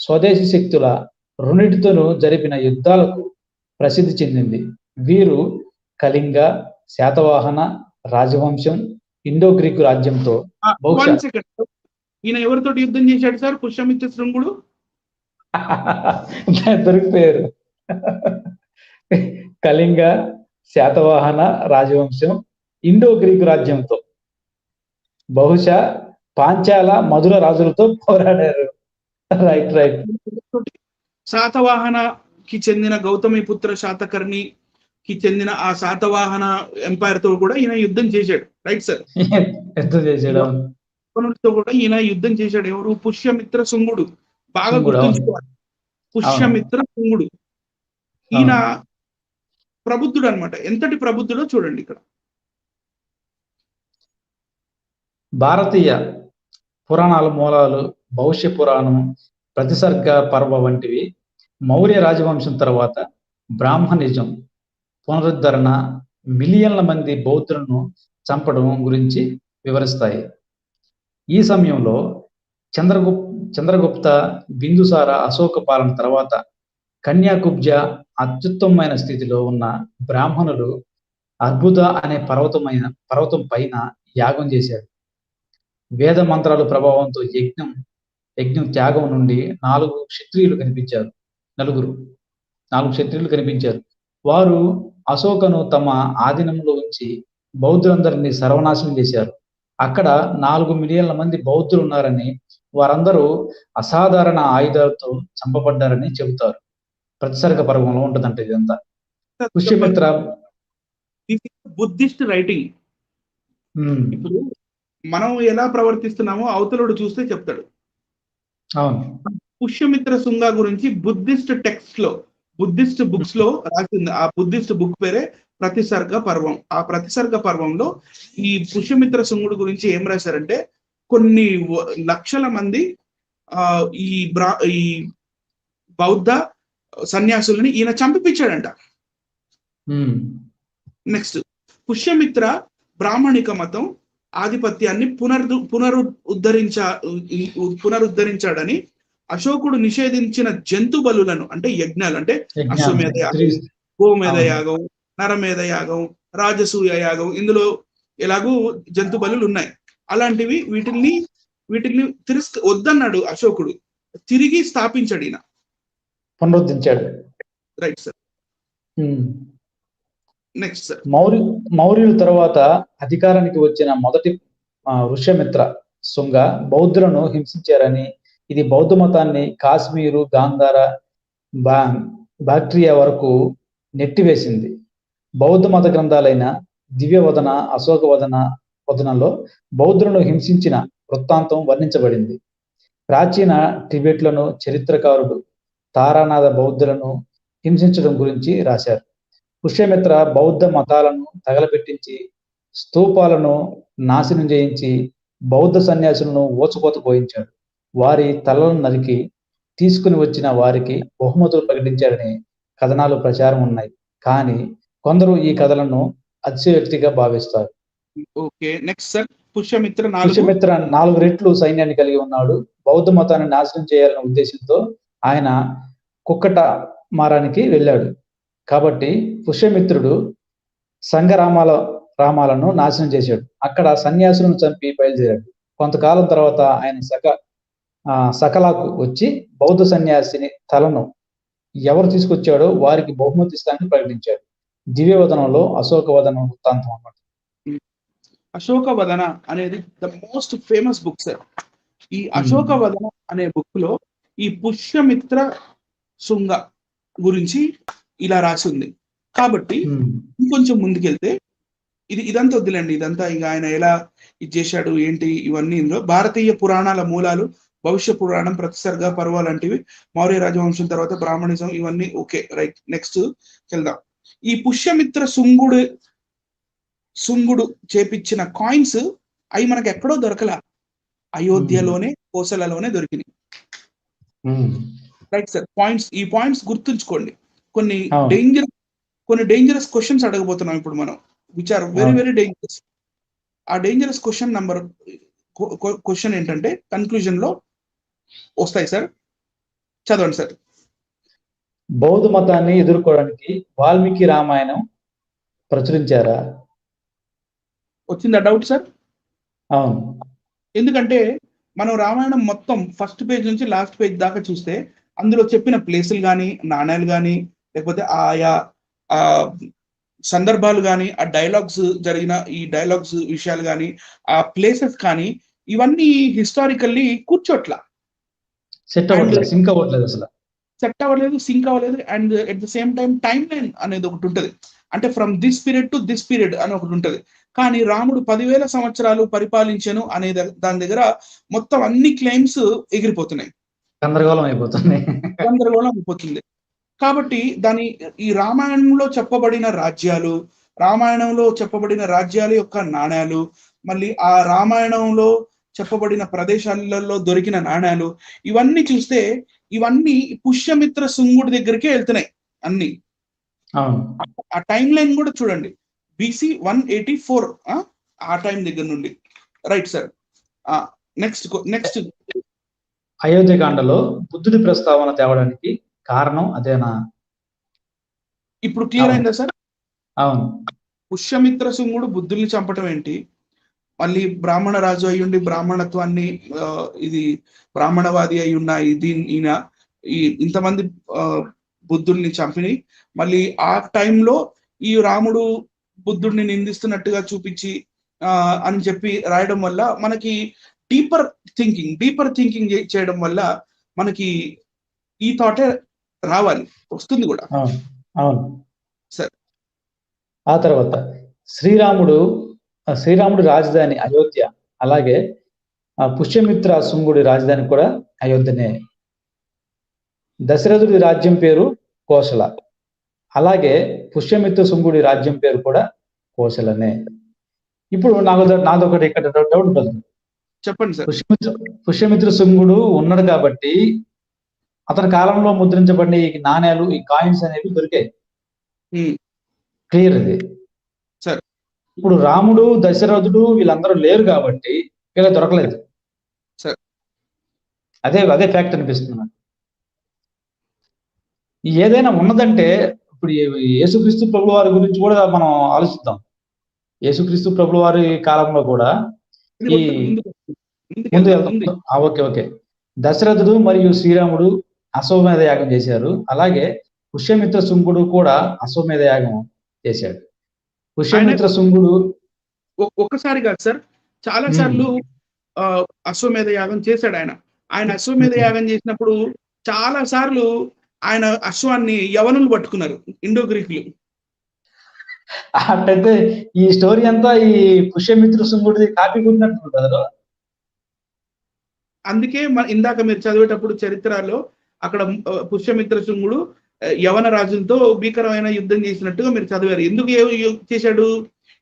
స్వదేశీ శక్తుల రెండింటితోనూ జరిపిన యుద్ధాలకు ప్రసిద్ధి చెందింది. వీరు కళింగ, శాతవాహన రాజవంశం, ఇండో గ్రీకు రాజ్యంతో బహుశా 1 సెకండ్, ఈయన ఎవరితోటి యుద్ధం చేశాడు సార్ పుష్యమిత్ర శృంగుడు? దొరికిపోయారు. కళింగ, శాతవాహన రాజవంశం, ఇండో గ్రీకు రాజ్యంతో, బహుశా పాంచాల, మధుర రాజులతో పోరాడారు. Right right. శాతవాహనకి చెందిన గౌతమిపుత్ర శాతకర్ణికి చెందిన ఆ శాతవాహన ఎంపైర్ తో కూడా ఈయన యుద్ధం చేశాడు. Right sir. ఎంత చేసాడు? తో కూడా ఈయన యుద్ధం చేశాడు. ఎవరు? పుష్యమిత్ర శుంగుడు. బాగా శుంగుడు, అవును. గుర్తుంచుకోవాలి. పుష్యమిత్ర శుంగుడు. ఈయన ప్రబుద్ధుడు అన్నమాట. ఎంతటి ప్రబుద్ధుడో చూడండి ఇక్కడ. భారతీయ పురాణాల మూలాలు, భవిష్య పురాణం, ప్రతిసర్గ పర్వ వంటివి మౌర్య రాజవంశం తర్వాత బ్రాహ్మణిజం పునరుద్ధరణ, మిలియన్ల మంది బౌద్ధులను చంపడం గురించి వివరిస్తాయి. ఈ సమయంలో చంద్రగుప్త, బిందుసార, అశోక పాలన తర్వాత కన్యాకుబ్జ అత్యుత్తమమైన స్థితిలో ఉన్న బ్రాహ్మణులు అద్భుత అనే పర్వతం పైన యాగం చేశాడు. వేద మంత్రాల ప్రభావంతో యజ్ఞం త్యాగం నుండి 4 క్షత్రియులు కనిపించారు. 4 క్షత్రియులు కనిపించారు. వారు అశోకను తమ ఆధీనంలో ఉంచి బౌద్ధులందరినీ సర్వనాశనం చేశారు. అక్కడ 4 మిలియన్ల మంది బౌద్ధులు ఉన్నారని, వారందరూ అసాధారణ ఆయుధాలతో చంపబడ్డారని చెబుతారు. ప్రతిసర్గ పర్వంలో ఉంటుందంట ఇదంతా. Pushyamitra Buddhist writing. ఇప్పుడు మనం ఎలా ప్రవర్తిస్తున్నామో అవతలుడు చూస్తే చెప్తాడు. అవును. పుష్యమిత్ర శుంగ గురించి బుద్ధిస్ట్ టెక్స్ట్ లో, బుద్ధిస్ట్ బుక్స్ లో రాసింది. ఆ బుద్ధిస్ట్ బుక్ పేరే ప్రతిసర్గ పర్వం. ఆ ప్రతిసర్గ పర్వంలో ఈ పుష్యమిత్ర శుంగుడు గురించి ఏం రాశారంటే, కొన్ని లక్షల మంది ఈ బౌద్ధ సన్యాసుల్ని ఈయన చంపిపించాడంట. నెక్స్ట్, పుష్యమిత్ర బ్రాహ్మణిక మతం ఆధిపత్యాన్ని పునరుద్ధరించాడని అశోకుడు నిషేధించిన జంతు బలులను, అంటే యజ్ఞాలు, అంటే అశ్వమేధ యాగం, గోమేధ యాగం, నరమేధ యాగం, రాజసూయ యాగం, ఇందులో ఎలాగూ జంతు బలులు ఉన్నాయి. అలాంటివి వీటిల్ని వద్దన్నాడు అశోకుడు. తిరిగి స్థాపించాడు ఈయన, పునరుద్ధరించాడు. Right sir. నెక్స్ట్ సార్, మౌర్యుల తర్వాత అధికారానికి వచ్చిన మొదటి ఋష్యమిత్ర శుంగ బౌద్ధులను హింసించారని, ఇది బౌద్ధ మతాన్ని కాశ్మీరు, గాంధార, బాక్ట్రియా వరకు నెట్టివేసింది. బౌద్ధ మత గ్రంథాలైన దివ్యవదన, అశోక వదనలో బౌద్ధులను హింసించిన వృత్తాంతం వర్ణించబడింది. ప్రాచీన టిబెట్లను చరిత్రకారుడు తారానాథ బౌద్ధులను హింసించడం గురించి రాశారు. పుష్యమిత్ర బౌద్ధ మతాలను తగలబెట్టించి, స్తూపాలను నాశనం చేయించి, బౌద్ధ సన్యాసులను ఊచకోత పోయించాడు. వారి తలలను నరికి తీసుకుని వచ్చిన వారికి బహుమతులు ప్రకటించాడని కథనాలు ప్రచారం ఉన్నాయి. కానీ కొందరు ఈ కథలను అతిశయోక్తిగా భావిస్తారు. Okay, next sir. Pushyamitra 4. Pushyamitra 4 రెట్లు సైన్యాన్ని కలిగి ఉన్నాడు. బౌద్ధ మతాన్ని నాశనం చేయాలనే ఉద్దేశంతో ఆయన కుక్కట మారానికి వెళ్ళాడు. కాబట్టి పుష్యమిత్రుడు సంఘ రామాలను నాశనం చేశాడు. అక్కడ సన్యాసులను చంపి బయలుదేరాడు. కొంతకాలం తర్వాత ఆయన సకలాకు వచ్చి బౌద్ధ సన్యాసిని తలను ఎవరు తీసుకొచ్చాడో వారికి బహుమతి ఇస్తానని ప్రకటించాడు. దివ్యవదనంలో అశోకవదనం వృత్తాంతం అన్నమాట. అశోకవదన అనేది the most famous book sir. ఈ అశోకవదన అనే బుక్ లో ఈ పుష్యమిత్ర శృంగ గురించి ఇలా రాసి ఉంది. కాబట్టి ఇంకొంచెం ముందుకెళ్తే ఇదంతా వద్దులేండి, ఇదంతా ఇక ఆయన ఎలా ఇది చేశాడు ఏంటి ఇవన్నీ ఇందులో. భారతీయ పురాణాల మూలాలు, భవిష్య పురాణం, ప్రతిసర్గ, పర్వ లాంటివి, మౌర్య రాజవంశం తర్వాత బ్రాహ్మణిజం, ఇవన్నీ ఓకే రైట్. నెక్స్ట్ వెళ్దాం. ఈ పుష్యమిత్ర శృంగుడు చేపించిన కాయిన్స్ అవి మనకు ఎక్కడో దొరకల, అయోధ్యలోనే కోసలలోనే దొరికినాయి. Right sir. ఈ పాయింట్స్ గుర్తుంచుకోండి. కొన్ని డేంజరస్ క్వశ్చన్స్ అడగబోతున్నాం ఇప్పుడు మనం, which are very very dangerous. ఆ డేంజరస్ క్వశ్చన్ ఏంటంటే కన్క్లూజన్ లో వస్తాయి సార్. చదవండి సార్. బౌద్ధ మతాన్ని ఎదుర్కోవడానికి వాల్మీకి రామాయణం ప్రచురించారా? వచ్చిందా డౌట్ సార్? అవును. ఎందుకంటే మనం రామాయణం మొత్తం ఫస్ట్ పేజ్ నుంచి లాస్ట్ పేజ్ దాకా చూస్తే అందులో చెప్పిన ప్లేసులు కానీ, నాణ్యాలు కానీ, లేకపోతే ఆయా సందర్భాలు కానీ, ఆ డైలాగ్స్ జరిగిన ఈ డైలాగ్స్ విషయాలు కానీ, ఆ ప్లేసెస్ కానీ, ఇవన్నీ హిస్టారికల్లీ కూర్చోట్ల, సెట్ అవ్వట్లేదు, సింక్ అవ్వట్లేదు, అసలు సెట్ అవ్వలేదు, సింక్ అవ్వలేదు. And at the same time time line అనేది ఒకటి ఉంటుంది, అంటే from this period to this period అని ఒకటి ఉంటుంది. కానీ రాముడు 10,000 సంవత్సరాలు పరిపాలించను అనే దాని దగ్గర మొత్తం అన్ని క్లెయిమ్స్ ఎగిరిపోతున్నాయి, గందరగోళం అయిపోతుంది. కాబట్టి ఈ రామాయణంలో చెప్పబడిన రాజ్యాల యొక్క నాణ్యాలు, మళ్ళీ ఆ రామాయణంలో చెప్పబడిన ప్రదేశాలలో దొరికిన నాణ్యాలు, ఇవన్నీ చూస్తే ఇవన్నీ పుష్యమిత్ర శృంగుడి దగ్గరికే వెళ్తున్నాయి అన్ని. ఆ టైం లైన్ కూడా చూడండి, BC 184 ఆ టైం దగ్గర నుండి. Right sir. నెక్స్ట్ అయోధ్యకాండలో బుద్ధుడి ప్రస్తావన తేవడానికి కారణం అదేనా? ఇప్పుడు క్లియర్ అయిందా సార్? అవును. పుష్యమిత్ర శృంగుడు బుద్ధుల్ని చంపటం ఏంటి, మళ్ళీ బ్రాహ్మణ రాజు అయ్యుండి బ్రాహ్మణత్వాన్ని ఇది బ్రాహ్మణవాది అయ్యున్న ఈయన ఇంతమంది బుద్ధుల్ని చంపిని, మళ్ళీ ఆ టైంలో ఈ రాముడు బుద్ధుడిని నిందిస్తున్నట్టుగా చూపించి అని చెప్పి రాయడం వల్ల మనకి డీపర్ థింకింగ్ చేయడం వల్ల మనకి ఈ థాటే వస్తుంది కూడా. అవును సరే. ఆ తర్వాత శ్రీరాముడు రాజధాని అయోధ్య, అలాగే పుష్యమిత్ర శృంగుడి రాజధాని కూడా అయోధ్యనే. దశరథుడి రాజ్యం పేరు కోసల, అలాగే పుష్యమిత్ర శృంగుడి రాజ్యం పేరు కూడా కోసలనే. ఇప్పుడు నాదొకటి ఇక్కడ డౌట్ ఉంటుంది, చెప్పండి సార్. పుష్యమిత్ర శృంగుడు ఉన్నాడు కాబట్టి అతని కాలంలో ముద్రించబడిన ఈ నాణ్యాలు, ఈ కాయిన్స్ అనేవి దొరికాయి, క్లియర్ ఇది. సరే. ఇప్పుడు రాముడు, దశరథుడు వీళ్ళందరూ లేరు కాబట్టి వీళ్ళకి దొరకలేదు. సరే, అదే ఫ్యాక్ట్ అనిపిస్తుంది. ఏదైనా ఉన్నదంటే ఇప్పుడు యేసుక్రీస్తు ప్రభుల వారి గురించి కూడా మనం ఆలోచిద్దాం. యేసుక్రీస్తు ప్రభుల వారి కాలంలో కూడా ఓకే దశరథుడు మరియు శ్రీరాముడు అశ్వమేధ యాగం చేశారు, అలాగే పుష్యమిత్ర శృంగుడు కూడా అశ్వమేధ యాగం చేశాడు. పుష్యమిత్ర శృంగుడు ఒక్కసారి కాదు సార్, చాలా సార్లు అశ్వమేధ యాగం చేశాడు ఆయన అశ్వమేధ యాగం చేసినప్పుడు చాలా సార్లు ఆయన అశ్వాన్ని యవనులు పట్టుకున్నారు, ఇండో గ్రీకులు. అంటే ఈ స్టోరీ అంతా ఈ పుష్యమిత్ర శృంగుడిది కాపీ కొట్టినట్టు కదా. అందుకే ఇందాక మీరు చదివేటప్పుడు చరిత్రలో అక్కడ పుష్యమిత్ర శృంగుడు యవన రాజులతో భీకరమైన యుద్ధం చేసినట్టుగా మీరు చదివారు. ఎందుకు చేశాడు?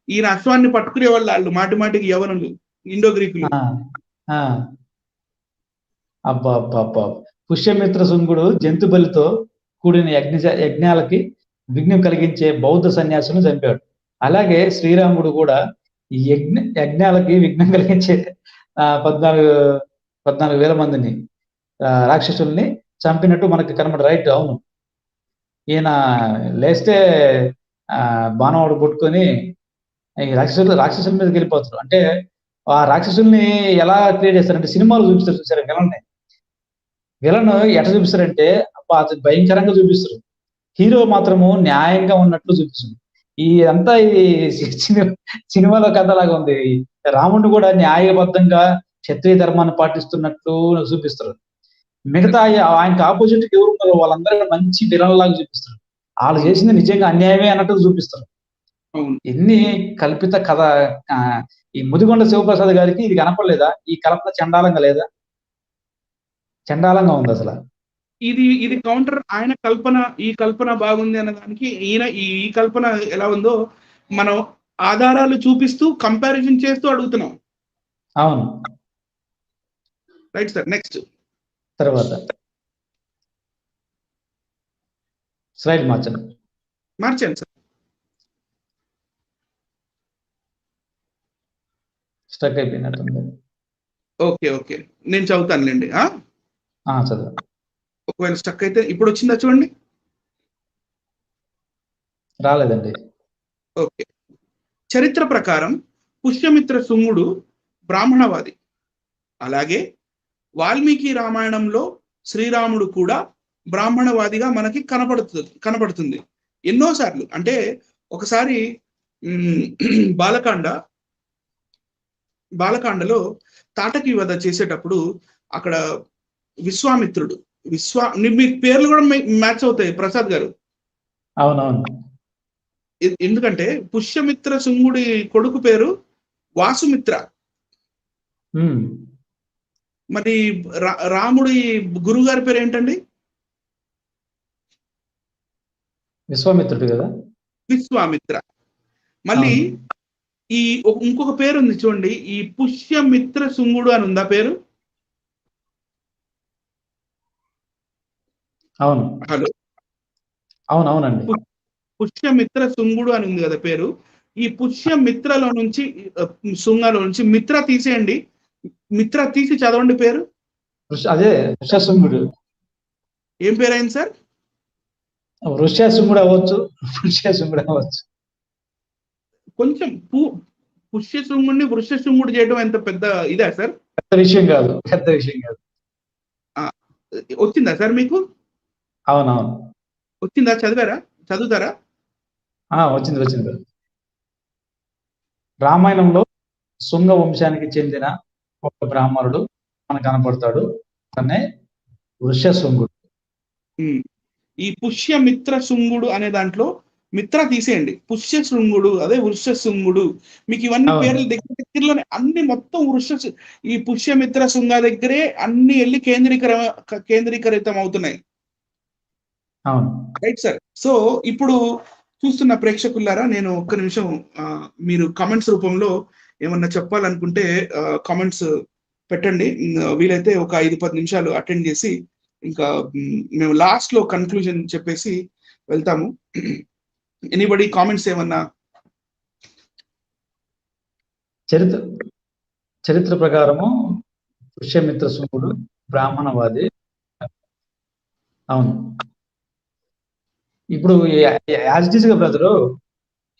ఈయన అశ్వాన్ని పట్టుకునే వాళ్ళు మాటి మాటికి యవనులు, ఇండో గ్రీకులు. అబ్బా అబ్బా అబ్బా! పుష్యమిత్ర శుంగుడు జంతు బలితో కూడిన యజ్ఞాలకి విఘ్నం కలిగించే బౌద్ధ సన్యాసిని చంపాడు. అలాగే శ్రీరాముడు కూడా ఈ యజ్ఞాలకి విఘ్నం కలిగించే 14,000 మందిని రాక్షసుల్ని చంపినట్టు మనకి రైట్. అవును. ఈయన లేస్తే బాణం ఒకటి పుట్టుకొని ఈ రాక్షసుల మీదకి వెళ్ళిపోతారు. అంటే ఆ రాక్షసుల్ని ఎలా క్రియేట్ చేస్తారంటే సినిమాలు చూపిస్తారు చూసారా విలన్ ఎట్లా చూపిస్తారంటే అది భయంకరంగా చూపిస్తారు. హీరో మాత్రము న్యాయంగా ఉన్నట్లు చూపిస్తుంది. అంతా ఈ సినిమాలో కథలాగా ఉంది. రాముడిని కూడా న్యాయబద్ధంగా క్షత్రియ ధర్మాన్ని పాటిస్తున్నట్లు చూపిస్తారు. మిగతా ఆయనకి ఆపోజిట్ ఎవరు ఉన్నారో వాళ్ళందరూ మంచి విలన్ లాగా చూపిస్తారు. వాళ్ళు చేసింది నిజంగా అన్యాయమే అన్నట్టు చూపిస్తారు. ఎన్ని కల్పిత కథ. ఈ ముదిగొండ శివప్రసాద్ గారికి ఇది కనపడలేదా? ఈ కల్పన చండాలంగా లేదా? చండాలంగా ఉంది అసలు. ఇది కౌంటర్. ఆయన కల్పన, ఈ కల్పన బాగుంది అన్నదానికి ఈయన ఈ కల్పన ఎలా ఉందో మనం ఆధారాలు చూపిస్తూ కంపారిజన్ చేస్తూ అడుగుతున్నాం. అవును, రైట్ సార్. నెక్స్ట్ తర్వాత స్లైడ్ మార్చండి సార్. స్టక్ అయిపోయినట్టుంది. ఓకే, నేను చదువుతానులేండి. చదువు. ఒకవేళ స్టక్ అయితే ఇప్పుడు వచ్చిందా చూడండి. రాలేదండి. ఓకే. చరిత్ర ప్రకారం పుష్యమిత్ర శుంగుడు బ్రాహ్మణవాది. అలాగే వాల్మీకి రామాయణంలో శ్రీరాముడు కూడా బ్రాహ్మణవాదిగా మనకి కనపడుతుంది ఎన్నోసార్లు. అంటే ఒకసారి బాలకాండలో తాటకి వధ చేసేటప్పుడు అక్కడ విశ్వామిత్రుడు మీ పేర్లు కూడా మ్యాచ్ అవుతాయి ప్రసాద్ గారు. అవునవును. ఎందుకంటే పుష్యమిత్ర శుంగుడి కొడుకు పేరు వాసుమిత్ర. మరి రాముడి గురుగారి పేరు ఏంటండి? విశ్వామిత్రుడు కదా. విశ్వామిత్ర. మళ్ళీ ఈ ఇంకొక పేరు ఉంది చూడండి, ఈ పుష్యమిత్ర శుంగుడు అని ఉందా పేరు? అవును. హలో, అవునవునండి. పుష్యమిత్ర శుంగుడు అని ఉంది కదా పేరు. ఈ పుష్యమిత్రలో నుంచి శుంగలో నుంచి మిత్ర తీసేయండి. మిత్ర తీసి చదవండి పేరు. అదే వృషశృంగుడు. ఏం పేరు అయింది సార్? వృషశృంగుడు అవ్వచ్చు. కొంచెం పుష్యశృంగుడిని వృషశృంగుడు చేయడం ఎంత పెద్ద ఇదా సార్? పెద్ద విషయం కాదు. వచ్చిందా సార్ మీకు? అవునవును, వచ్చిందా? చదువుతారా? వచ్చింది. రామాయణంలో శృంగ వంశానికి చెందిన ఒక బ్రాహ్మణుడు మనకు కనపడతాడు. అతనే వృషశృంగుడు. ఈ పుష్యమిత్ర శృంగుడు అనే దాంట్లో మిత్ర తీసేయండి. పుష్యశృంగుడు, అదే వృషశృంగుడు. మీకు ఇవన్నీ పేర్లు దగ్గరలోనే అన్ని మొత్తం ఈ పుష్యమిత్ర శృంగ దగ్గరే అన్ని వెళ్ళి కేంద్రీకరితం అవుతున్నాయి. Right sir. సో ఇప్పుడు చూస్తున్న ప్రేక్షకులారా, నేను ఒక్క నిమిషం, మీరు కామెంట్స్ రూపంలో ఏమన్నా చెప్పాలనుకుంటే కామెంట్స్ పెట్టండి. వీలైతే ఒక 5-10 నిమిషాలు అటెండ్ చేసి ఇంకా మేము లాస్ట్ లో కన్క్లూజన్ చెప్పేసి వెళ్తాము. ఎనీబడి కామెంట్స్ ఏమన్నా? చరిత్ర ప్రకారము పుష్యమిత్ర శుంగుడు బ్రాహ్మణవాది. అవును. ఇప్పుడు యాజ్ ఇట్ ఈస్ గా బ్రదరు,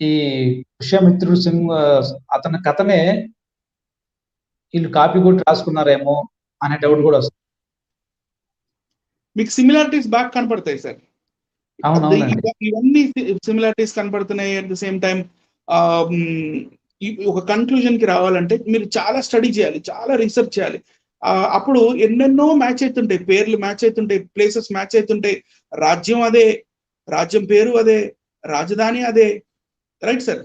ఈ పుష్యమిత్రుడు అతని కథనే వీళ్ళు కాపీ కొట్టి రాసుకున్నారేమో అనే డౌట్ కూడా వస్తుంది. మీకు సిమిలారిటీస్ బాగా కనపడతాయి సార్. అవునవునండి. ఇవన్నీ సిమిలారిటీస్ కనపడుతున్నాయి. అట్ ద సేమ్ టైం ఒక కన్క్లూజన్ కి రావాలంటే మీరు చాలా స్టడీ చేయాలి, చాలా రీసెర్చ్ చేయాలి. అప్పుడు ఎన్నెన్నో మ్యాచ్ అవుతుంటాయి, పేర్లు మ్యాచ్ అవుతుంటాయి, ప్లేసెస్ మ్యాచ్ అవుతుంటాయి. రాజ్యం అదే, రాజ్యం పేరు అదే, రాజధాని అదే. Right sir.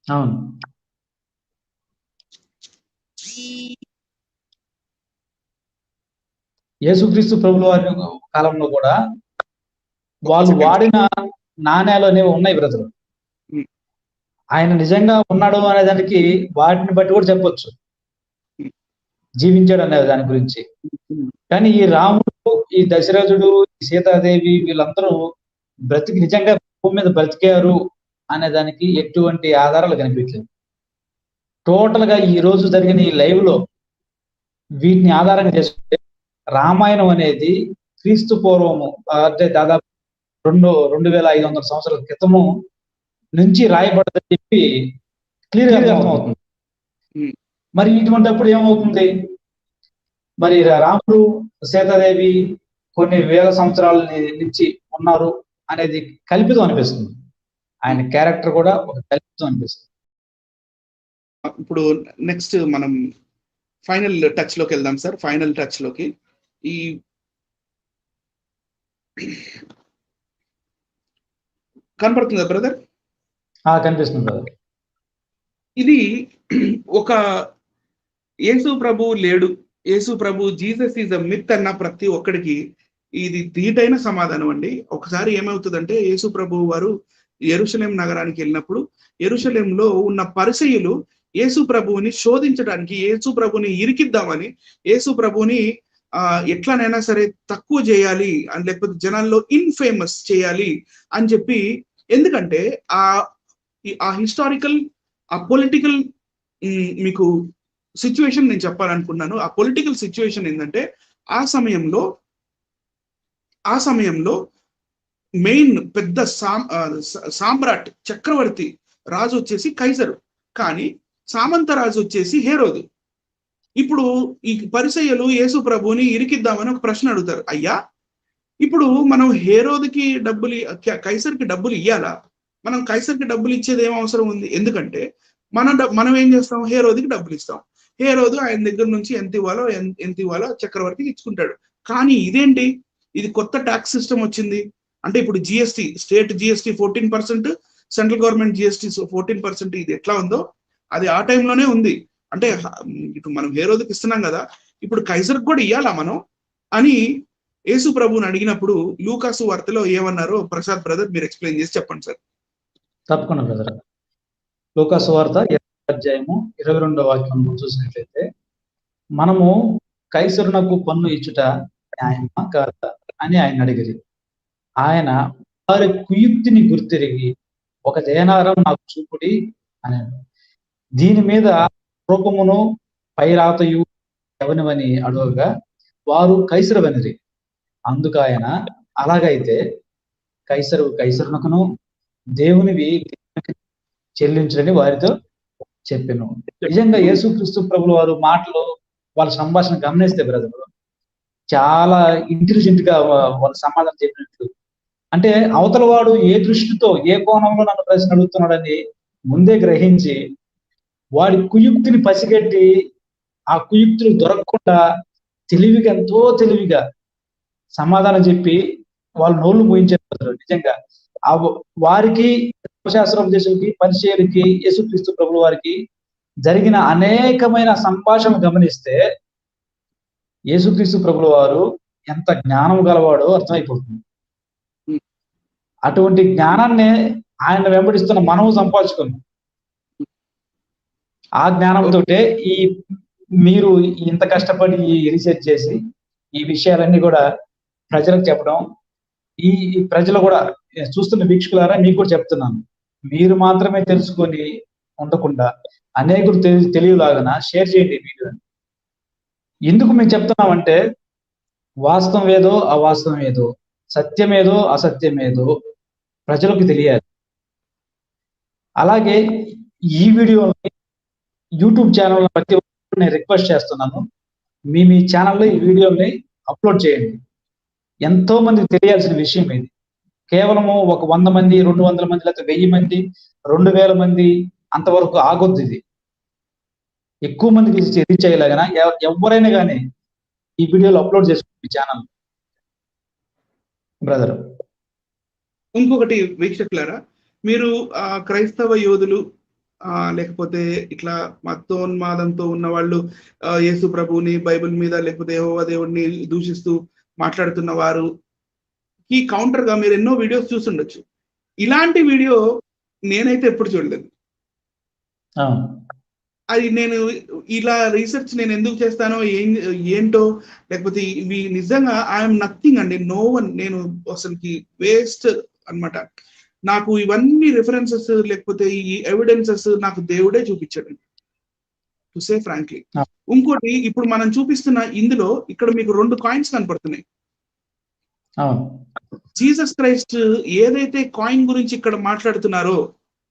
అవును. యేసుక్రీస్తు ప్రభుల వారి కాలంలో కూడా వాళ్ళు వాడిన నాణ్యాలు అనేవి ఉన్నాయి బ్రదర్. ఆయన నిజంగా ఉన్నాడు అనే దానికి వాటిని బట్టి కూడా చెప్పొచ్చు. జీవించాడు అనే దాని గురించి. కానీ ఈ రాముడు, ఈ దశరథుడు, ఈ సీతాదేవి వీళ్ళందరూ నిజంగా భూమి మీద బ్రతికారు అనే దానికి ఎటువంటి ఆధారాలు కనిపించలేదు. టోటల్ గా ఈ రోజు జరిగిన ఈ లైవ్ లో వీటిని ఆధారంగా చేసుకుంటే రామాయణం అనేది క్రీస్తు పూర్వము అంటే దాదాపు 2500 సంవత్సరాల క్రితము నుంచి రాయబడదని చెప్పి క్లియర్ గా అర్థమవుతుంది. మరి ఇటువంటిప్పుడు ఏమవుతుంది? మరి రాముడు సీతాదేవి కొన్ని వేల సంవత్సరాల నుంచి ఉన్నారు అనేది కల్పితం అనిపిస్తుంది. ఆయన క్యారెక్టర్ కూడా ఒక కల్పితం అనిపిస్తుంది. ఇప్పుడు నెక్స్ట్ మనం ఫైనల్ టచ్ లోకి వెళ్దాం సార్. ఫైనల్ టచ్ లోకి ఈ కనపడుతుందా బ్రదర్? కనిపిస్తుంది బ్రదర్. ఇది ఒక యేసు ప్రభు లేడు, యేసు ప్రభు జీసస్ ఈజ్ అ మిత్ అన్న ప్రతి ఒక్కడికి ఇది ధీటైన సమాధానం అండి. ఒకసారి ఏమవుతుందంటే యేసు ప్రభు వారు యెరూషలేం నగరానికి వెళ్ళినప్పుడు యెరూషలేంలో ఉన్న పరిసయ్యులు యేసు ప్రభువుని శోధించడానికి, యేసు ప్రభుని ఇరికిద్దామని, యేసు ప్రభుని ఎట్లానైనా సరే తక్కువ చేయాలి అని, లేకపోతే జనాల్లో ఇన్ఫేమస్ చేయాలి అని చెప్పి, ఎందుకంటే ఆ హిస్టారికల్ ఆ పొలిటికల్ మీకు సిచ్యువేషన్ నేను చెప్పాలనుకున్నాను. ఆ పొలిటికల్ సిచ్యువేషన్ ఏంటంటే ఆ సమయంలో మెయిన్ పెద్ద సామ్రాట్ చక్రవర్తి రాజు వచ్చేసి కైసరు, కానీ సామంత రాజు వచ్చేసి హేరోదు. ఇప్పుడు ఈ పరిసయ్యులు యేసు ప్రభుని ఇరికిద్దామని ఒక ప్రశ్న అడుగుతారు. అయ్యా, ఇప్పుడు మనం హేరోదుకి డబ్బులు, కైసర్కి డబ్బులు ఇయ్యాలా? మనం కైసర్కి డబ్బులు ఇచ్చేది ఏం అవసరం ఉంది? ఎందుకంటే మనం ఏం చేస్తాం? హేరోదుకి డబ్బులు ఇస్తాం. హేరోదు ఆయన దగ్గర నుంచి ఎంత ఇవ్వాలో చక్రవర్తికి ఇచ్చుకుంటాడు. కానీ ఇదేంటి? ఇది కొత్త ట్యాక్స్ సిస్టమ్ వచ్చింది. అంటే ఇప్పుడు GST, state GST 14%, central government GST 14%. ఇది ఎట్లా ఉందో అది ఆ టైంలోనే ఉంది. అంటే ఇప్పుడు మనం హేరోదుకి ఇస్తున్నాం కదా, ఇప్పుడు కైసర్కి కూడా ఇవ్వాలా మనం అని యేసు ప్రభువుని అడిగినప్పుడు లూకాసు వార్తలో ఏమన్నారో ప్రసాద్ బ్రదర్ మీరు ఎక్స్ప్లెయిన్ చేసి చెప్పండి సార్. తప్పకుండా బ్రదర్. లూకాసు వార్త 22వ వాక్యం చూసినట్లయితే, మనము కైసరునకు పన్ను ఇచ్చుట న్యాయమా కాదా అని ఆయన అడిగిరి. ఆయన వారి కుయుక్తిని గుర్తిరిగి ఒక దేనారం నాకు చూపుడి అని. దీని మీద రూపమును పైరాతయు ఎవనివని అడగగా వారు కైసరువనిరి. అందుకు ఆయన, అలాగైతే కైసరునకును దేవునివి చెల్లించులని వారితో చెప్పాను. నిజంగా యేసుక్రీస్తు ప్రభుల వారు మాటలు, వాళ్ళ సంభాషణ గమనిస్తే బ్రదర్ చాలా ఇంటెలిజెంట్ గా వాళ్ళ సమాధానం చెప్పినట్టు. అంటే అవతల వాడు ఏ దృష్టితో, ఏ కోణంలో నన్ను ప్రశ్న అడుగుతున్నాడని ముందే గ్రహించి వాడి కుయుక్తిని పసిగట్టి ఆ కుయుక్తులు దొరకకుండా ఎంతో తెలివిగా సమాధానం చెప్పి వాళ్ళు నోళ్లు పోయించారు. నిజంగా వారికి, ధర్మశాస్త్రోపదేశులకి, పరిచయులకి, యేసుక్రీస్తు ప్రభుల వారికి జరిగిన అనేకమైన సంభాషణ గమనిస్తే యేసుక్రీస్తు ప్రభుల వారు ఎంత జ్ఞానం గలవాడో అర్థమైపోతుంది. అటువంటి జ్ఞానాన్ని ఆయన వెంబడిస్తున్న మనము సంపాదించుకున్నాం. ఆ జ్ఞానంతో మీరు ఇంత కష్టపడి రీసెర్చ్ చేసి ఈ విషయాలన్నీ కూడా ప్రజలకు చెప్పడం, ఈ ప్రజలు కూడా చూస్తున్న వీక్షకులారా మీకు కూడా చెప్తున్నాను, మీరు మాత్రమే తెలుసుకొని ఉండకుండా అనేకులు తెలియలాగన షేర్ చేయండి వీడియోని. ఎందుకు మేము చెప్తున్నామంటే వాస్తవం ఏదో అవాస్తవం ఏదో, సత్యం ఏదో అసత్యం ఏదో ప్రజలకు తెలియాలి. అలాగే ఈ వీడియోని యూట్యూబ్ ఛానల్ ప్రతి ఒక్కరు నేను రిక్వెస్ట్ చేస్తున్నాను, మీ ఛానల్లో ఈ వీడియోని అప్లోడ్ చేయండి. ఎంతో మందికి తెలియాల్సిన విషయం ఇది. కేవలము ఒక 100 మంది, 200 మంది, లేకపోతే 1000 మంది, 2000 మంది అంతవరకు ఆగొద్దు. ఇది ఎక్కువ మందికి రీచ్ అయ్యేలాగా ఎవరైనా కానీ ఈ వీడియోలు అప్లోడ్ చేసుకోండి ఛానల్ బ్రదర్. ఇంకొకటి వీక్షకులారా, మీరు క్రైస్తవ యోధులు లేకపోతే ఇట్లా మతోన్మాదంతో ఉన్న వాళ్ళు యేసు ప్రభువుని, బైబిల్ మీద లేకపోతే యెహోవా దేవుడిని దూషిస్తూ మాట్లాడుతున్న వారు ఈ కౌంటర్ గా మీరు ఎన్నో వీడియోస్ చూసుండొచ్చు. ఇలాంటి వీడియో నేనైతే ఎప్పుడు చూడలేదు. అది నేను ఇలా రీసెర్చ్ నేను ఎందుకు చేస్తానో ఏంటో, లేకపోతే ఇవి నిజంగా ఐఎమ్ నథింగ్ అండి, నో వన్, నేను అసలుకి వేస్ట్ అన్నమాట. నాకు ఇవన్నీ రిఫరెన్సెస్ లేకపోతే ఈ ఎవిడెన్సెస్ నాకు దేవుడే చూపించాడు, టు సే ఫ్రాంక్లీ. ఇంకోటి, ఇప్పుడు మనం చూపిస్తున్న ఇందులో ఇక్కడ మీకు 2 కాయిన్స్ కనపడుతున్నాయి. జీసస్ క్రైస్ట్ ఏదైతే కాయిన్ గురించి ఇక్కడ మాట్లాడుతున్నారో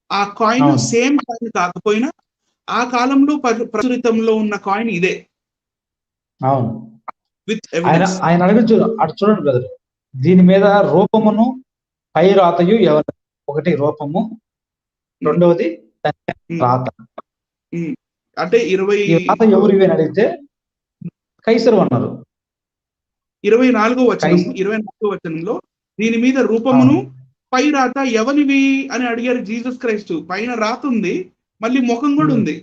ఆ కాయిన్ సేమ్ కాయిన్ కాకపోయినా ఆ కాలంలో ప్రచురితంలో ఉన్న కాయిన్ ఇదే. అవును, విత్ ఆయన అడగచ్చు అటు చూడండి బ్రదర్, దీని మీద రూపమును పై రాతయు ఎవరు? ఒకటి రూపము, రెండవది రాత. అంటే 20 రాత ఎవరు అని అడిగితే కైసరు అన్నారు. 24వ వచనంలో దీని మీద రూపమును పై రాత ఎవరివి అని అడిగారు జీసస్ క్రైస్ట్. పైన రాత ఉంది, మళ్ళీ ముఖం కూడా ఉంది,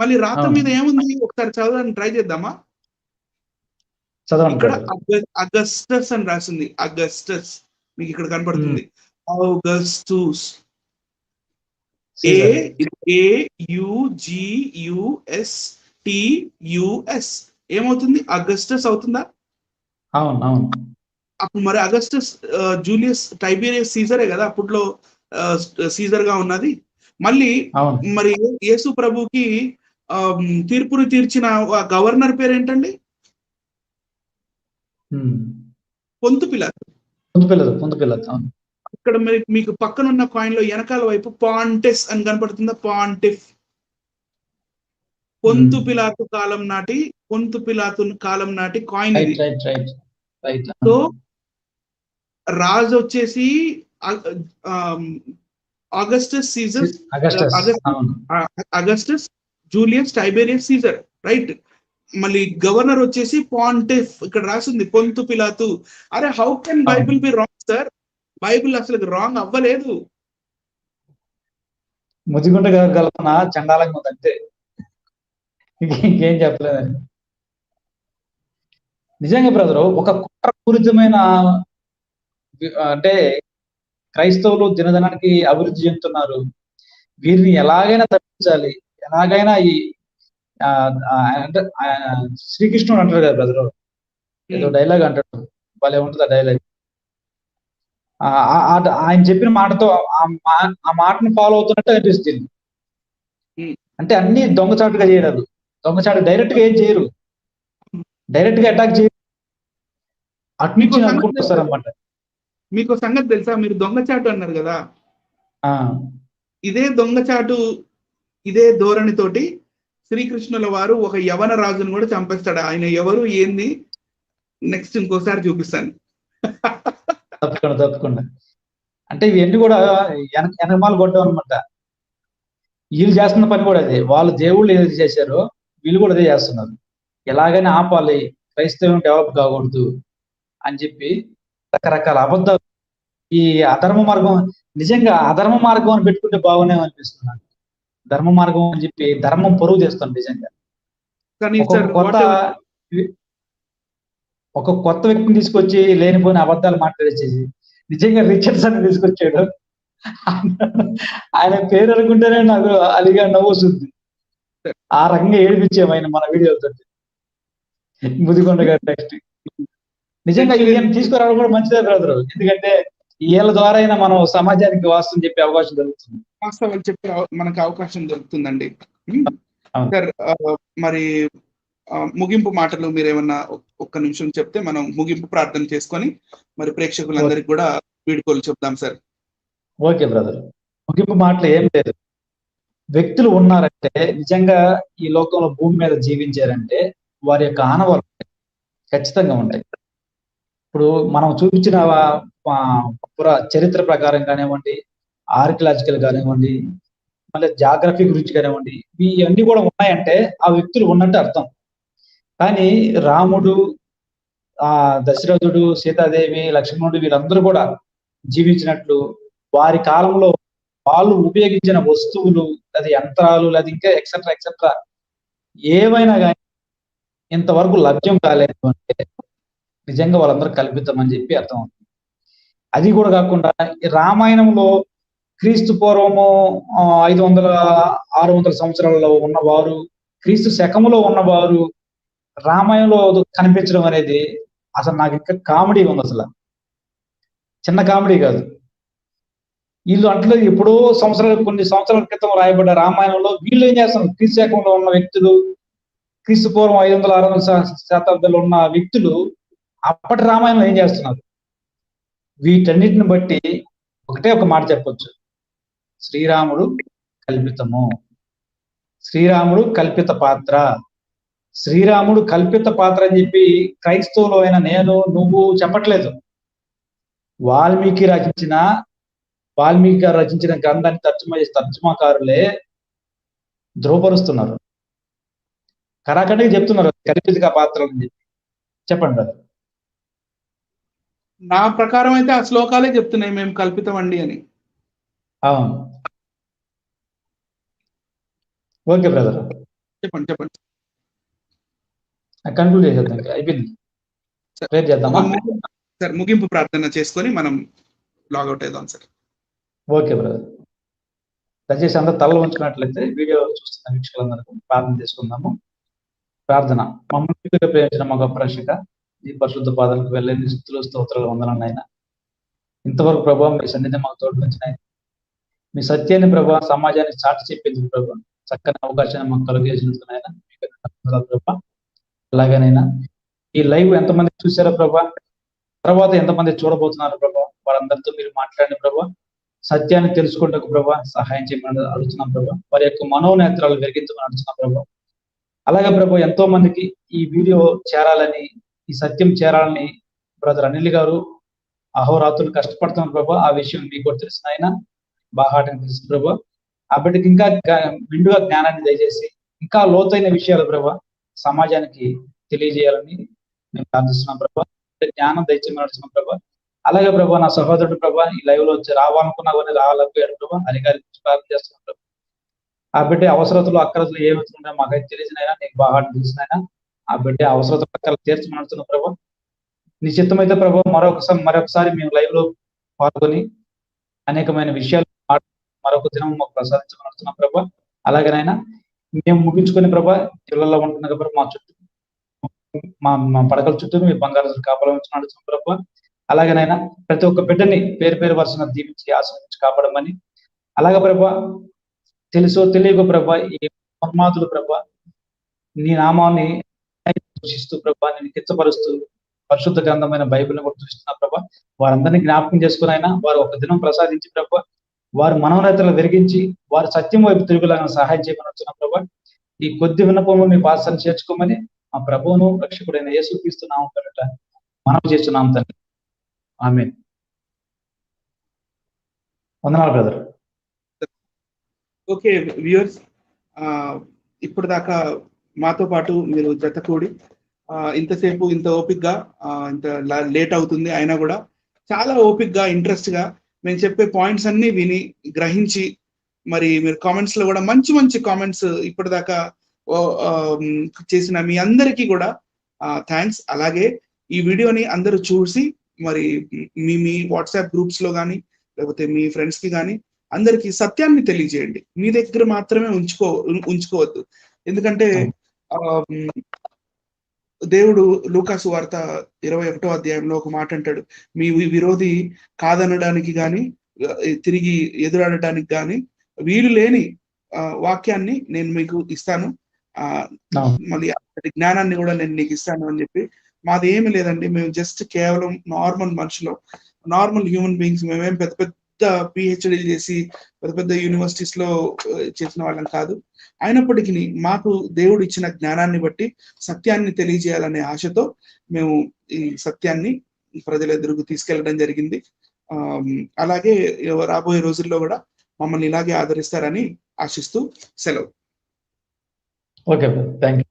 మళ్ళీ రాత మీద ఏముంది ఒకసారి చదవడానికి ట్రై చేద్దామా? ఇక్కడ అగస్టస్ అని రాసింది, అగస్టస్ మీకు ఇక్కడ కనపడుతుంది. ఆగస్టస్, AUGUSTUS ఏమవుతుంది? అగస్టస్ అవుతుందా? అవును అవును. అప్పుడు మరి అగస్టస్ జూలియస్ టైబీరియస్ సీజరే కదా అప్పట్లో సీజర్ గా ఉన్నది. మళ్ళీ మరి యేసు ప్రభుకి తీర్పును తీర్చిన గవర్నర్ పేరు ఏంటండి? పొంతు పిలాతు. ఇక్కడ మీకు పక్కన ఉన్న కాయిన్ లో వెనకాల వైపు పాంటెస్ అని కనపడుతుందా? పాంటిఫ్. పొంతు పిలాతు కాలం నాటి కాయిన్ ఇది. సో రాజు వచ్చేసి Augustus Caesar, Augustus Julius Tiberius Caesar, right. మళ్ళీ గవర్నర్ వచ్చేసి పాంటిఫ్, ఇక్కడ రాసింది పొంతు పిలాతు. అరే how can Bible be wrong sir? Bible అసలు రాంగ్ అవ్వలేదు. ముదిగుండ గల్పన చండాలంగా ఉందంటే ఇంకేం చెప్పలేదండి. నిజంగా బ్రదరు, ఒక కుట్రపూరితమైన అంటే క్రైస్తవులు దినదినానికి అభివృద్ధి చెందుతున్నారు. వీరిని ఎలాగైనా తప్పించాలి, ఎలాగైనా ఈ అంటే శ్రీకృష్ణుడు అంటారు కదా బ్రదరు, ఏదో డైలాగ్ అంటాడు, భలే ఉంటుంది ఆ డైలాగ్. ఆయన చెప్పిన మాటతో ఆ మాటను ఫాలో అవుతున్నట్టు అనిపిస్తుంది. అంటే అన్ని దొంగచాటుగా చేయడాలు, దొంగచాటు డైరెక్ట్ గా ఏం చేయరు, డైరెక్ట్ గా అటాక్ చేయరు, అటు నుంచి అనుకుంటున్నారన్నమాట. మీకు సంగతి తెలుసా? మీరు దొంగచాటు అన్నారు కదా, ఇదే దొంగచాటు, ఇదే ధోరణితోటి శ్రీకృష్ణుల వారు ఒక యవన రాజును కూడా చంపేస్తాడు. ఆయన ఎవరు ఏంది నెక్స్ట్ ఇంకోసారి చూపిస్తాను. తప్పకుండా. అంటే ఇవన్నీ కూడా వెనకమాలు కొట్టడం అనమాట. వీళ్ళు చేస్తున్న పని కూడా అదే, వాళ్ళు దేవుళ్ళు ఏది చేశారో వీళ్ళు కూడా అదే చేస్తున్నారు. ఎలాగైనా ఆపాలి, క్రైస్తవం డెవలప్ కాకూడదు అని చెప్పి రకరకాల అబద్ధాలు. ఈ అధర్మ మార్గం, నిజంగా అధర్మ మార్గం అని పెట్టుకుంటే బాగునే అనిపిస్తున్నాను. ధర్మ మార్గం అని చెప్పి ధర్మం పొరుగు చేస్తాం నిజంగా. ఒక కొత్త వ్యక్తిని తీసుకొచ్చి లేనిపోయిన అబద్ధాలు మాట్లాడేసేసి నిజంగా రిచర్డ్సన్ తీసుకొచ్చాడు. ఆయన పేరు అనుకుంటేనే నాకు అలిగా నవ్వు వస్తుంది. ఆ రకంగా ఏడిపించాము ఆయన మన వీడియోతో. ముదిగొండ గారి నెక్స్ట్ నిజంగా ఈయన తీసుకురావడం కూడా మంచిదే బ్రదర్, ఎందుకంటే వీళ్ళ ద్వారా అయినా మనం సమాజానికి వాస్తవం చెప్పే అవకాశం దొరుకుతుంది. వాస్తవాలు చెప్పే మనకు అవకాశం దొరుకుతుందండి. సార్ మరి ముగింపు మాటలు మీరేమన్నా ఒక్క నిమిషం చెప్తే మనం ముగింపు ప్రార్థన చేసుకొని మరి ప్రేక్షకులందరికీ కూడా వీడుకోలు చెప్తాం సార్. ఓకే బ్రదర్, ముగింపు మాటలు ఏం లేదు. వ్యక్తులు ఉన్నారంటే నిజంగా ఈ లోకంలో భూమి మీద జీవించారంటే వారి యొక్క ఆనవాళ్ళు ఖచ్చితంగా ఉంటాయి. ఇప్పుడు మనం చూపించిన చరిత్ర ప్రకారం కానివ్వండి, ఆర్కియలాజికల్ కానివ్వండి, మళ్ళీ జాగ్రఫీ గురించి కానివ్వండి, ఇవన్నీ కూడా ఉన్నాయంటే ఆ వ్యక్తులు ఉన్నట్టు అర్థం. కానీ రాముడు, దశరథుడు, సీతాదేవి, లక్ష్మణుడు వీళ్ళందరూ కూడా జీవించినట్లు వారి కాలంలో వాళ్ళు ఉపయోగించిన వస్తువులు, అది యంత్రాలు, లేదా ఇంకా ఎక్సెట్రా ఏమైనా కానీ ఇంతవరకు లభ్యం కాలేదు అంటే నిజంగా వాళ్ళందరూ కల్పితం అని చెప్పి అర్థం అవుతుంది. అది కూడా కాకుండా ఈ రామాయణంలో క్రీస్తు పూర్వము 500 600 సంవత్సరాలలో ఉన్నవారు, క్రీస్తు శకములో ఉన్నవారు రామాయణంలో కనిపించడం అనేది అసలు నాకు ఇంకా కామెడీ ఉంది. అసలు చిన్న కామెడీ కాదు. వీళ్ళు అంటలేదు ఎప్పుడో కొన్ని సంవత్సరాల క్రితం రాయబడ్డ రామాయణంలో వీళ్ళు ఏం చేస్తున్నారు? క్రీస్తు శకంలో ఉన్న వ్యక్తులు, క్రీస్తు పూర్వం 500 600 శతాబ్దాలు ఉన్న వ్యక్తులు అప్పటి రామాయణంలో ఏం చేస్తున్నారు? వీటన్నిటిని బట్టి ఒకటే ఒక మాట చెప్పొచ్చు, శ్రీరాముడు కల్పితము, శ్రీరాముడు కల్పిత పాత్ర, శ్రీరాముడు కల్పిత పాత్ర అని చెప్పి క్రైస్తవులు అయిన నేను నువ్వు చెప్పట్లేదు. వాల్మీకి గారు రచించిన గ్రంథాన్ని తర్జుమాకారులే ధ్రువపరుస్తున్నారు, కరాఖండిగా చెప్తున్నారు కల్పిత పాత్ర అని చెప్పి. చెప్పండి బ్రదర్. నా ప్రకారం అయితే ఆ శ్లోకాలే చెప్తున్నాయి మేము కల్పితం అండి అని. అవును, ఓకే బ్రదర్, చెప్పండి. కన్క్లూడ్ చేసేద్దాం, అయిపోయింది. రేపు చేద్దామా? సార్ ముగింపు ప్రార్థన చేసుకొని మనం లాగౌట్ అవుదాం సార్. ఓకే బ్రదర్, దయచేసి అందరూ తల ఉంచుకున్నట్లయితే వీడియో చూస్తున్న వీక్షకులందరికీ ప్రార్థన చేసుకుందాము. ప్రార్థన. మమ్మల్ని ప్రేమించిన మా గొప్ప రక్షక, ఈ పరిశుద్ధ పాదాలకు వెళ్ళేది స్తుతులు స్తోత్రాలు వందనాలు నాయన. ఇంతవరకు ప్రభావ మీ సన్నిధి మాకు తోడు నుంచి మీ సత్యాన్ని ప్రభావ సమాజానికి చాటి చెప్పింది ప్రభావ, చక్కని అవకాశాన్ని మాకు కలుగజేసినందుకు నాయన ప్రభా. అలాగేనైనా ఈ లైవ్ ఎంతమంది చూసారో ప్రభా, తర్వాత ఎంతమంది చూడబోతున్నారు ప్రభా, వారందరితో మీరు మాట్లాడిన ప్రభా, సత్యాన్ని తెలుసుకుంటకు ప్రభా సహాయం చేయమని అడుగుతున్నాం ప్రభా. వారి యొక్క మనోనేత్రాలు వెలిగించమని అడుగుతున్నాం ప్రభా. అలాగే ప్రభా ఎంతో మందికి ఈ వీడియో చేరాలని, ఈ సత్యం చేరాలని బ్రదర్ అనిల్ గారు అహోరాత్రులు కష్టపడుతున్నారు ప్రభా. ఆ విషయం మీకు కూడా తెలిసిన ఆయన బాహాటం తెలుసు ప్రభా. ఆ బిడ్డకి ఇంకా విండుగా జ్ఞానాన్ని దయచేసి ఇంకా లోతైన విషయాలు ప్రభా సమాజానికి తెలియజేయాలని మేము ప్రార్థిస్తున్నాం ప్రభా. జ్ఞానం దయచేయమని అడుగుతున్నాం ప్రభా. అలాగే ప్రభా నా సహోదరుడు ప్రభా ఈ లైవ్ లో వచ్చి రావాలనుకున్నా కానీ రావాలనుకోయాడు ప్రభా, అధికారి ప్రార్థన చేస్తున్నాం ప్రభా. ఆ బిడ్డ అవసరతలు అక్కరతలు ఏమవుతుందో మాకైతే తెలిసినైనా నీకు బాగా తెలిసినైనా ఆ బిడ్డ అవసరతలు అక్కలు తీర్చమనుతున్నాం ప్రభా. నీ చిత్తమైతే ప్రభా మరొకసారి మేము లైవ్ లో పాల్గొని అనేకమైన విషయాలు మరొక దినం మాకు ప్రసాదించమనుతున్నాం ప్రభా. అలాగేనైనా మేము ముగించుకుని ప్రభా ఇళ్లలో ఉంటున్న ప్రభా మా చుట్టూ మా పడకల చుట్టూ మీ బంగారు కాపాడాల్సిన ప్రభా. అలాగేనైనా ప్రతి ఒక్క బిడ్డని పేరు వరుసన దీవించి ఆశ్రయించి కాపాడమని, అలాగే ప్రభా తెలుసో తెలియక ప్రభా ఈ ఉన్మాదులు ప్రభా నీ నామాన్ని దూషిస్తూ ప్రభా నేను కిచ్చపరుస్తూ పరిశుద్ధ గ్రంథమైన బైబిల్ని కూడా చూస్తున్నా ప్రభా, వారందరినీ జ్ఞాపకం చేసుకుని అయినా వారు ఒక దినం ప్రసాదించి ప్రభా వారు మనోనేతలు వెలిగించి వారు సత్యం వైపు తిరుగులాగా సహాయం చేయమని వచ్చిన ప్రభా. ఈ కొద్ది విన్నపంలో మీ పాసాన్ని చేర్చుకోమని మా ప్రభువును రక్షకుడైన యేసుక్రీస్తు నామం పేరిట మనం చేస్తున్నాం తండ్రి, ఆమేన్. వందనాలు బ్రదర్. ఓకే వ్యూవర్స్, ఇప్పుడు దాకా మాతో పాటు మీరు జత కూడి ఇంతసేపు ఇంత ఓపిక్గా ఇంత లేట్ అవుతుంది అయినా కూడా చాలా ఓపిక్గా ఇంట్రెస్ట్గా మేము చెప్పే పాయింట్స్ అన్ని విని గ్రహించి మరి మీరు కామెంట్స్ లో కూడా మంచి కామెంట్స్ ఇప్పటిదాకా చేసిన మీ అందరికీ కూడా థ్యాంక్స్. అలాగే ఈ వీడియోని అందరూ చూసి మరి మీ వాట్సాప్ గ్రూప్స్ లో కానీ లేకపోతే మీ ఫ్రెండ్స్ కి కానీ అందరికీ సత్యాన్ని తెలియజేయండి. మీ దగ్గర మాత్రమే ఉంచుకోవద్దు. ఎందుకంటే దేవుడు లూకాసు వార్త 21వ అధ్యాయంలో ఒక మాట అంటాడు, మీ విరోధి కాదనడానికి కానీ తిరిగి ఎదురాడటానికి కానీ వీలు లేని వాక్యాన్ని నేను మీకు ఇస్తాను, మళ్ళీ జ్ఞానాన్ని కూడా నేను నీకు ఇస్తాను అని చెప్పి. మాది ఏమి లేదండి, మేము జస్ట్ కేవలం నార్మల్ మనుషులు, నార్మల్ హ్యూమన్ బీయింగ్స్. మేమేం పెద్ద పెద్ద పిహెచ్డీ చేసి పెద్ద యూనివర్సిటీస్ లో చేసిన వాళ్ళం కాదు. అయినప్పటికీ మాకు దేవుడు ఇచ్చిన జ్ఞానాన్ని బట్టి సత్యాన్ని తెలియజేయాలనే ఆశతో మేము ఈ సత్యాన్ని ప్రజల ఎదురుకు తీసుకెళ్లడం జరిగింది. అలాగే రాబోయే రోజుల్లో కూడా మమ్మల్ని ఇలాగే ఆదరిస్తారని ఆశిస్తూ సెలవు. Okay, thank you.